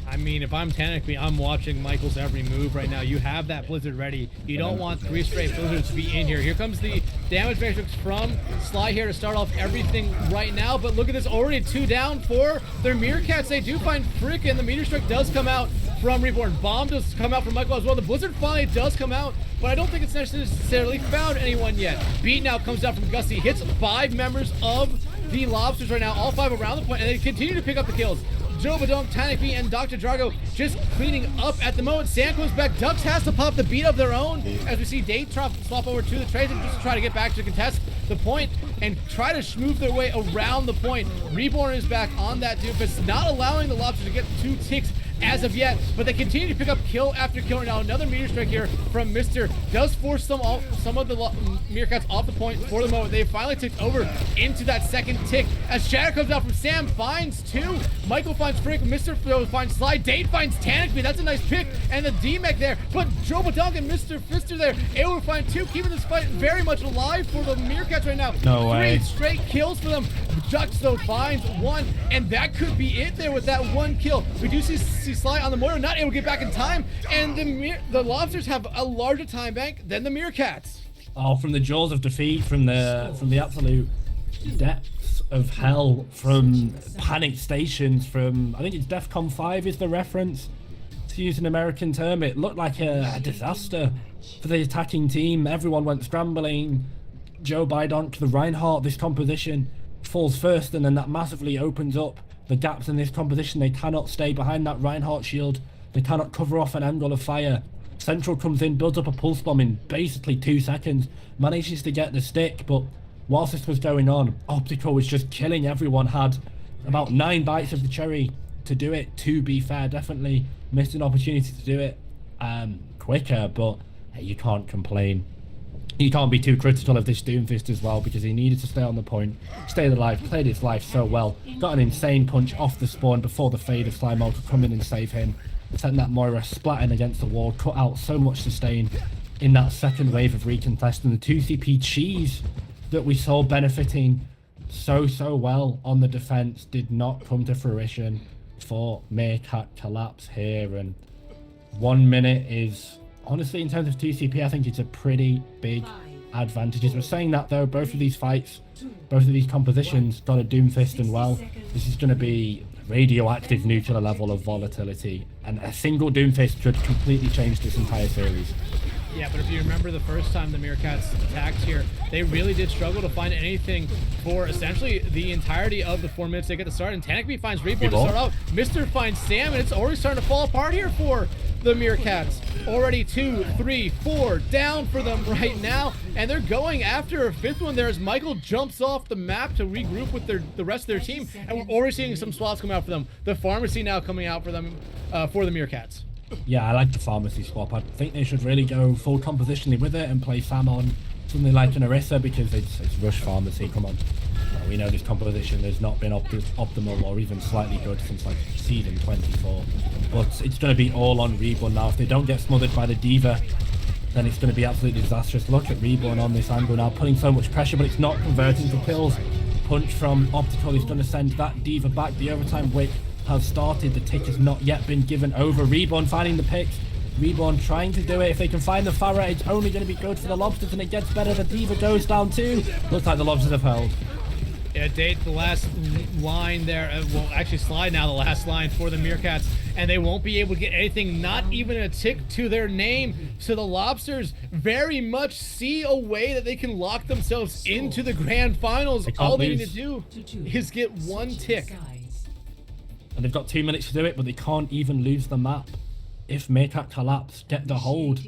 I mean, if I'm Tanic B, I'm watching Michael's every move right now. You have that Blizzard ready. You don't want 3 straight Blizzards to be in here. Here comes the damage matrix from Sly here to start off everything right now. But look at this, already 2 down for their Meerkats. They do find Frick, and the Meteor Strike does come out from Reborn. Bomb does come out from Michael as well. The Blizzard finally does come out, but I don't think it's necessarily found anyone yet. Beat now comes out from Gusty, hits 5 members of the Lobsters right now, all 5 around the point, and they continue to pick up the kills. Joe Badonk, Tanakby, and Dr. Drago just cleaning up at the moment. Sam comes back. Ducks has to pop the beat of their own as we see Date swap over to the Tracer just to try to get back to contest the point and try to move their way around the point. Reborn is back on that Doomfist, not allowing the Lobsters to get 2 ticks as of yet, but they continue to pick up kill after kill. Now another meteor strike here from Mr. does force some of the Meerkats off the point for the moment. They finally ticked over into that second tick as Shatter comes out from Sam, finds 2. Michael finds Frick, Mr. Phil finds Slide, Date finds Tanakby. That's a nice pick, and the D-Mech there, but Joe Badonk and Mr. Fister there able to find 2, keeping this fight very much alive for the Meerkats right now. No way. 3 straight kills for them. Ducks though finds 1, and that could be it there with that 1 kill. We do see Sly on the Moira, not able to get back in time, and the Lobsters have a larger time bank than the Meerkats. Oh, from the jaws of defeat, from the absolute depths of hell, from panic stations, from, I think it's DEFCON 5 is the reference, to use an American term. It looked like a disaster for the attacking team. Everyone went scrambling. Joe Badonk, the Reinhardt, this composition falls first, and then that massively opens up the gaps in this composition. They cannot stay behind that Reinhardt shield. They cannot cover off an angle of fire. Central comes in, builds up a pulse bomb in basically 2 seconds, manages to get the stick, but whilst this was going on, Optical was just killing everyone. Had about 9 bites of the cherry to do it, to be fair. Definitely missed an opportunity to do it quicker, but hey, you can't complain. You can't be too critical of this Doomfist as well, because he needed to stay on the point, stay alive, played his life so well. Got an insane punch off the spawn before the fade of Slimeout could come in and save him. Sent that Moira splatting against the wall, cut out so much sustain in that second wave of recontest. And the 2CP cheese that we saw benefiting so well on the defense did not come to fruition for Meerkat Kollapse here. And 1 minute is, honestly, in terms of 2CP, I think it's a pretty big advantage. As we're saying that though, both of these fights, both of these compositions got a Doomfist, and well, this is going to be radioactive nuclear level of volatility, and a single Doomfist could completely change this entire series. Yeah, but if you remember the first time the Meerkats attacked here, they really did struggle to find anything for essentially the entirety of the 4 minutes they get to start. And Tanakby finds Reborn to start out. Mr. finds Sam, and it's already starting to fall apart here for the Meerkats. Already 2, 3, 4 down for them right now, and they're going after a 5th one there as Michael jumps off the map to regroup with the rest of their team, and we're already seeing some swaps come out for them. The pharmacy now coming out for them, for the Meerkats. Yeah, I like the pharmacy swap. I think they should really go full compositionally with it and play Sam on something like an Orisa, because it's rush pharmacy. Come on. We know this composition has not been optimal or even slightly good since like season 24. But it's going to be all on Reborn now. If they don't get smothered by the Diva, then it's going to be absolutely disastrous. Look at Reborn on this angle now, putting so much pressure, but it's not converting to kills. Punch from Optical is going to send that Diva back. The overtime wick has started. The tick has not yet been given over. Reborn finding the picks. Reborn trying to do it. If they can find the Farah, it's only going to be good for the Lobsters, and it gets better. The Diva goes down too. Looks like the Lobsters have held. Yeah, Date, the last line there, well, actually Slide now the last line for the Meerkats, and they won't be able to get anything, not even a tick to their name. So the Lobsters very much see a way that they can lock themselves into the grand finals. All they need to do is get 1 tick. And they've got 2 minutes to do it, but they can't even lose the map. If Meerkat Kollapse get the hold,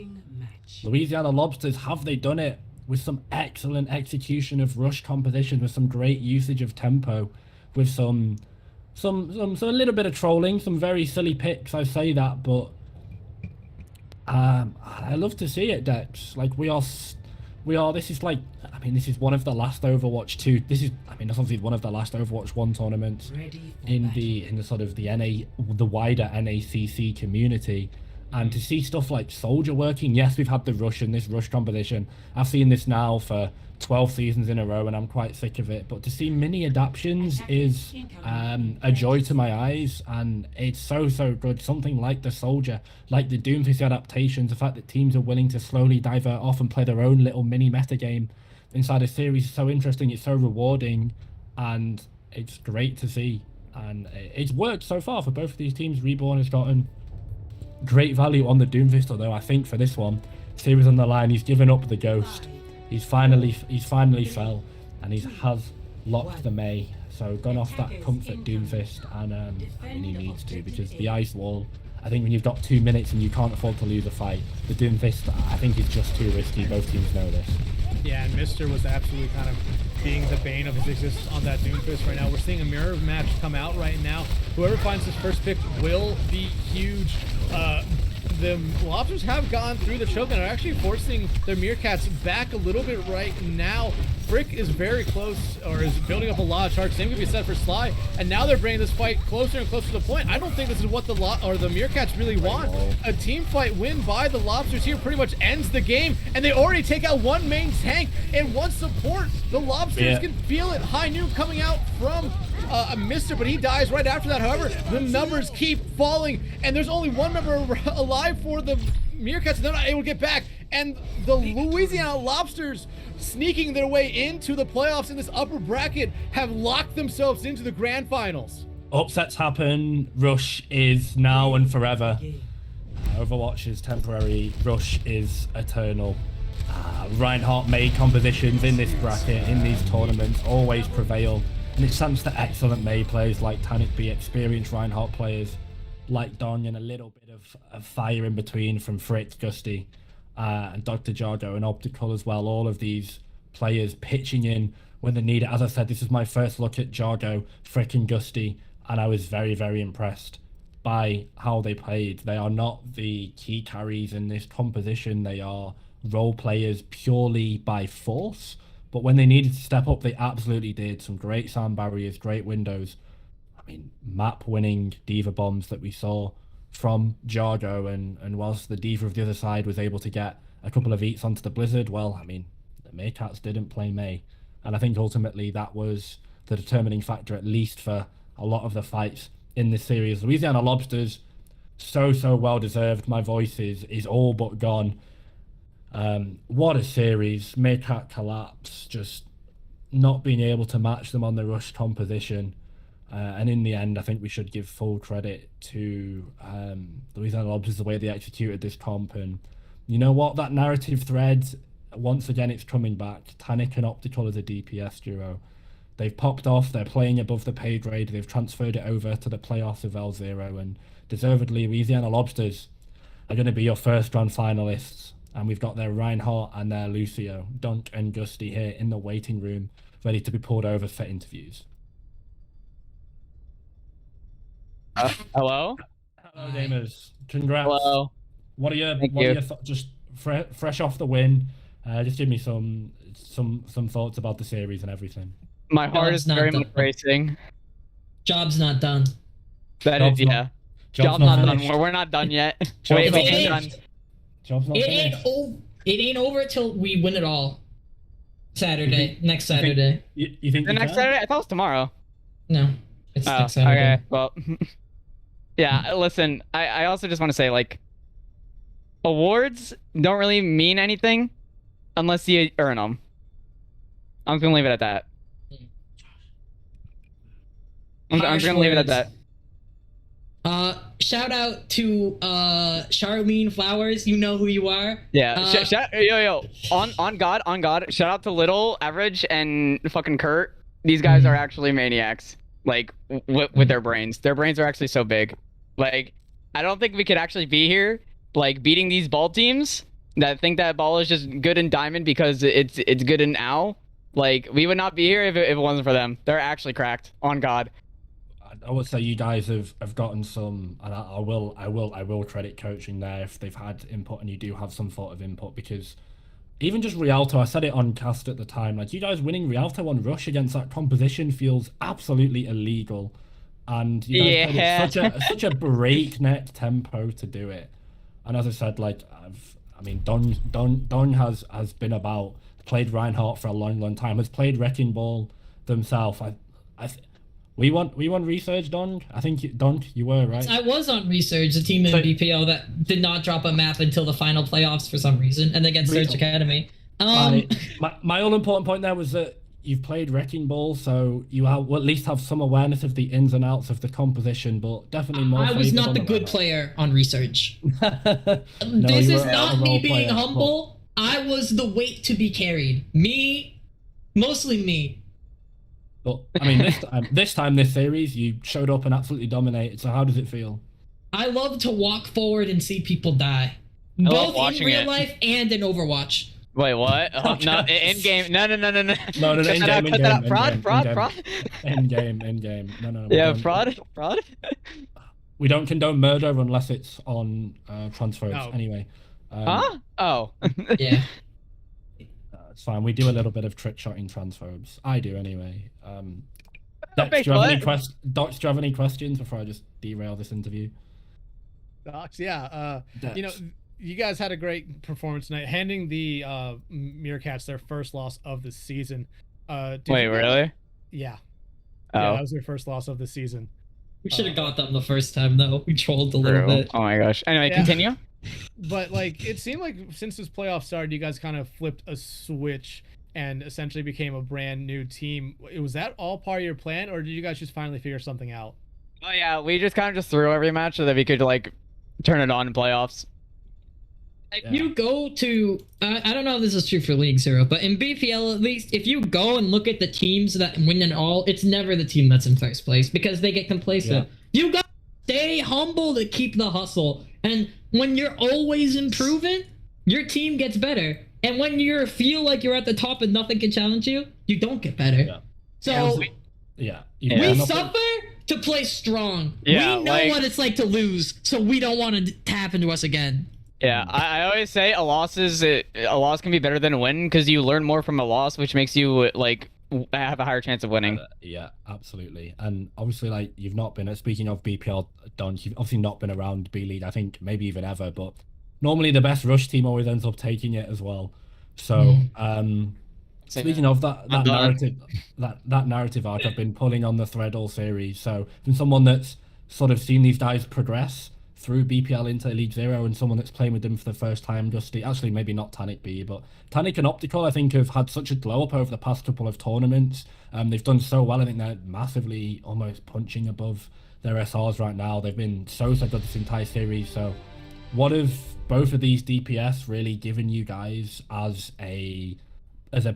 Louisiana Lobsters, have they done it? With some excellent execution of rush composition, with some great usage of tempo, with some a little bit of trolling, some very silly picks, I say that, but I love to see it, Dex. Like we are, this is like, I mean, this is one of the last Overwatch 2, this is, I mean, that's obviously one of the last Overwatch 1 tournaments in the sort of the wider NACC community. And to see stuff like Soldier working, yes, we've had the rush and this rush competition. I've seen this now for 12 seasons in a row, and I'm quite sick of it. But to see mini adaptions is a joy to my eyes, and it's so good. Something like the Soldier, like the Doomfist adaptations, the fact that teams are willing to slowly divert off and play their own little mini meta game inside a series is so interesting. It's so rewarding, and it's great to see. And it's worked so far for both of these teams. Reborn has gotten great value on the Doomfist, although I think for this one, series on the line, he's given up the ghost. He's finally fell, and he has locked the May. So gone off that comfort Doomfist, and I mean, he needs to, because the ice wall, I think when you've got 2 minutes and you can't afford to lose a fight, the Doomfist I think is just too risky. Both teams know this. Yeah, and Mister was absolutely kind of being the bane of his existence on that Doomfist right now. We're seeing a mirror match come out right now. Whoever finds this first pick will be huge. The Lobsters have gone through the choke and are actually forcing their Meerkats back a little bit right now. Frick is very close, or is building up a lot of charge. Same could be said for Sly, and now they're bringing this fight closer and closer to the point. I don't think this is what the Meerkats really want. A team fight win by the Lobsters here pretty much ends the game, and they already take out one main tank and one support. The Lobsters can feel it. High noon coming out from Mister, but he dies right after that. However, the numbers keep falling, and there's only one member alive for the Meerkats, and they're not able to get back. And the Louisiana Lobsters, sneaking their way into the playoffs in this upper bracket, have locked themselves into the grand finals. Upsets happen. Rush is now and forever. Overwatch is temporary. Rush is eternal. Reinhardt made compositions in this bracket, in these tournaments, always prevail. And it's thanks to excellent May players like Tanic B, experienced Reinhardt players like Dong, and a little bit of fire in between from Frick, Gusty, and Dr. Jargo and Optical as well. All of these players pitching in when they need it. As I said, this is my first look at Jargo, Frick and Gusty, and I was very, very impressed by how they played. They are not the key carries in this composition. They are role players purely by force. But when they needed to step up, they absolutely did. Some great sound barriers, great windows. I mean, map-winning Diva bombs that we saw from Jargo, and whilst the Diva of the other side was able to get a couple of eats onto the Blizzard, well, I mean, the Meerkats didn't play May. And I think ultimately that was the determining factor, at least for a lot of the fights in this series. Louisiana Lobsters, so well-deserved. My voice is all but gone. What a series. Meerkat Kollapse, just not being able to match them on the rush composition. And in the end, I think we should give full credit to Louisiana Lobsters, the way they executed this comp. And you know what? That narrative thread, once again, it's coming back. Tanic and Optical as a DPS duo. They've popped off. They're playing above the pay grade. They've transferred it over to the playoffs of L0. And deservedly, Louisiana Lobsters are going to be your first round finalists. And we've got their Reinhardt and their Lucio, Dunk and Gusty here in the waiting room, ready to be pulled over for interviews. Hello? Hello, gamers. Congrats. Hello. What are your thoughts? Just fresh off the win? Just give me some thoughts about the series and everything. My heart is very much racing. Job's not done. Job's not done. We're not done yet. Wait, we're done. Job's not finished. It ain't over till we win it all. Saturday, next Saturday. You think the next Saturday? I thought it was tomorrow. No, it's next Saturday. Okay, well, yeah. Listen, I also just want to say, like, awards don't really mean anything unless you earn them. I'm just gonna leave it at that. I'm just gonna leave it at that. Shout out to Charlene Flowers. You know who you are. Yeah. On God. Shout out to Little, Average, and fucking Kurt. These guys are actually maniacs. Like with their brains. Their brains are actually so big. Like, I don't think we could actually be here, like, beating these ball teams that think that ball is just good in Diamond because it's good in OW. Like, we would not be here if it wasn't for them. They're actually cracked. On God. I would say you guys have gotten some, and I will credit coaching there if they've had input, and you do have some sort of input, because even just Rialto, I said it on cast at the time, like, you guys winning Rialto on Rush against that composition feels absolutely illegal, and you guys played at such a breakneck tempo to do it. And as I said, like, Don has been about, played Reinhardt for a long time, has played Wrecking Ball themselves. We won Resurge, Don. I think Don, you were right. I was on Resurge, a team in BPL that did not drop a map until the final playoffs for some reason, and against Search Academy. My all important point there was that you've played Wrecking Ball, so you will at least have some awareness of the ins and outs of the composition, but definitely more. I was not the good player on Resurge. This is not me being humble. I was the weight to be carried. Mostly me. But I mean, this series, you showed up and absolutely dominated. So how does it feel? I love to walk forward and see people die, love both in watching real it. life and in Overwatch. Wait, what? No, in game. No. No, Cut in that out, game, cut that out. Fraud. in game. No. Yeah, we don't- fraud. We don't condone murder unless it's on transfers. No. Anyway, Huh? Oh. Yeah. it's fine. We do a little bit of trick shotting transphobes. I do anyway. Dex, Wait, do you have any what? Docs, do you have any questions before I just derail this interview? Docs, yeah. You know, Dex. you guys had a great performance tonight, handing the Meerkats their first loss of the season. Did Wait, you guys- really? Yeah. Oh. Yeah, that was their first loss of the season. We should have got them the first time though. We trolled a little True. bit. Oh my gosh. Anyway, Yeah. continue. But like, it seemed like since this playoff started, you guys kind of flipped a switch and essentially became a brand new team. Was that all part of your plan, or did you guys just finally figure something out? Oh yeah, we just kind of just threw every match so that we could like turn it on in playoffs. If you go to, I don't know if this is true for League Zero, but in BPL at least, if you go and look at the teams that win it all, it's never the team that's in first place because they get complacent. You got to stay humble to keep the hustle. And when you're always improving, your team gets better. And when you feel like you're at the top and nothing can challenge you, you don't get better. Yeah. So Yeah. Yeah. we suffer to play strong. Yeah, we know like- what it's like to lose, so we don't want to tap into us again. Yeah, I always say a loss can be better than a win because you learn more from a loss, which makes you like have a higher chance of winning. Yeah, absolutely. And obviously, like, you've not been, speaking of BPL, Don, you've obviously not been around B League, I think maybe even ever, but normally the best rush team always ends up taking it as well. So, speaking of that I'm done. narrative, that narrative arc, I've been pulling on the thread all series. So, from someone that's sort of seen these guys progress through BPL into League Zero, and someone that's playing with them for the first time, actually maybe not Tanic B, but Tanic and Optical, I think, have had such a glow up over the past couple of tournaments. They've done so well. I think they're massively almost punching above their SRs right now. They've been so good this entire series. So, what have both of these DPS really given you guys as a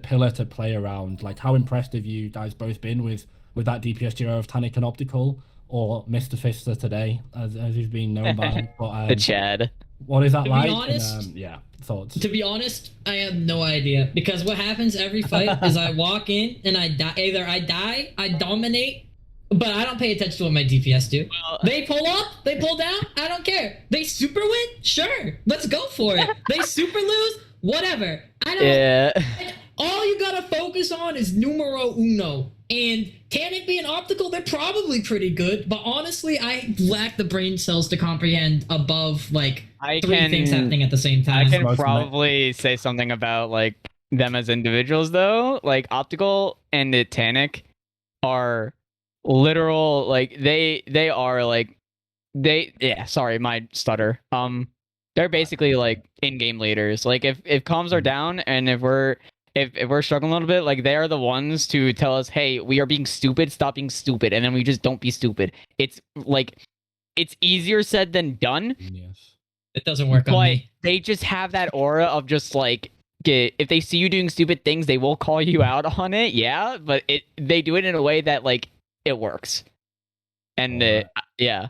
pillar to play around? Like, how impressed have you guys both been with that DPS duo of Tanic and Optical, or Mr. Fister today, as he's been known by? But, The Chad. what is that To be like? honest- And, yeah, thoughts. To be honest, I have no idea because what happens every fight is I walk in and I die. Either I die, I dominate, but I don't pay attention to what my DPS do. Well, They pull up, they pull down, I don't care. They super win, sure, let's go for it. They super lose, whatever. I don't. yeah. All you gotta focus on is numero uno. And Tanic being optical, they're probably pretty good, but honestly, I lack the brain cells to comprehend above like three things happening at the same I time. can Most probably say something about like them as individuals though. Like Optical and the Tanic are literal, like they are like sorry, my stutter. They're basically like in-game leaders. Like if comms are down and if we're struggling a little bit, like they are the ones to tell us, hey, we are being stupid, stop being stupid, and then we just don't be stupid. It's like it's easier said than done, Yes. It doesn't work on but me. they just have that aura of just like if they see you doing stupid things, they will call you out on it. Yeah, but they do it in a way that like it works. And Alright. yeah,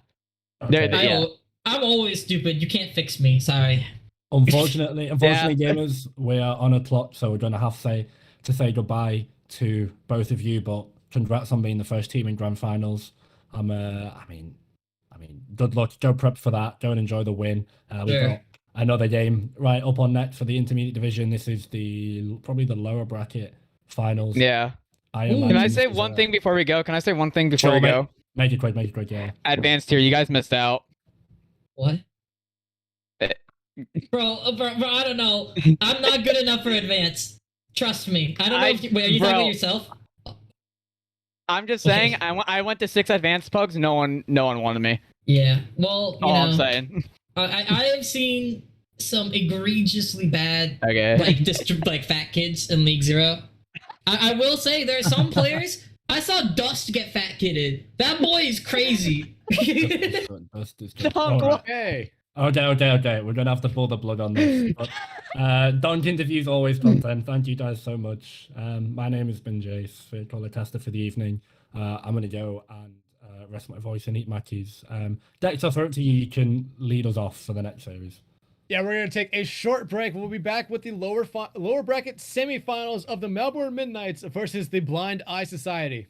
Okay. Yeah. I'm always stupid. You can't fix me. Sorry. Unfortunately, gamers, we are on a clock, so we're going to have to say goodbye to both of you. But congrats on being the first team in grand finals. I mean, good luck. Go prep for that. Go and enjoy the win. We've Sure. got another game right up on next for the intermediate division. This is probably the lower bracket finals. yeah. I Ooh. Can I imagine say this is one thing before we go? Sure, Make it quick. Yeah. Advanced tier, you guys missed out. What? Eh. Bro, I don't know. I'm not good enough for advance. Trust me. I don't know. Wait, are you talking bro. about yourself? I'm just Okay. saying, I went to 6 advanced pugs. No one wanted me. Yeah. Well, you All I'm know, saying. I have seen some egregiously bad Okay. like fat kids in League Zero. I will say there are some players. I saw Dust get fat kidded. That boy is crazy. Dust is good. Oh, All right. Hey. Okay. We're gonna have to pull the plug on this. But Donk interviews always content. Thank you guys so much. My name has been Jace, the caller tester for the evening. I'm gonna go and rest my voice and eat my keys. Dex, I'll throw it to you. You can lead us off for the next series. Yeah, we're gonna take a short break. We'll be back with the lower bracket semifinals of the Melbourne Midnights versus the Blind Eye Society.